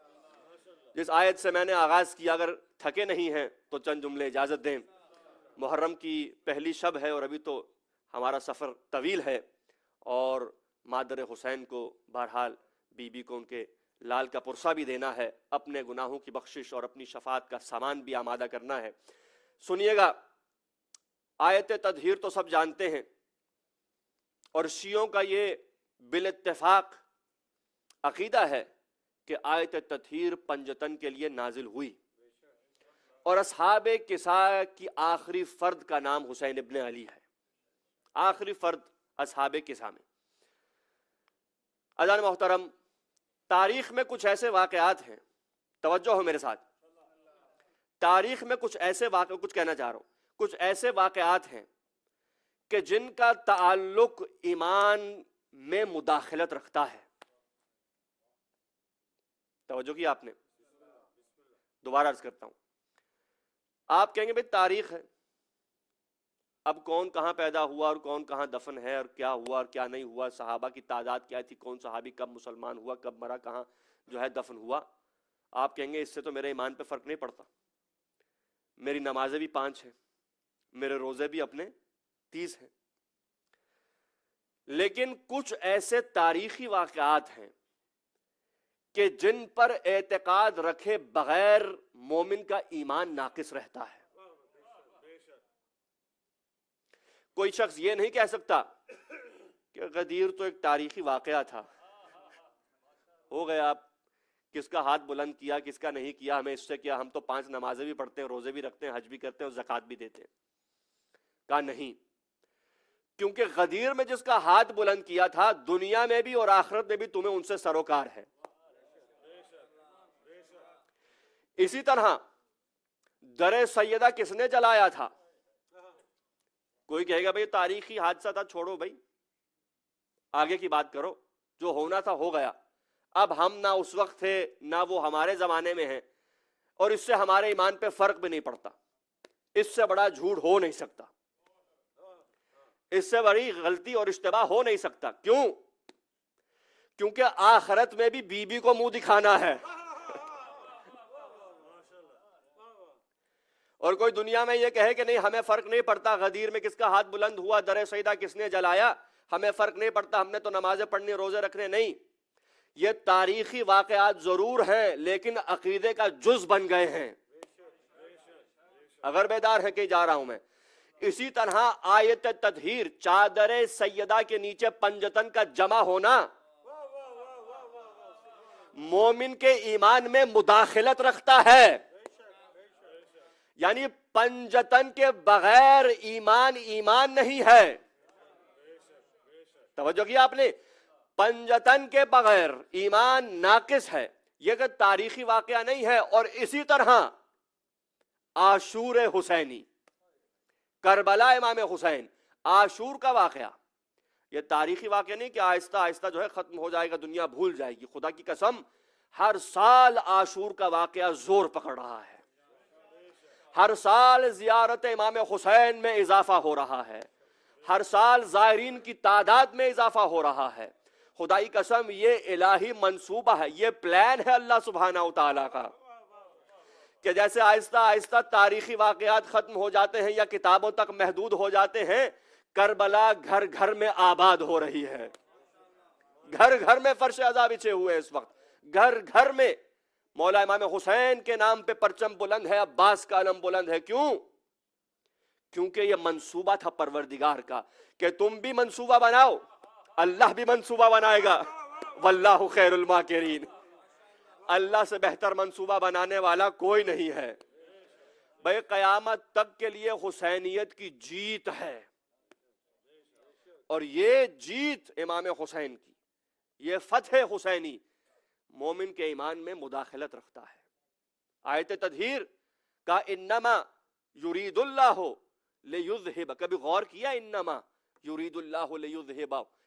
جس آیت سے میں نے آغاز کیا، اگر تھکے نہیں ہیں تو چند جملے اجازت دیں۔ محرم کی پہلی شب ہے اور ابھی تو ہمارا سفر طویل ہے، اور مادر حسین کو بہرحال بی بی کو ان کے لال کا پرسہ بھی دینا ہے، اپنے گناہوں کی بخشش اور اپنی شفاعت کا سامان بھی آمادہ کرنا ہے۔ سنیے گا، آیت تطہیر تو سب جانتے ہیں، اور شیعوں کا یہ بالاتفاق عقیدہ ہے کہ آیت تطہیر پنجتن کے لیے نازل ہوئی، اور اصحاب کساء کی آخری فرد کا نام حسین ابن علی ہے، آخری فرد اصحاب کساء میں۔ عزیزان محترم، تاریخ میں کچھ ایسے واقعات ہیں، توجہ ہو میرے ساتھ، تاریخ میں کچھ ایسے کچھ کہنا چاہ رہا ہوں، کچھ ایسے واقعات ہیں کہ جن کا تعلق ایمان میں مداخلت رکھتا ہے۔ توجہ کی آپ نے؟ دوبارہ عرض کرتا ہوں، آپ کہیں گے بھئی تاریخ ہے، اب کون کہاں پیدا ہوا اور کون کہاں دفن ہے اور کیا ہوا اور کیا نہیں ہوا، صحابہ کی تعداد کیا تھی، کون صحابی کب مسلمان ہوا، کب مرا، کہاں جو ہے دفن ہوا۔ آپ کہیں گے اس سے تو میرے ایمان پہ فرق نہیں پڑتا، میری نمازیں بھی 5 ہیں، میرے روزے بھی اپنے 30 ہیں۔ لیکن کچھ ایسے تاریخی واقعات ہیں کہ جن پر اعتقاد رکھے بغیر مومن کا ایمان ناقص رہتا ہے۔ کوئی شخص یہ نہیں کہہ سکتا کہ غدیر تو ایک تاریخی واقعہ تھا، ہو گیا، آپ کس کا ہاتھ بلند کیا کس کا نہیں کیا ہمیں اس سے کیا، ہم تو 5 نمازیں بھی پڑھتے ہیں، روزے بھی رکھتے ہیں، حج بھی کرتے ہیں اور زکوٰۃ بھی دیتے ہیں۔ کہا نہیں، کیونکہ غدیر میں جس کا ہاتھ بلند کیا تھا دنیا میں بھی اور آخرت میں بھی تمہیں ان سے سروکار ہے۔ اسی طرح در سیدہ کس نے جلایا تھا؟ کوئی کہے گا بھئی تاریخی حادثہ تھا، چھوڑو بھئی، آگے کی بات کرو، جو ہونا تھا ہو گیا، اب ہم نہ اس وقت تھے نہ وہ ہمارے زمانے میں ہیں، اور اس سے ہمارے ایمان پہ فرق بھی نہیں پڑتا۔ اس سے بڑا جھوٹ ہو نہیں سکتا، اس سے بڑی غلطی اور اشتباہ ہو نہیں سکتا۔ کیوں؟ کیونکہ آخرت میں بھی بی بی کو منہ دکھانا ہے، اور کوئی دنیا میں یہ کہے کہ نہیں ہمیں فرق نہیں پڑتا غدیر میں کس کا ہاتھ بلند ہوا، در سیدہ کس نے جلایا، ہمیں فرق نہیں پڑتا، ہم نے تو نمازیں پڑھنی، روزے رکھنے، نہیں۔ یہ تاریخی واقعات ضرور ہیں لیکن عقیدے کا جز بن گئے ہیں۔ اگر بیدار ہے کہ جا رہا ہوں میں۔ اسی طرح آیت تطہیر، چادر سیدہ کے نیچے پنجتن کا جمع ہونا مومن کے ایمان میں مداخلت رکھتا ہے، یعنی پنجتن کے بغیر ایمان نہیں ہے۔ توجہ کیا آپ نے؟ پنجتن کے بغیر ایمان ناقص ہے، یہ کہ تاریخی واقعہ نہیں ہے۔ اور اسی طرح عاشور حسینی، کربلا امام حسین، عاشور کا واقعہ، یہ تاریخی واقعہ نہیں کہ آہستہ آہستہ جو ہے ختم ہو جائے گا، دنیا بھول جائے گی. خدا کی قسم ہر سال عاشور کا واقعہ زور پکڑ رہا ہے، ہر سال زیارت امام حسین میں اضافہ ہو رہا ہے، ہر سال زائرین کی تعداد میں اضافہ ہو رہا ہے. خدائی قسم یہ الہی منصوبہ ہے، یہ پلان ہے اللہ سبحانہ و تعالیٰ کا، کہ جیسے آہستہ آہستہ تاریخی واقعات ختم ہو جاتے ہیں یا کتابوں تک محدود ہو جاتے ہیں، کربلا گھر گھر میں آباد ہو رہی ہے. گھر گھر میں فرش عزا بچھے ہوئے اس وقت، گھر گھر میں مولا امام حسین کے نام پہ پرچم بلند ہے، عباس کا علم بلند ہے. کیوں؟ کیونکہ یہ منصوبہ تھا پروردگار کا کہ تم بھی منصوبہ بناؤ، اللہ بھی منصوبہ بنائے گا. واللہ خیر الماکرین، اللہ سے بہتر منصوبہ بنانے والا کوئی نہیں ہے. بھائی قیامت تک کے لیے حسینیت کی جیت ہے، اور یہ جیت امام حسین کی، یہ فتح حسینی مومن کے ایمان میں مداخلت رکھتا ہے. آیت تطہیر کا انما یرید اللہ لیذہب، کبھی غور کیا؟ انما یرید اللہ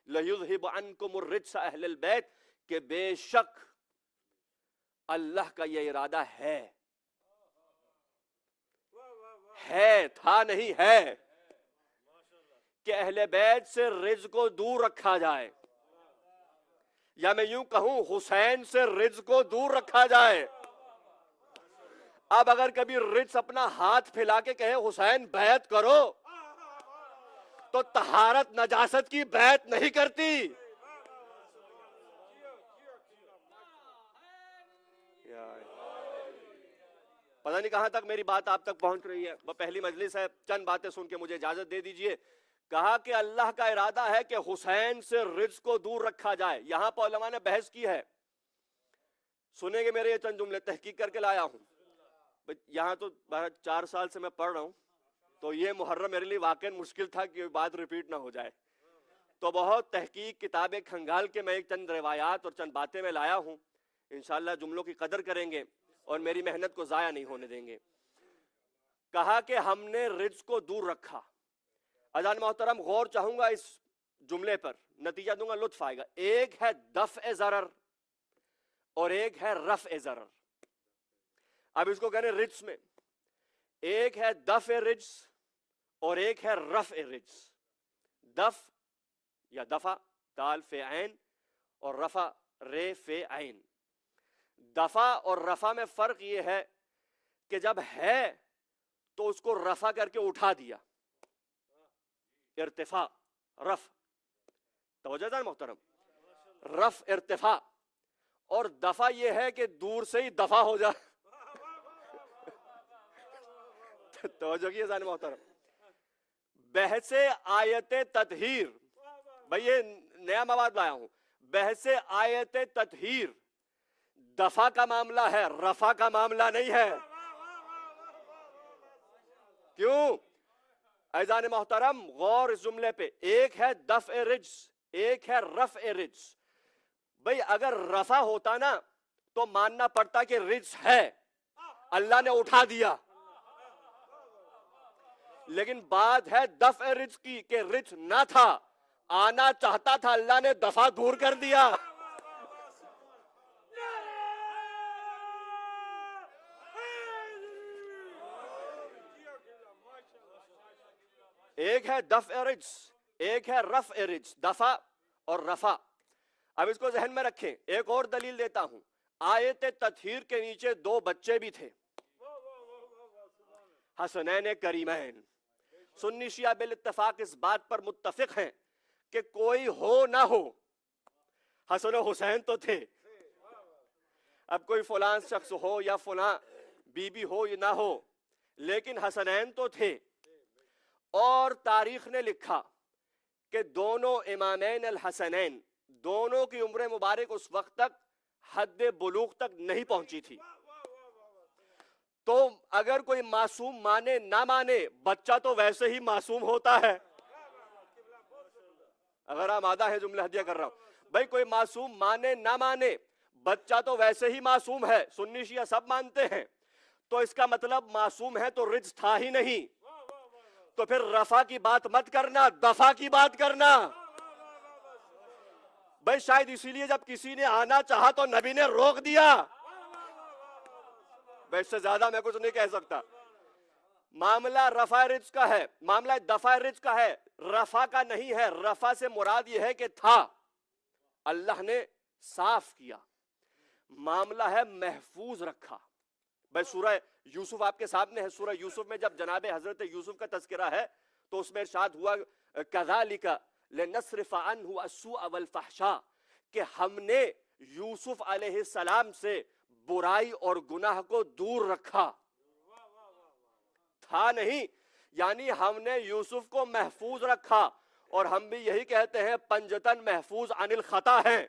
لیذہب عنکم الرجس اہل البیت، کہ بے شک اللہ کا یہ ارادہ ہے، تھا نہیں ہے، کہ اہل بیت سے رجس کو دور رکھا جائے، یا میں یوں کہوں حسین سے رجس کو دور رکھا جائے. اب اگر کبھی رجس اپنا ہاتھ پھیلا کے کہے حسین بیعت کرو، تو طہارت نجاست کی بیعت نہیں کرتی. پتہ نہیں کہاں تک میری بات آپ تک پہنچ رہی ہے، وہ پہلی مجلس ہے، چند باتیں سن کے مجھے اجازت دے دیجئے. کہا کہ اللہ کا ارادہ ہے کہ حسین سے رجس کو دور رکھا جائے. یہاں پر علماء نے بحث کی ہے، سنیں گے میرے یہ چند جملے تحقیق کر کے لایا ہوں. یہاں تو 4 سال سے میں پڑھ رہا ہوں، تو یہ محرم میرے لیے واقعی مشکل تھا کہ بات ریپیٹ نہ ہو جائے. تو بہت تحقیق کتابیں کھنگال کے میں ایک چند روایات اور چند باتیں میں لایا ہوں. انشاءاللہ جملوں کی قدر کریں گے اور میری محنت کو ضائع نہیں ہونے دیں گے. کہا کہ ہم نے رجس کو دور رکھا. اذان محترم غور چاہوں گا اس جملے پر، نتیجہ دوں گا، لطف آئے گا. ایک ہے دفع ضرر اور ایک ہے رفع ضرر. اب اس کو کہنے رجس میں ایک ہے دفع رجس اور ایک ہے رفع رجس. دفع یا دفع دال فے عین اور رفع رے فے عین. دفع اور رفع میں فرق یہ ہے کہ جب ہے تو اس کو رفع کر کے اٹھا دیا، ارتفاع، رفع. توجہ ہے محترم، رفع ارتفاع. اور دفع یہ ہے کہ دور سے ہی دفع ہو جائے. توجہ کی ہے محترم. بحث آیت تطہیر، بھئی یہ نیا مواد لایا ہوں. بحث آیت تطہیر دفع کا معاملہ ہے، رفع کا معاملہ نہیں ہے. کیوں؟ ایزان محترم غور اس جملے پہ، ایک ہے دفع رجس، ایک ہے رفع رجس. بھئی اگر رفع ہوتا نا تو ماننا پڑتا کہ رجس ہے، اللہ نے اٹھا دیا. لیکن بات ہے دفع رجس کی کہ رجس نہ تھا، آنا چاہتا تھا، اللہ نے دفع دور کر دیا. ایک ہے دفع رجس، ایک ہے رفع رجس. دفع اور رفع. اب اس کو ذہن میں رکھیں. ایک اور دلیل دیتا ہوں. آیت تطہیر کے نیچے 2 بچے بھی تھے، حسنین کریمین. سنی شیعہ بالاتفاق اس بات پر متفق ہیں کہ کوئی ہو نہ ہو حسن و حسین تو تھے. اب کوئی فلاں شخص ہو یا فلاں بی بی ہو یا نہ ہو، لیکن حسنین تو تھے. اور تاریخ نے لکھا کہ دونوں امامین الحسنین، دونوں کی عمر مبارک اس وقت تک حد بلوغ تک نہیں پہنچی تھی. تو اگر کوئی معصوم مانے نہ مانے، بچہ تو ویسے ہی معصوم ہوتا ہے. اگر آمادہ ہے جملہ ہدیہ کر رہا ہوں. بھائی کوئی معصوم مانے نہ مانے، بچہ تو ویسے ہی معصوم ہے. سنی شیعہ سب مانتے ہیں. تو اس کا مطلب معصوم ہے تو رجس تھا ہی نہیں. تو پھر رفع کی بات مت کرنا، دفع کی بات کرنا. بھائی شاید اسی لیے جب کسی نے آنا چاہا تو نبی نے روک دیا. بھائی اس سے زیادہ میں کچھ نہیں کہہ سکتا. معاملہ رفع رزق کا ہے، معاملہ دفع رزق کا ہے، رفع کا نہیں ہے. رفع سے مراد یہ ہے کہ تھا، اللہ نے صاف کیا. معاملہ ہے محفوظ رکھا. بھائی سورہ یوسف آپ کے سامنے ہے. سورہ یوسف میں جب جناب حضرت یوسف کا تذکرہ ہے تو اس میں ارشاد ہوا کذالک لنصرف عنہ السوء والفحشاء، کہ ہم نے یوسف علیہ السلام سے برائی اور گناہ کو دور رکھا. تھا نہیں، یعنی ہم نے یوسف کو محفوظ رکھا. اور ہم بھی یہی کہتے ہیں پنجتن محفوظ عن الخطا ہیں،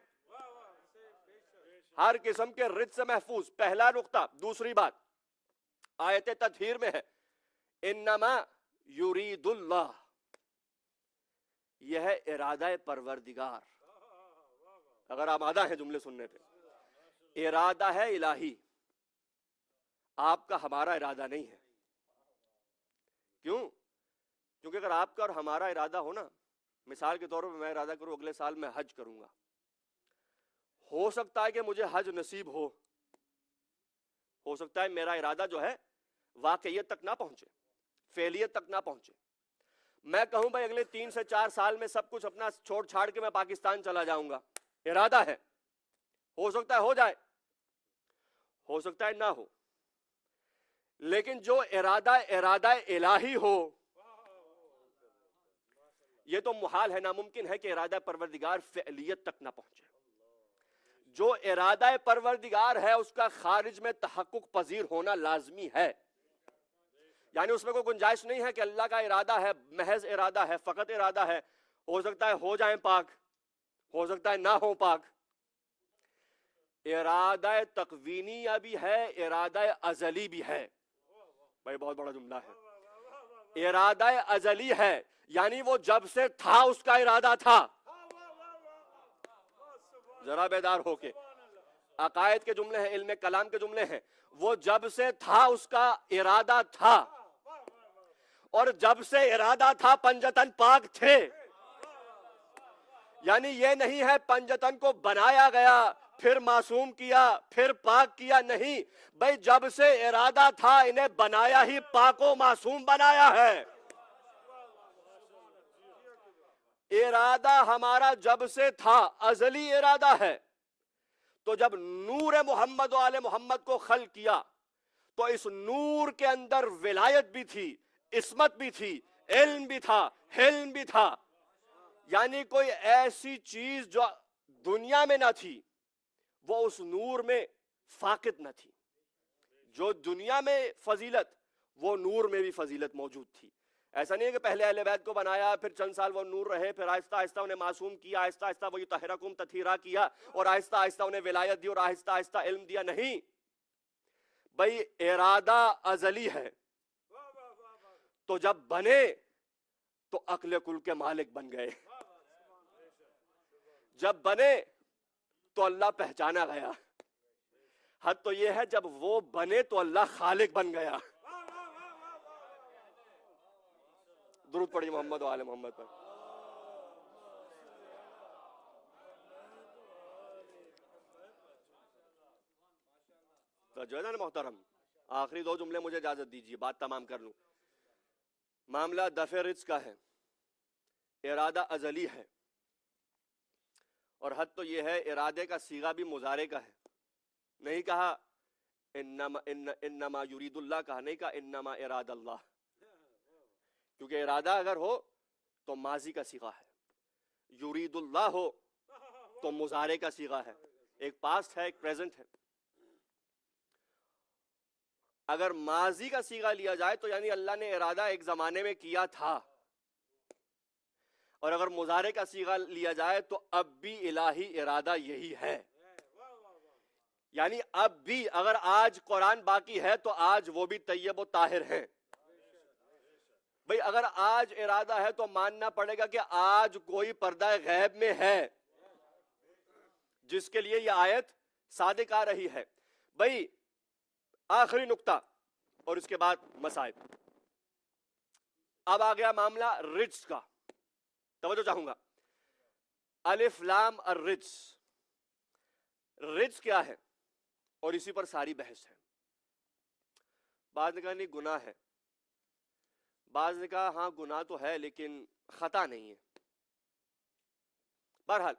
ہر قسم کے رد سے محفوظ. پہلا نقطہ. دوسری بات آیت تطہیر میں ہے انما یرید اللہ، یہ ہے ارادہ پروردگار. اگر آمادہ ہیں جملے سننے پہ، ارادہ ہے الہی، آپ کا ہمارا ارادہ نہیں ہے. کیوں؟ کیونکہ اگر آپ کا اور ہمارا ارادہ ہو نا، مثال کے طور پر میں ارادہ کروں اگلے سال میں حج کروں گا، ہو سکتا ہے کہ مجھے حج نصیب ہو سکتا ہے میرا ارادہ جو ہے واقعیت تک نہ پہنچے، فعلیت تک نہ پہنچے. میں کہوں بھائی اگلے 3 سے 4 سال میں سب کچھ اپنا چھوڑ چھاڑ کے میں پاکستان چلا جاؤں گا، ارادہ ہے، ہو سکتا ہے ہو جائے، ہو سکتا ہے نہ ہو. لیکن جو ارادہ الہی ہو، یہ تو محال ہے، ناممکن ہے کہ ارادہ پروردگار فعلیت تک نہ پہنچے. جو ارادہ پروردگار ہے اس کا خارج میں تحقق پذیر ہونا لازمی ہے. یعنی اس میں کوئی گنجائش نہیں ہے کہ اللہ کا ارادہ ہے، محض ارادہ ہے، فقط ارادہ ہے، ہو سکتا ہے ہو جائیں پاک، ہو سکتا ہے نہ ہو پاک. ارادہ تکوینی بھی ہے، ارادہ ازلی بھی ہے. بھائی بہت بڑا جملہ ہے. ارادہ ازلی ہے یعنی وہ جب سے تھا اس کا ارادہ تھا. ذرا بیدار ہو کے، عقائد کے جملے ہیں، علم کلام کے جملے ہیں. وہ جب سے تھا اس کا ارادہ تھا، اور جب سے ارادہ تھا پنجتن پاک تھے. یعنی یہ نہیں ہے پنجتن کو بنایا گیا پھر معصوم کیا پھر پاک کیا، نہیں بھائی جب سے ارادہ تھا انہیں بنایا ہی پاک و معصوم بنایا ہے. ارادہ ہمارا جب سے تھا، ازلی ارادہ ہے. تو جب نور محمد و آل محمد کو خلق کیا تو اس نور کے اندر ولایت بھی تھی، عصمت بھی تھی، علم بھی تھا، حلم بھی تھا. یعنی کوئی ایسی چیز جو دنیا میں نہ تھی وہ اس نور میں فاقد نہ تھی. جو دنیا میں فضیلت وہ نور میں بھی فضیلت موجود تھی. ایسا نہیں ہے کہ پہلے اہل بیت کو بنایا پھر چند سال وہ نور رہے، پھر آہستہ آہستہ انہیں معصوم کیا، آہستہ آہستہ وہ یطہرکم تطہیرا کیا، اور آہستہ آہستہ انہیں ولایت دی اور آہستہ آہستہ علم دیا. نہیں بھائی، ارادہ ازلی ہے. تو جب بنے تو عقل کل کے مالک بن گئے. جب بنے تو اللہ پہچانا گیا. حد تو یہ ہے جب وہ بنے تو اللہ خالق بن گیا. درود پڑھیے محمد و آل محمد پر. تو جو ہے نا محترم، آخری 2 جملے مجھے اجازت دیجیے، بات تمام کر لوں. معاملہ دفع رزق کا ہے، ارادہ ازلی ہے، اور حد تو یہ ہے ارادے کا صیغہ بھی مضارع کا ہے. نہیں کہا انما یرید اللہ، کہا نہیں کہا انما اراد اللہ. کیونکہ ارادہ اگر ہو تو ماضی کا صیغہ ہے، یرید اللہ ہو تو مضارع کا صیغہ ہے. ایک پاسٹ ہے ایک پریزنٹ ہے. اگر ماضی کا صیغہ لیا جائے تو یعنی اللہ نے ارادہ ایک زمانے میں کیا تھا، اور اگر مضارع کا صیغہ لیا جائے تو اب بھی الہی ارادہ یہی ہے. یعنی اب بھی اگر آج قرآن باقی ہے تو آج وہ بھی طیب و طاہر ہیں. بھئی اگر آج ارادہ ہے تو ماننا پڑے گا کہ آج کوئی پردہ غیب میں ہے جس کے لیے یہ آیت صادق آ رہی ہے. بھئی آخری نقطہ اور اس کے بعد مسائل. اب آ گیا معاملہ رٹس کا، توجہ چاہوں گا. الف لام الرٹس، رٹس کیا ہے؟ اور اسی پر ساری بحث ہے. بعض نے کہا نہیں گناہ ہے، بعض نے کہا ہاں گناہ تو ہے لیکن خطا نہیں ہے. بہرحال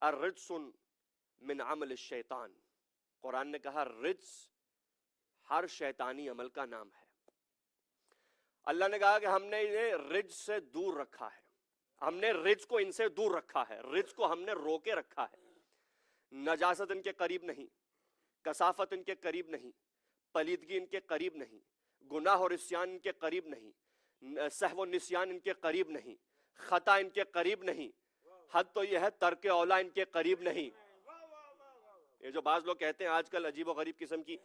الرجس من عمل الشیطان، قرآن نے کہا رجس ہر شیطانی عمل کا نام ہے. اللہ نے کہا کہ ہم نے انہیں رجس سے دور رکھا ہے، ہم نے رجس کو ان سے دور رکھا ہے، رجس کو ہم نے روکے رکھا ہے. نجاست ان کے قریب نہیں، کثافت ان کے قریب نہیں، پلیدگی ان کے قریب نہیں، گناہ اور عصیان ان کے قریب نہیں، سہو و نسیان ان کے قریب نہیں، خطا ان کے قریب نہیں، حد تو یہ ہے ترک اولا ان کے قریب نہیں. یہ جو بعض لوگ کہتے ہیں آج کل عجیب و غریب قسم کی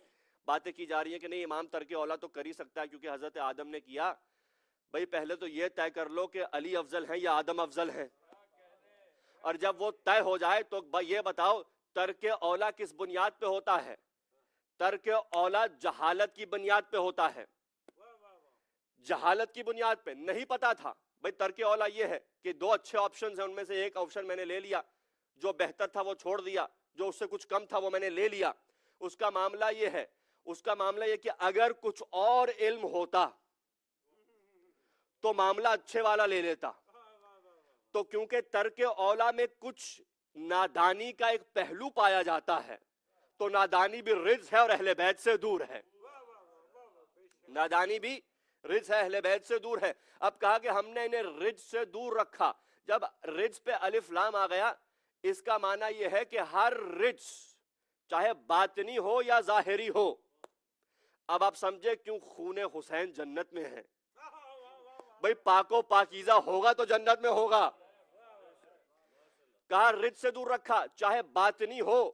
باتیں کی جا رہی ہیں کہ نہیں امام ترک اولا تو کر ہی سکتا ہے کیونکہ حضرت آدم نے کیا. بھئی پہلے تو یہ طے کر لو کہ علی افضل ہیں یا آدم افضل ہیں، اور جب وہ طے ہو جائے تو یہ بتاؤ ترک اولا کس بنیاد پہ ہوتا ہے؟ ترک اولا جہالت کی بنیاد پہ ہوتا ہے، جہالت کی بنیاد پہ. نہیں پتا تھا بھئی ترک اولا یہ ہے کہ دو اچھے آپشنز ہیں، ان میں سے ایک آپشن میں نے لے لیا، جو بہتر تھا وہ چھوڑ دیا، جو اس سے کچھ کم تھا وہ میں نے لے لیا. اس کا معاملہ یہ ہے، اس کا معاملہ یہ کہ اگر کچھ اور علم ہوتا تو معاملہ اچھے والا لے لیتا. تو کیونکہ ترک اولا میں کچھ نادانی کا ایک پہلو پایا جاتا ہے تو نادانی بھی رجس ہے اور اہل بیت سے دور ہے. نادانی بھی رجس ہے، اہل بیت سے دور ہے. اب کہا کہ ہم نے انہیں رجس سے دور رکھا. جب رجس پہ الف لام آ گیا اس کا معنی یہ ہے کہ ہر رجس چاہے باطنی ہو یا ظاہری ہو. اب آپ سمجھے کیوں خون حسین جنت میں ہے. بھئی پاک و پاکیزہ ہوگا تو جنت میں ہوگا. کہا رجس سے دور رکھا، چاہے باطنی ہو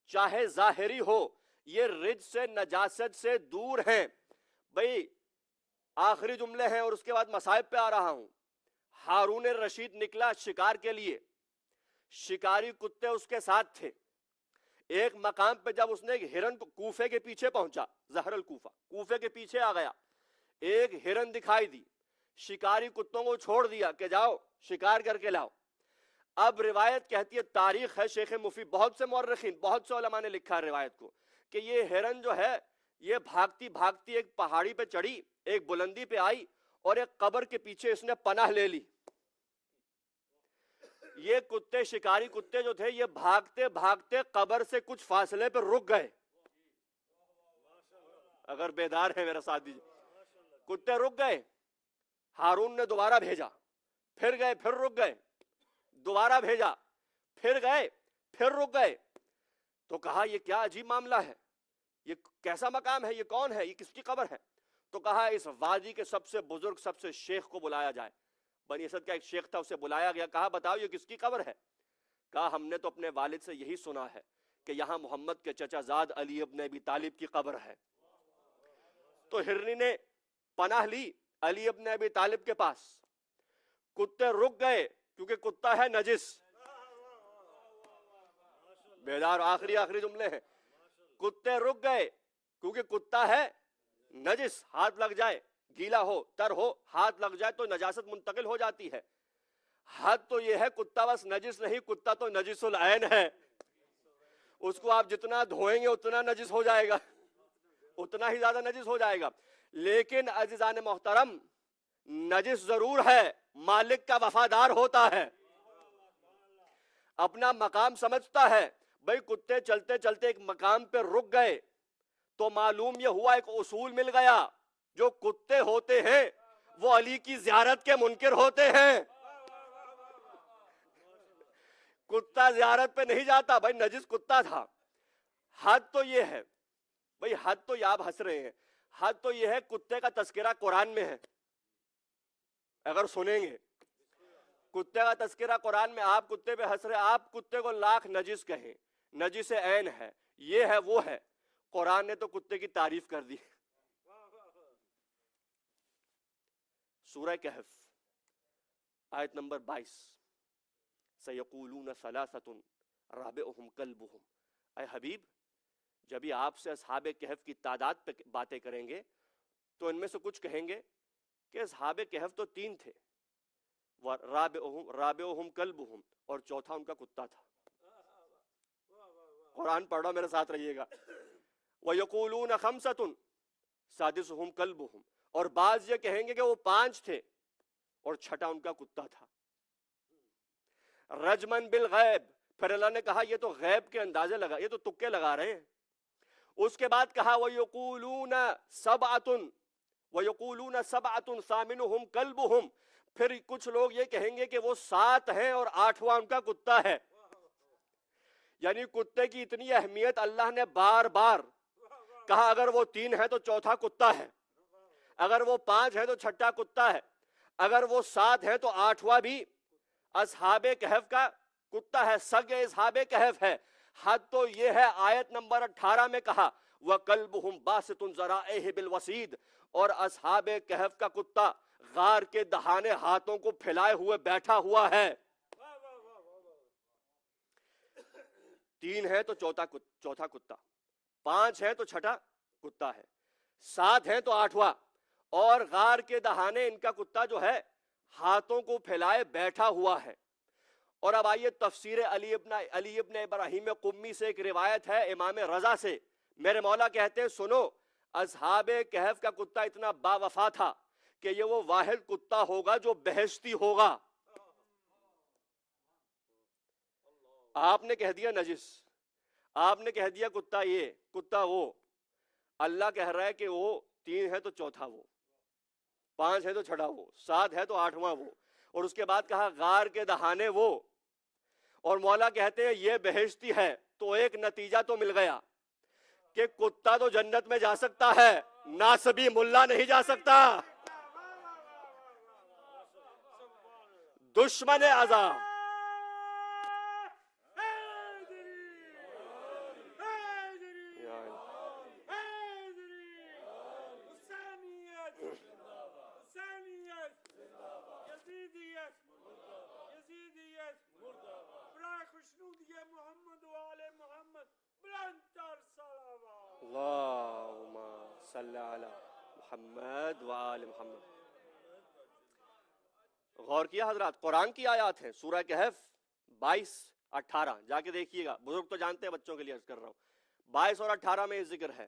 چاہے ظاہری ہو، یہ رجس سے نجاست سے دور ہیں. بھئی آخری جملے ہیں اور اس کے بعد مصائب پہ آ رہا ہوں. ہارون رشید نکلا شکار کے لیے، شکاری کتے اس کے ساتھ تھے. ایک مقام پہ جب اس نے ایک ہرن کو کوفے کے پیچھے پہنچا، زہر الکوفہ کوفے کے پیچھے آ گیا، ایک ہرن دکھائی دی، شکاری کتوں کو چھوڑ دیا کہ جاؤ شکار کر کے لاؤ. اب روایت کہتی ہے، تاریخ ہے شیخ مفید، بہت سے مورخین بہت سے علماء نے لکھا ہے روایت کو کہ یہ ہرن جو ہے یہ بھاگتی بھاگتی ایک پہاڑی پہ چڑھی، ایک بلندی پہ آئی اور ایک قبر کے پیچھے اس نے پناہ لے لی. یہ کتے شکاری کتے جو تھے یہ بھاگتے بھاگتے قبر سے کچھ فاصلے پہ رک گئے. اگر بیدار ہے میرا ساتھ دیجیے. کتے رک گئے، ہارون نے دوبارہ بھیجا، پھر گئے، پھر رک گئے، دوبارہ بھیجا، پھر گئے، پھر رک گئے. تو کہا یہ کیا عجیب معاملہ ہے، یہ کیسا مقام ہے، یہ کون ہے، یہ کس کی قبر ہے؟ تو کہا اس وادی کے سب سے بزرگ سب سے شیخ کو بلایا جائے. بنی اسد کا ایک شیخ تھا، اسے بلایا گیا. کہا بتاؤ یہ کس کی قبر ہے؟ کہا ہم نے تو اپنے والد سے یہی سنا ہے کہ یہاں محمد کے چچا زاد علی ابن ابی طالب کی قبر ہے. تو ہرنی نے پناہ لی علی ابن ابی طالب کے پاس. کتے رک گئے کیونکہ کتا ہے نجس. بیدار، آخری جملے ہیں. کتے رک گئے کیونکہ کتا ہے نجس، ہاتھ لگ جائے، گیلا ہو تر ہو، ہاتھ لگ جائے تو نجاست منتقل ہو جاتی ہے. حد تو یہ ہے کتا بس نجس نہیں، کتا تو نجس العین ہے. اس کو آپ جتنا دھوئیں گے اتنا نجس ہو جائے گا، اتنا ہی زیادہ نجس ہو جائے گا. لیکن عزیزان محترم نجس ضرور ہے، مالک کا وفادار ہوتا ہے، اپنا مقام سمجھتا ہے. بھئی کتے چلتے چلتے ایک مقام پہ رک گئے تو معلوم یہ ہوا، ایک اصول مل گیا، جو کتے ہوتے ہیں وہ علی کی زیارت کے منکر ہوتے ہیں. کتا زیارت پہ نہیں جاتا، بھائی نجس کتا تھا. حد تو یہ ہے، بھائی حد تو یہ آپ ہنس رہے ہیں، حد تو یہ ہے کتے کا تذکرہ قرآن میں ہے. اگر سنیں گے کتے کا تذکرہ قرآن میں، آپ کتے پہ ہنس رہے، آپ کتے کو لاکھ نجس کہیں، نجس عین ہے، یہ ہے وہ ہے، قرآن نے تو کتے کی تعریف کر دی. سورہ کہف آیت نمبر 22، سَيَقُولُونَ ثَلَاثَةٌ رَابِعُهُمْ كَلْبُهُمْ. اے حبیب جب یہ آپ سے اصحاب کہف کی تعداد پہ باتیں کریں گے تو ان میں سے کچھ کہیں گے کہ اصحاب کہف تو 3 تھے، رابعہم کلبہم، اور چوتھا ان کا کتا تھا. قرآن پڑھ رہا، میرے ساتھ رہیے گا. وَيَقُولُونَ خَمْسَةٌ سَادِسُهُمْ كَلْبُهُمْ، اور بعض یہ کہیں گے کہ وہ 5 تھے اور چھٹا ان کا کتا تھا. رجمن بالغیب، پھر اللہ نے کہا یہ تو غیب کے اندازے لگا، یہ تو تکے لگا رہے ہیں. اس کے بعد کہا وَيَقُولُونَ سَبْعَةٌ ثَامِنُهُمْ كَلْبُهُمْ، پھر کچھ لوگ یہ کہیں گے کہ وہ 7 ہیں اور 8واں ان کا کتا ہے. یعنی کتے کی اتنی اہمیت اللہ نے بار بار کہا، اگر وہ 3 ہے تو چوتھا کتا ہے، اگر وہ 5 ہے تو چھٹا کتا ہے، اگر وہ 7 ہے تو 8واں بھی اصحاب کہف کا کتا ہے، سگ اصحاب کہف ہے. حد تو یہ ہے آیت نمبر 18 میں کہا وَقَلْبُهُمْ بَاسِطٌ ذَرَائِهِ بِالْوَصِيدِ، اور اصحاب کہف کا کتا غار کے دہانے ہاتھوں کو پھیلائے ہوئے بیٹھا ہوا ہے. 3 ہے تو چوتھا کتا، 5 ہے تو چھٹا کتا ہے، 7 ہے تو 8واں، اور غار کے دہانے ان کا کتا جو ہے ہاتھوں کو پھیلائے بیٹھا ہوا ہے. اور اب آئیے تفسیر علی ابن ابراہیم قمی سے ایک روایت ہے امام رضا سے. میرے مولا کہتے ہیں سنو، اصحاب کہف کا کتا اتنا با وفا تھا کہ یہ وہ واحد کتا ہوگا جو بہشتی ہوگا. آپ نے کہہ دیا نجس، آپ نے کہہ دیا کتا یہ کتا وہ، اللہ کہہ رہا ہے کہ وہ 3 ہے تو چوتھا وہ، 5 ہے تو چھٹا وہ، 7 ہے تو 8واں وہ، اور اس کے بعد کہا غار کے دہانے وہ، اور مولا کہتے ہیں یہ بہشتی ہے. تو ایک نتیجہ تو مل گیا کہ کتا تو جنت میں جا سکتا ہے، ناسبی ملا نہیں جا سکتا. دشمن عذاب اللہم صلی علی محمد وآل محمد. غور کیا حضرات، قرآن کی آیات ہیں، سورہ کہف 22-18 جا کے دیکھیے گا. بزرگ تو جانتے ہیں، بچوں کے لیے عرض کر رہا ہوں. 22 اور 18 میں یہ ذکر ہے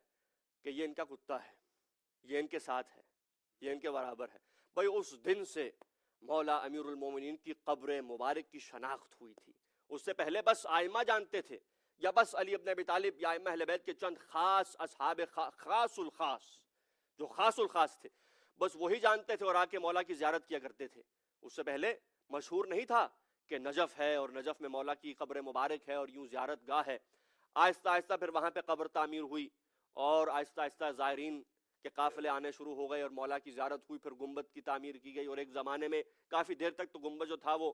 کہ یہ ان کا کتا ہے، یہ ان کے ساتھ ہے، یہ ان کے برابر ہے. بھائی اس دن سے مولا امیر المومنین کی قبر مبارک کی شناخت ہوئی تھی. اس سے پہلے بس آئمہ جانتے تھے، یا بس علی ابن ابی طالب یا ائمہ اہل بیت کے چند خاص اصحاب خاص الخاص جو خاص الخاص تھے، بس وہی جانتے تھے اور آ کے مولا کی زیارت کیا کرتے تھے. اس سے پہلے مشہور نہیں تھا کہ نجف ہے اور نجف میں مولا کی قبر مبارک ہے اور یوں زیارت گاہ ہے. آہستہ آہستہ پھر وہاں پہ قبر تعمیر ہوئی اور آہستہ آہستہ زائرین کے قافلے آنے شروع ہو گئے اور مولا کی زیارت ہوئی. پھر گنبد کی تعمیر کی گئی، اور ایک زمانے میں کافی دیر تک تو گنبد جو تھا وہ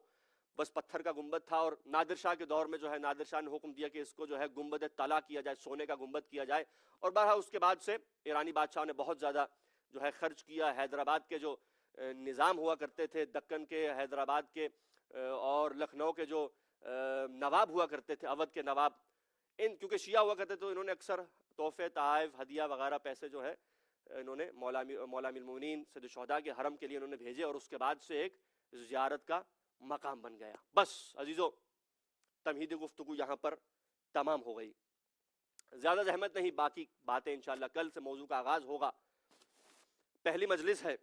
بس پتھر کا گنبد تھا، اور نادر شاہ کے دور میں جو ہے نادر شاہ نے حکم دیا کہ اس کو جو ہے گنبد طلا کیا جائے، سونے کا گنبد کیا جائے. اور بہرحال اس کے بعد سے ایرانی بادشاہوں نے بہت زیادہ جو ہے خرچ کیا. حیدرآباد کے جو نظام ہوا کرتے تھے، دکن کے، حیدرآباد کے اور لکھنؤ کے جو نواب ہوا کرتے تھے، اودھ کے نواب، ان کیونکہ شیعہ ہوا کرتے تھے تو انہوں نے اکثر تحفے، تحائف، ہدیہ وغیرہ پیسے جو ہے انہوں نے مولا امیر المومنین سید الشہداء کے حرم کے لیے انہوں نے بھیجے، اور اس کے بعد سے ایک زیارت کا مقام بن گیا. بس عزیزو، تمہیدی گفتگو یہاں پر تمام ہو گئی. زیادہ زحمت نہیں، باقی باتیں انشاءاللہ کل سے موضوع کا آغاز ہوگا. پہلی مجلس ہے.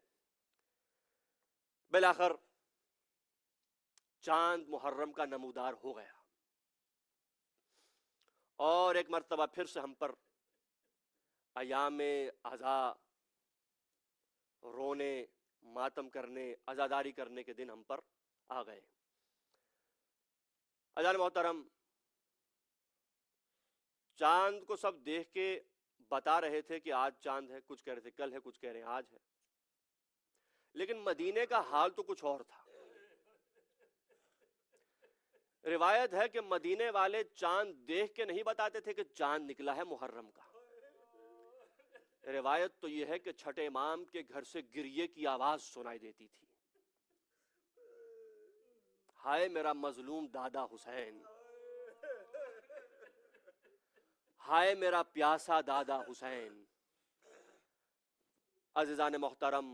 بالآخر چاند محرم کا نمودار ہو گیا، اور ایک مرتبہ پھر سے ہم پر ایام عزا، رونے، ماتم کرنے، عزاداری کرنے کے دن ہم پر آ گئے. عزیزان محترم، چاند کو سب دیکھ کے بتا رہے تھے کہ آج چاند ہے، کچھ کہہ رہے تھے کل ہے، کچھ کہہ رہے ہیں آج ہے، لیکن مدینے کا حال تو کچھ اور تھا. روایت ہے کہ مدینے والے چاند دیکھ کے نہیں بتاتے تھے کہ چاند نکلا ہے محرم کا. روایت تو یہ ہے کہ چھٹے امام کے گھر سے گریے کی آواز سنائی دیتی تھی. ہائے میرا مظلوم دادا حسین، ہائے میرا پیاسا دادا حسین. عزیزان محترم،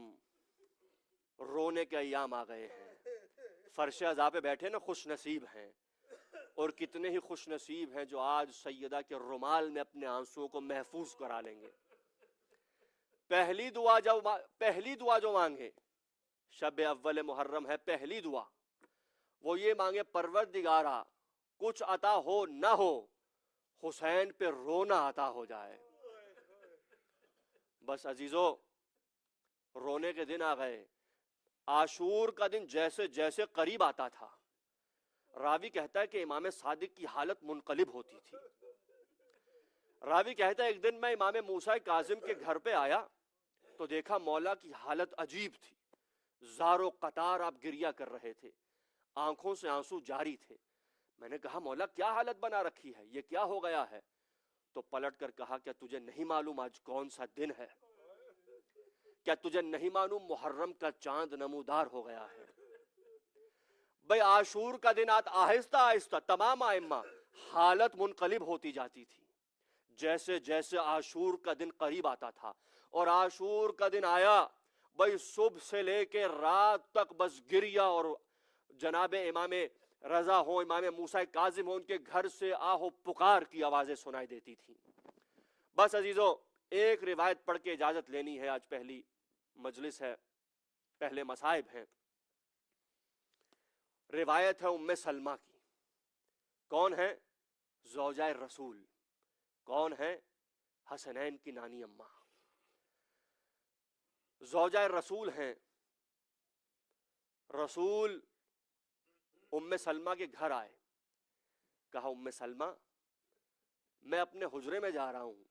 رونے کے ایام آ گئے ہیں. فرش عزا پہ بیٹھے نا خوش نصیب ہیں, اور کتنے ہی خوش نصیب ہیں جو آج سیدہ کے رومال میں اپنے آنسوؤں کو محفوظ کرا لیں گے. پہلی دعا جو مانگے, شب اول محرم ہے, پہلی دعا وہ یہ مانگے, پروردگارا کچھ عطا ہو نہ ہو, حسین پہ رونا عطا ہو جائے. بس عزیزو, رونے کے دن آ گئے. عاشور کا دن جیسے جیسے قریب آتا تھا, راوی کہتا ہے کہ امام صادق کی حالت منقلب ہوتی تھی. راوی کہتا ہے ایک دن میں امام موسیٰ کاظم کے گھر پہ آیا تو دیکھا مولا کی حالت عجیب تھی. زارو قطار آپ گریہ کر رہے تھے, آنکھوں سے آنسو جاری تھے. میں نے کہا مولا کیا حالت بنا رکھی ہے, یہ کیا ہو گیا ہے؟ تو پلٹ کر کہا کیا تجھے نہیں معلوم آج کون سا دن ہے؟ کیا تجھے نہیں معلوم محرم کا چاند نمودار ہو گیا ہے؟ بھئی عاشور کا دن آہستہ آہستہ تمام ائمہ حالت منقلب ہوتی جاتی تھی جیسے جیسے عاشور کا دن قریب آتا تھا. اور عاشور کا دن آیا, بھئی صبح سے لے کے رات تک بس گریہ, اور جناب امام رضا ہو, امام موسیٰ کاظم ہو, ان کے گھر سے آہو پکار کی آوازیں سنائی دیتی تھیں. بس عزیزو, ایک روایت پڑھ کے اجازت لینی ہے. آج پہلی مجلس ہے, پہلے مصائب ہیں. روایت ہے ام سلمہ کی. کون ہے؟ زوجہ رسول. کون ہے؟ حسنین کی نانی اماں. زوجہ رسول ہیں. رسول ام سلمہ کے گھر آئے, کہا ام سلمہ میں اپنے حجرے میں جا رہا ہوں,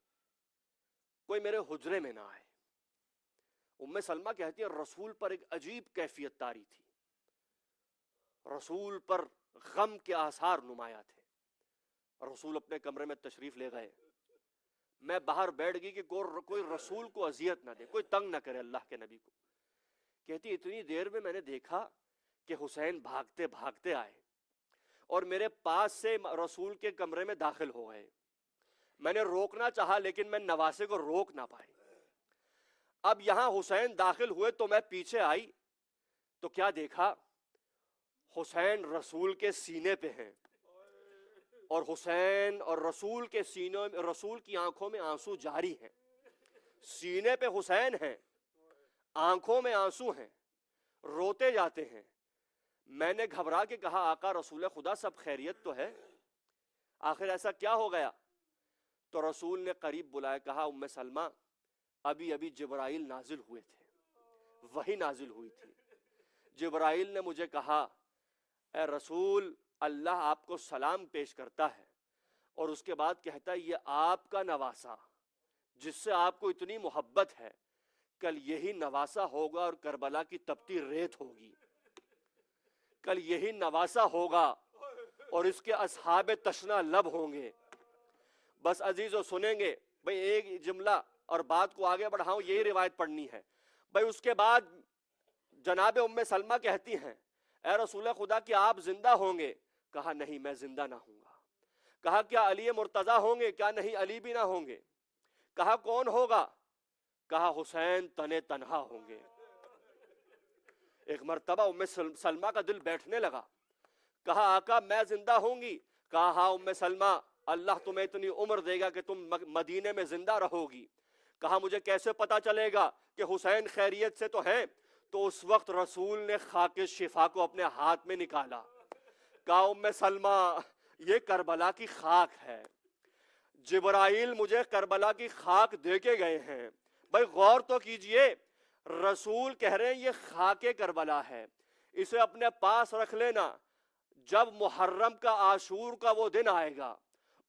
کوئی میرے حجرے میں نہ آئے. ام سلمہ کہتی ہے رسول پر ایک عجیب کیفیت طاری تھی. رسول پر غم کے آثار نمایاں تھے. رسول اپنے کمرے میں تشریف لے گئے. میں باہر بیٹھ گئی کہ کوئی رسول کو اذیت نہ دے, کوئی تنگ نہ کرے اللہ کے نبی کو. کہتی اتنی دیر میں میں نے دیکھا کہ حسین بھاگتے بھاگتے آئے اور میرے پاس سے رسول کے کمرے میں داخل ہو گئے. میں نے روکنا چاہا لیکن میں نواسے کو روک نہ پائی. اب یہاں حسین داخل ہوئے تو میں پیچھے آئی تو کیا دیکھا, حسین رسول کے سینے پہ ہیں, اور حسین اور رسول کے سینوں میں, رسول کی آنکھوں میں آنسو جاری ہیں. سینے پہ حسین ہیں, آنکھوں میں آنسو ہیں, روتے جاتے ہیں. میں نے گھبرا کے کہا آقا رسول خدا سب خیریت تو ہے, آخر ایسا کیا ہو گیا؟ تو رسول نے قریب بلایا, کہا ام سلمہ ابھی ابھی جبرائیل نازل ہوئے تھے, وہی نازل ہوئی تھی. جبرائیل نے مجھے کہا اے رسول اللہ آپ کو سلام پیش کرتا ہے, اور اس کے بعد کہتا ہے یہ آپ کا نواسا جس سے آپ کو اتنی محبت ہے, کل یہی نواسا ہوگا اور کربلا کی تپتی ریت ہوگی. کل یہی نواسا ہوگا اور اس کے اصحاب تشنا لب ہوں گے. بس عزیزو سنیں گے بھئی ایک جملہ اور بات کو آگے بڑھاؤں, یہی روایت پڑھنی ہے. بھئی اس کے بعد جناب ام سلمہ کہتی ہیں اے رسول خدا کہ آپ زندہ ہوں گے؟ کہا نہیں میں زندہ نہ ہوں گا. کہا کیا علی مرتضیٰ ہوں گے؟ کیا نہیں علی بھی نہ ہوں گے. کہا کون ہوگا؟ کہا حسین تنے تنہا ہوں گے. ایک مرتبہ ام سلمہ کا دل بیٹھنے لگا. کہا آقا میں زندہ ہوں گی؟ کہا ہاں ام سلمہ اللہ تمہیں اتنی عمر دے گا کہ تم مدینے میں زندہ رہو گی. کہا مجھے کیسے پتا چلے گا کہ حسین خیریت سے تو ہیں؟ تو اس وقت رسول نے خاک شفا کو اپنے ہاتھ میں نکالا. کہا ام سلمہ یہ کربلا کی خاک ہے, جبرائیل مجھے کربلا کی خاک دے کے گئے ہیں. بھائی غور تو کیجئے, رسول کہہ رہے ہیں یہ خاک کربلا ہے, اسے اپنے پاس رکھ لینا. جب محرم کا عاشور کا وہ دن آئے گا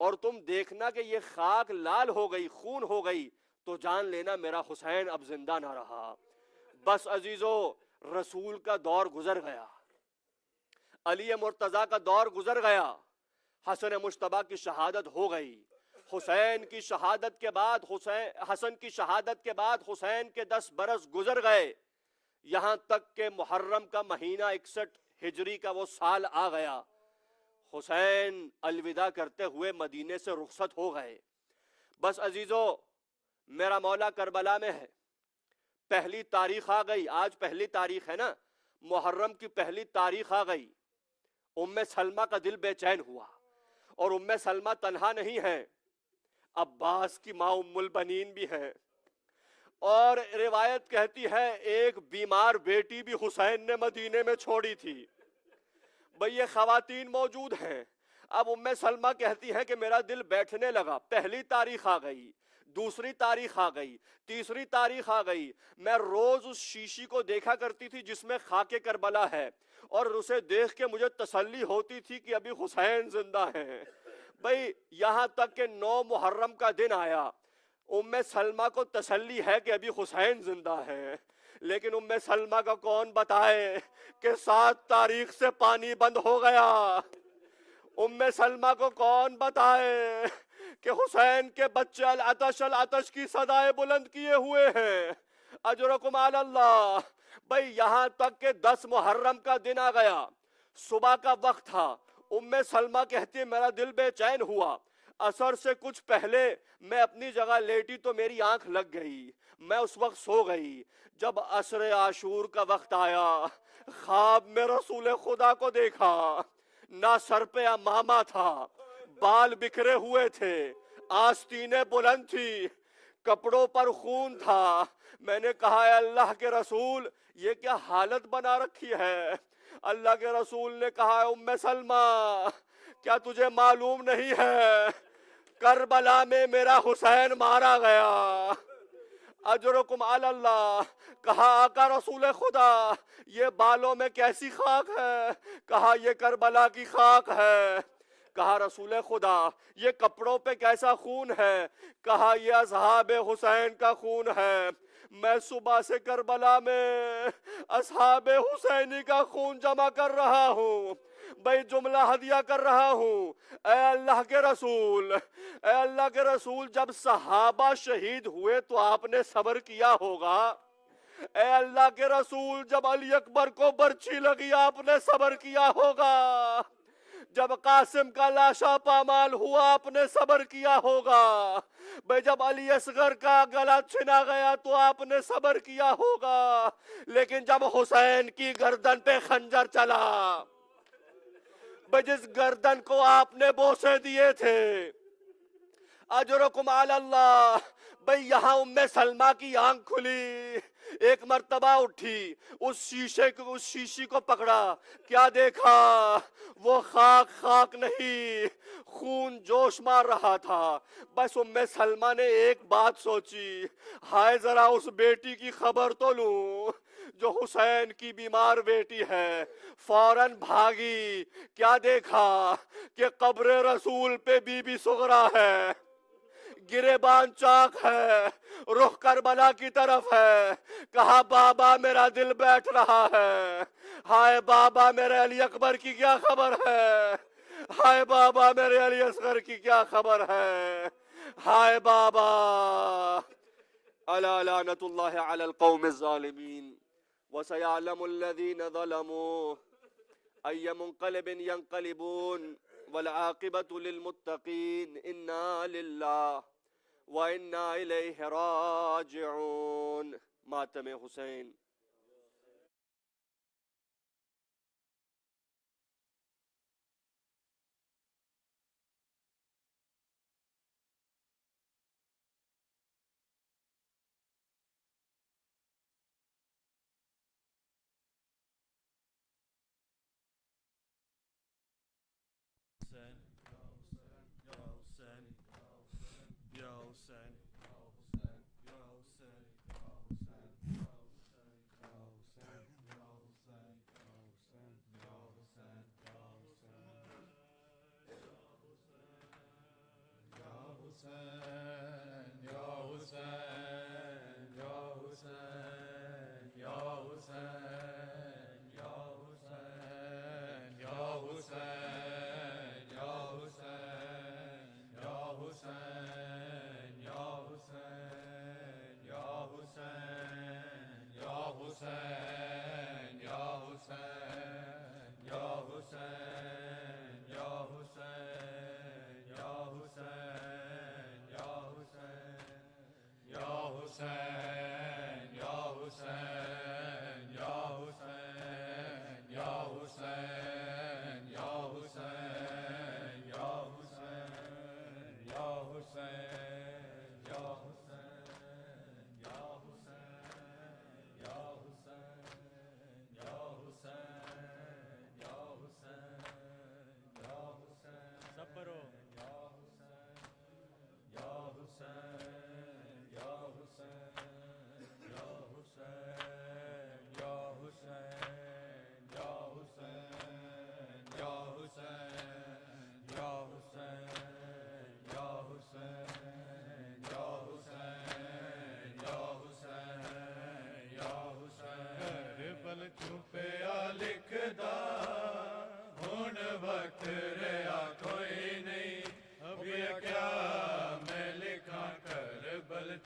اور تم دیکھنا کہ یہ خاک لال ہو گئی, خون ہو گئی, تو جان لینا میرا حسین اب زندہ نہ رہا. بس عزیزو رسول کا دور گزر گیا, علی مرتضیٰ کا دور گزر گیا, حسن مجتبیٰ کی شہادت ہو گئی. حسین کی شہادت کے بعد حسن کی شہادت کے بعد حسین کے 10 برس گزر گئے, یہاں تک کہ محرم کا مہینہ 61 ہجری کا وہ سال آ گیا. حسین الوداع کرتے ہوئے مدینے سے رخصت ہو گئے. بس عزیزو میرا مولا کربلا میں ہے, پہلی تاریخ آ گئی. آج پہلی تاریخ ہے نا, محرم کی پہلی تاریخ آ گئی. سلمہ کا دل بے چین ہوا, اور سلمہ تنہا نہیں ہے, عباس کی ماں البنین بھی ہے. اور روایت کہتی ہے ایک بیمار بیٹی بھی حسین نے مدینے میں چھوڑی تھی. بھئی یہ خواتین موجود ہیں. اب سلمہ کہتی ہے کہ میرا دل بیٹھنے لگا. پہلی تاریخ آ گئی, دوسری تاریخ آ گئی, تیسری تاریخ آ گئی. میں روز اس شیشی کو دیکھا کرتی تھی جس میں خاک کربلا ہے, اور اسے دیکھ کے مجھے تسلی ہوتی تھی کہ ابھی حسین زندہ ہیں. بھئی یہاں تک کہ 9 محرم کا دن آیا, سلمہ کو تسلی ہے کہ ابھی حسین زندہ ہے. لیکن سلمہ کا کون بتائے کہ 7 تاریخ سے پانی بند ہو گیا. سلمہ کو کون بتائے کہ حسین کے بچے العطش العطش کی صدائے بلند کیے ہوئے ہیں. اجرکم علی اللہ. بھئی یہاں تک کہ 10 محرم کا دن آ گیا, صبح کا وقت تھا. سلمہ کہتی ہے میرا دل بے چین ہوا. عصر سے کچھ پہلے میں اپنی جگہ لیٹی تو میری آنکھ لگ گئی, میں اس وقت سو گئی. جب عصر عاشور کا وقت آیا, خواب میں رسول خدا کو دیکھا. نہ سر پہ امامہ تھا, بال بکھرے ہوئے تھے, آستینیں بلند تھی, کپڑوں پر خون تھا. میں نے کہا اے اللہ کے رسول یہ کیا حالت بنا رکھی ہے. اللہ کے رسول نے کہا سلمہ کیا تجھے معلوم نہیں ہے کربلا میں میرا حسین مارا گیا. اجرکم علی اللہ. کہا آقا رسول خدا یہ بالوں میں کیسی خاک ہے؟ کہا یہ کربلا کی خاک ہے. کہا رسول خدا یہ کپڑوں پہ کیسا خون ہے؟ کہا یہ اصحاب حسین کا خون ہے. میں صبح سے کربلا میں اصحاب حسینی کا خون جمع کر رہا ہوں. بھئی جملہ ہدیہ کر رہا ہوں. اے اللہ کے رسول, اے اللہ کے رسول جب صحابہ شہید ہوئے تو آپ نے صبر کیا ہوگا. اے اللہ کے رسول جب علی اکبر کو برچھی لگی آپ نے صبر کیا ہوگا. جب قاسم کا لاشا پامال ہوا آپ نے صبر کیا ہوگا. بھئی جب علی اصغر کا گلا چھنا گیا تو آپ نے صبر کیا ہوگا. لیکن جب حسین کی گردن پہ خنجر چلا, بھئی جس گردن کو آپ نے بوسے دیے تھے, اجرکم علی اللہ. بھئی یہاں سلمہ کی آنکھ کھلی, ایک مرتبہ اٹھی, اس شیشی کو پکڑا, کیا دیکھا وہ خاک نہیں, خون جوش مار رہا تھا. بس سلمہ نے ایک بات سوچی, ہائے ذرا اس بیٹی کی خبر تو لوں جو حسین کی بیمار بیٹی ہے. فوراً بھاگی, کیا دیکھا کہ قبر رسول پہ بی بی صغرا ہے, گریبان چاک ہے, رخ کربلا کی طرف ہے. کہا بابا میرا دل بیٹھ رہا ہے. ہائے بابا میرے علی اکبر کی کیا خبر ہے, ہائے بابا میرے علی اصغر کی کیا خبر ہے, ہائے بابا. الا لعنت اللہ علی القوم الظالمین وسيعلم الذين ظلموا أي منقلب ينقلبون والعاقبة للمتقين إنا لله وإنا إليه راجعون. ماتم حسین.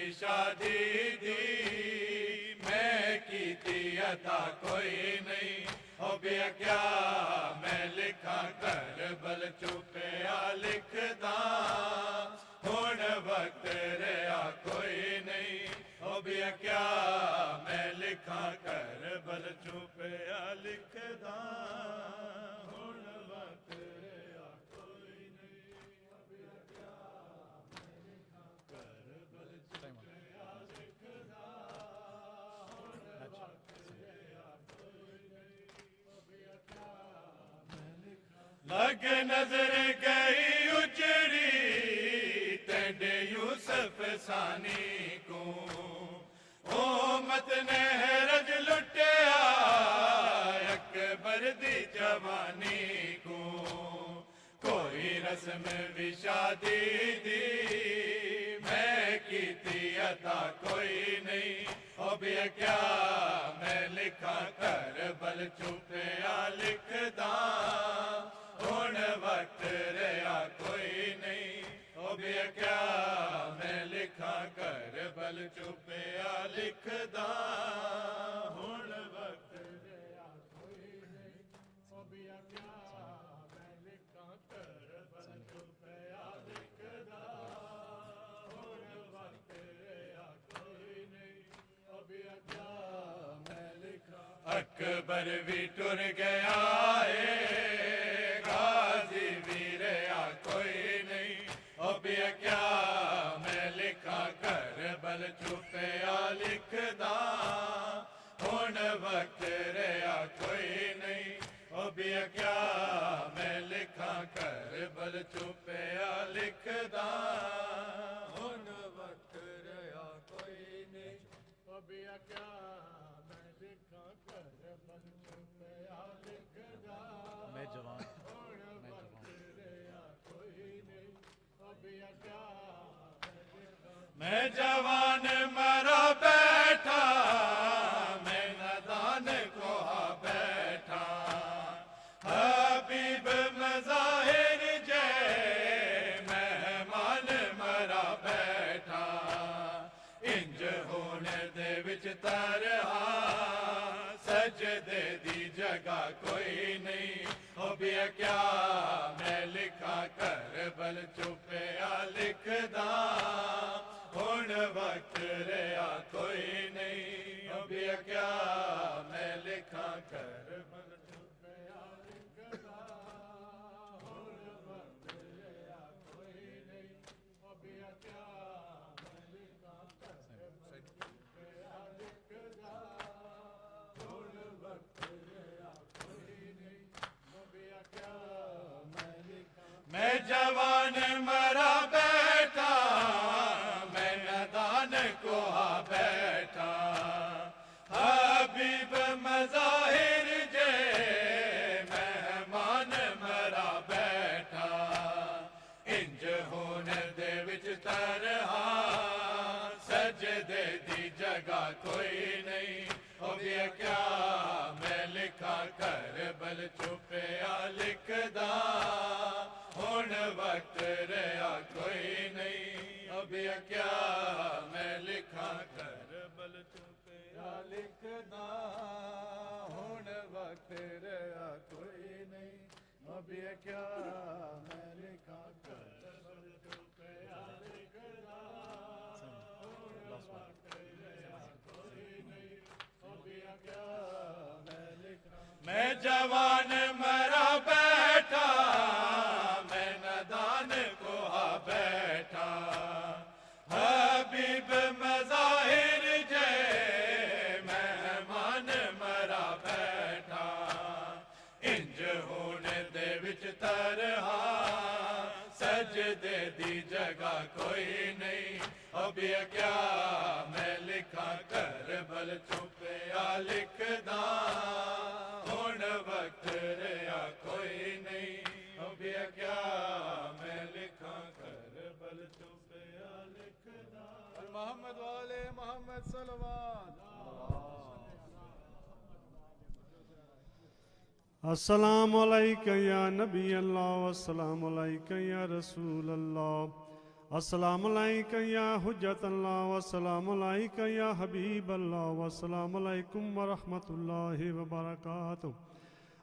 بھی شادی دی میں کیتی عطا کوئی نہیں ہو گیا کیا میں لکھا کربل چپیا لکھدا ہن وقت رہا کوئی نہیں ہو گیا کیا میں لکھا کربل چپیا لکھدا ہن وقت رہا کوئی نہیں ہو گیا کیا میں لکھا کربل چپیا لکھدا ہن وقت رہا کوئی نہیں ہو گیا کیا میں لکھا لگ نظر گئی اجڑی تیرے یوسف ثانی کو امت نے رج لٹیا اکبر دی جوانی کو کوئی رسم بھی شادی دی میں کیتی عطا کوئی نہیں ہو گیا کیا میں لکھا کربل چپیا لکھدا ہن وقت رہا کوئی نہیں ہو گیا کیا میں لکھا کربل چپیا لکھدا ہن وقت رہا کوئی نہیں ہو گیا کیا میں لکھا کربل چپیا لکھدا ہن وقت رہا کوئی نہیں ہو گیا کیا میں لکھا اکبر بھی ٹر گیا غازی بھی رہا کوئی نہیں ہو گیا کیا میں لکھا کربل چپیا لکھدا ہن وقت رہا کوئی نہیں ہو گیا کیا میں لکھا کربل چپیا لکھدا ہن وقت رہا کوئی نہیں ہو گیا کیا میں لکھا کربل چپیا لکھدا میں جوان میں جوان مرا بیٹھا میں نادان کوہا بیٹھا حبیب مظاہر جے مہمان مرا بیٹھا انج ہونے دے وچ ترہا سجدے دی جگہ کوئی نہیں ہو گیا کیا میں لکھا کربل چپیا لکھدا ہن وقت رہا کوئی نہیں ہو گیا کیا میں لکھا کربل چپیا لکھدا ہن وقت رہا کوئی نہیں ہو گیا کیا میں لکھا کربل چپیا لکھدا ہن وقت رہا کوئی نہیں ہو گیا کیا میں لکھا میں جوان مرا بیٹھا میں نادان کوہا بیٹھا حبیب مظاہر جے مہمان مرا بیٹھا انج ہونے دے وچ ترہا سجدے دی جگہ کوئی نہیں ہو گیا کیا میں لکھا کربل چپیا لکھدا ہن وقت رہا کوئی نہیں ہو گیا کیا میں لکھا کربل چپیا لکھدا ہن وقت رہا کوئی نہیں ہو گیا کیا میں لکھا کربل چپیا لکھدا ہن وقت رہا کوئی نہیں ہو گیا کیا میں لکھا میں جوان مرا بیٹھا میں نادان کوہا بیٹھا حبیب مظاہر جے مہمان مرا بیٹھا انج ہونے دے وچ ترہا سجدے دی جگہ کوئی نہیں ہو گیا کیا میں لکھا کربل چپیا لکھدا ہن وقت رہا کوئی نہیں ہو گیا کیا میں لکھا کربل چپیا لکھدا محمد والے محمد صلوات السلام علیکہ یا نبی اللہ والسلام علیکہ یا رسول اللہ السلام علیکم یا حجت اللہ والسلام علیکم یا حبیب اللہ والسلام علیکم ورحمۃ اللہ وبرکاتہ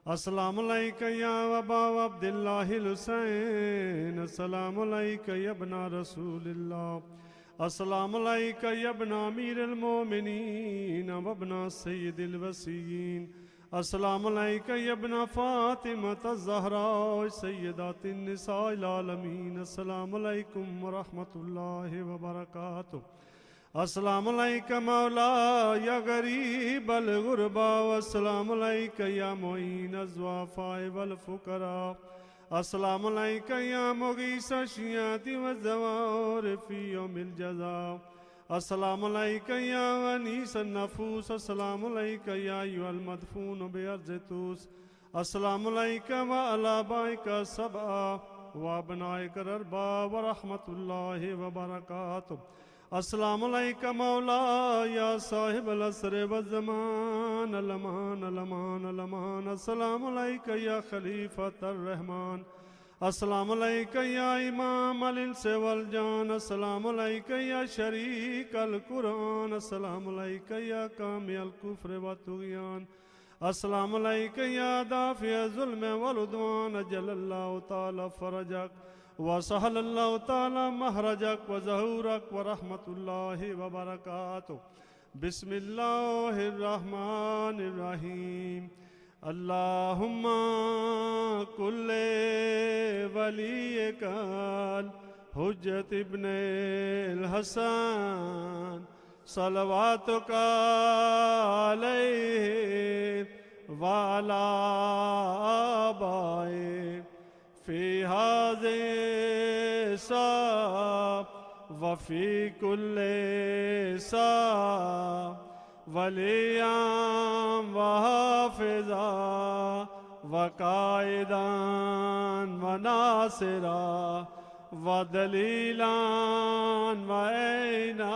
السلام علیکم یا ابا عبداللہ الحسین السلام علیکم یا ابن رسول اللہ السلام علیکم یا ابن امیر المومنین و ابن سید الوصیین السلام علیکم یا ابن فاطمۃ الزہراء سیدات النساء العالمین السلام علیکم ورحمۃ اللہ وبرکاتہ السلام علیکم مولا یا غریب الغربا والسلام علیکم یا معین الضعفاء والفقراء السلام علیکم یا مغیث الشیعۃ والزوار فی یوم الجزاء السلام علیکم یا انیس النفوس السلام علیکم یا ایھا المدفون بارض طوس السلام علیکم وعلی آبائک السبع وابنائک الاربع ورحمۃ اللہ وبرکاتہ السلام علیکم مولا یا صاحب العصر والزمان الامان الامان الامان السلام علیکم یا خلیفۃ الرحمن السلام علیکم یا امام الانس والجان السلام علیکم یا شریک القرآن السلام علیکم یا کامی الکفر والطغیان السلام علیکم یا دافع الظلم والعدوان اجل اللہ تعالی فرجک وسہل اللہ تعالی مہرجک وظہورک ورحمۃ اللہ وبرکاتہ بسم اللہ الرحمن الرحیم اللہم کل ولیک الحجت ابن الحسن صلواتک علیہ وعلی آبائہ فی هذه الساعة وفي كل ساعة وليا وحافظا وقائدا وناصرا ودليلا وعينا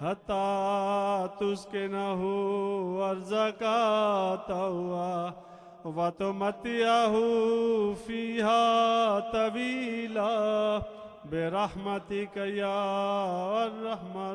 حتى تسكنه أرضك طوعا وتمتعه فيها طويلا برحمتك يا الرحمن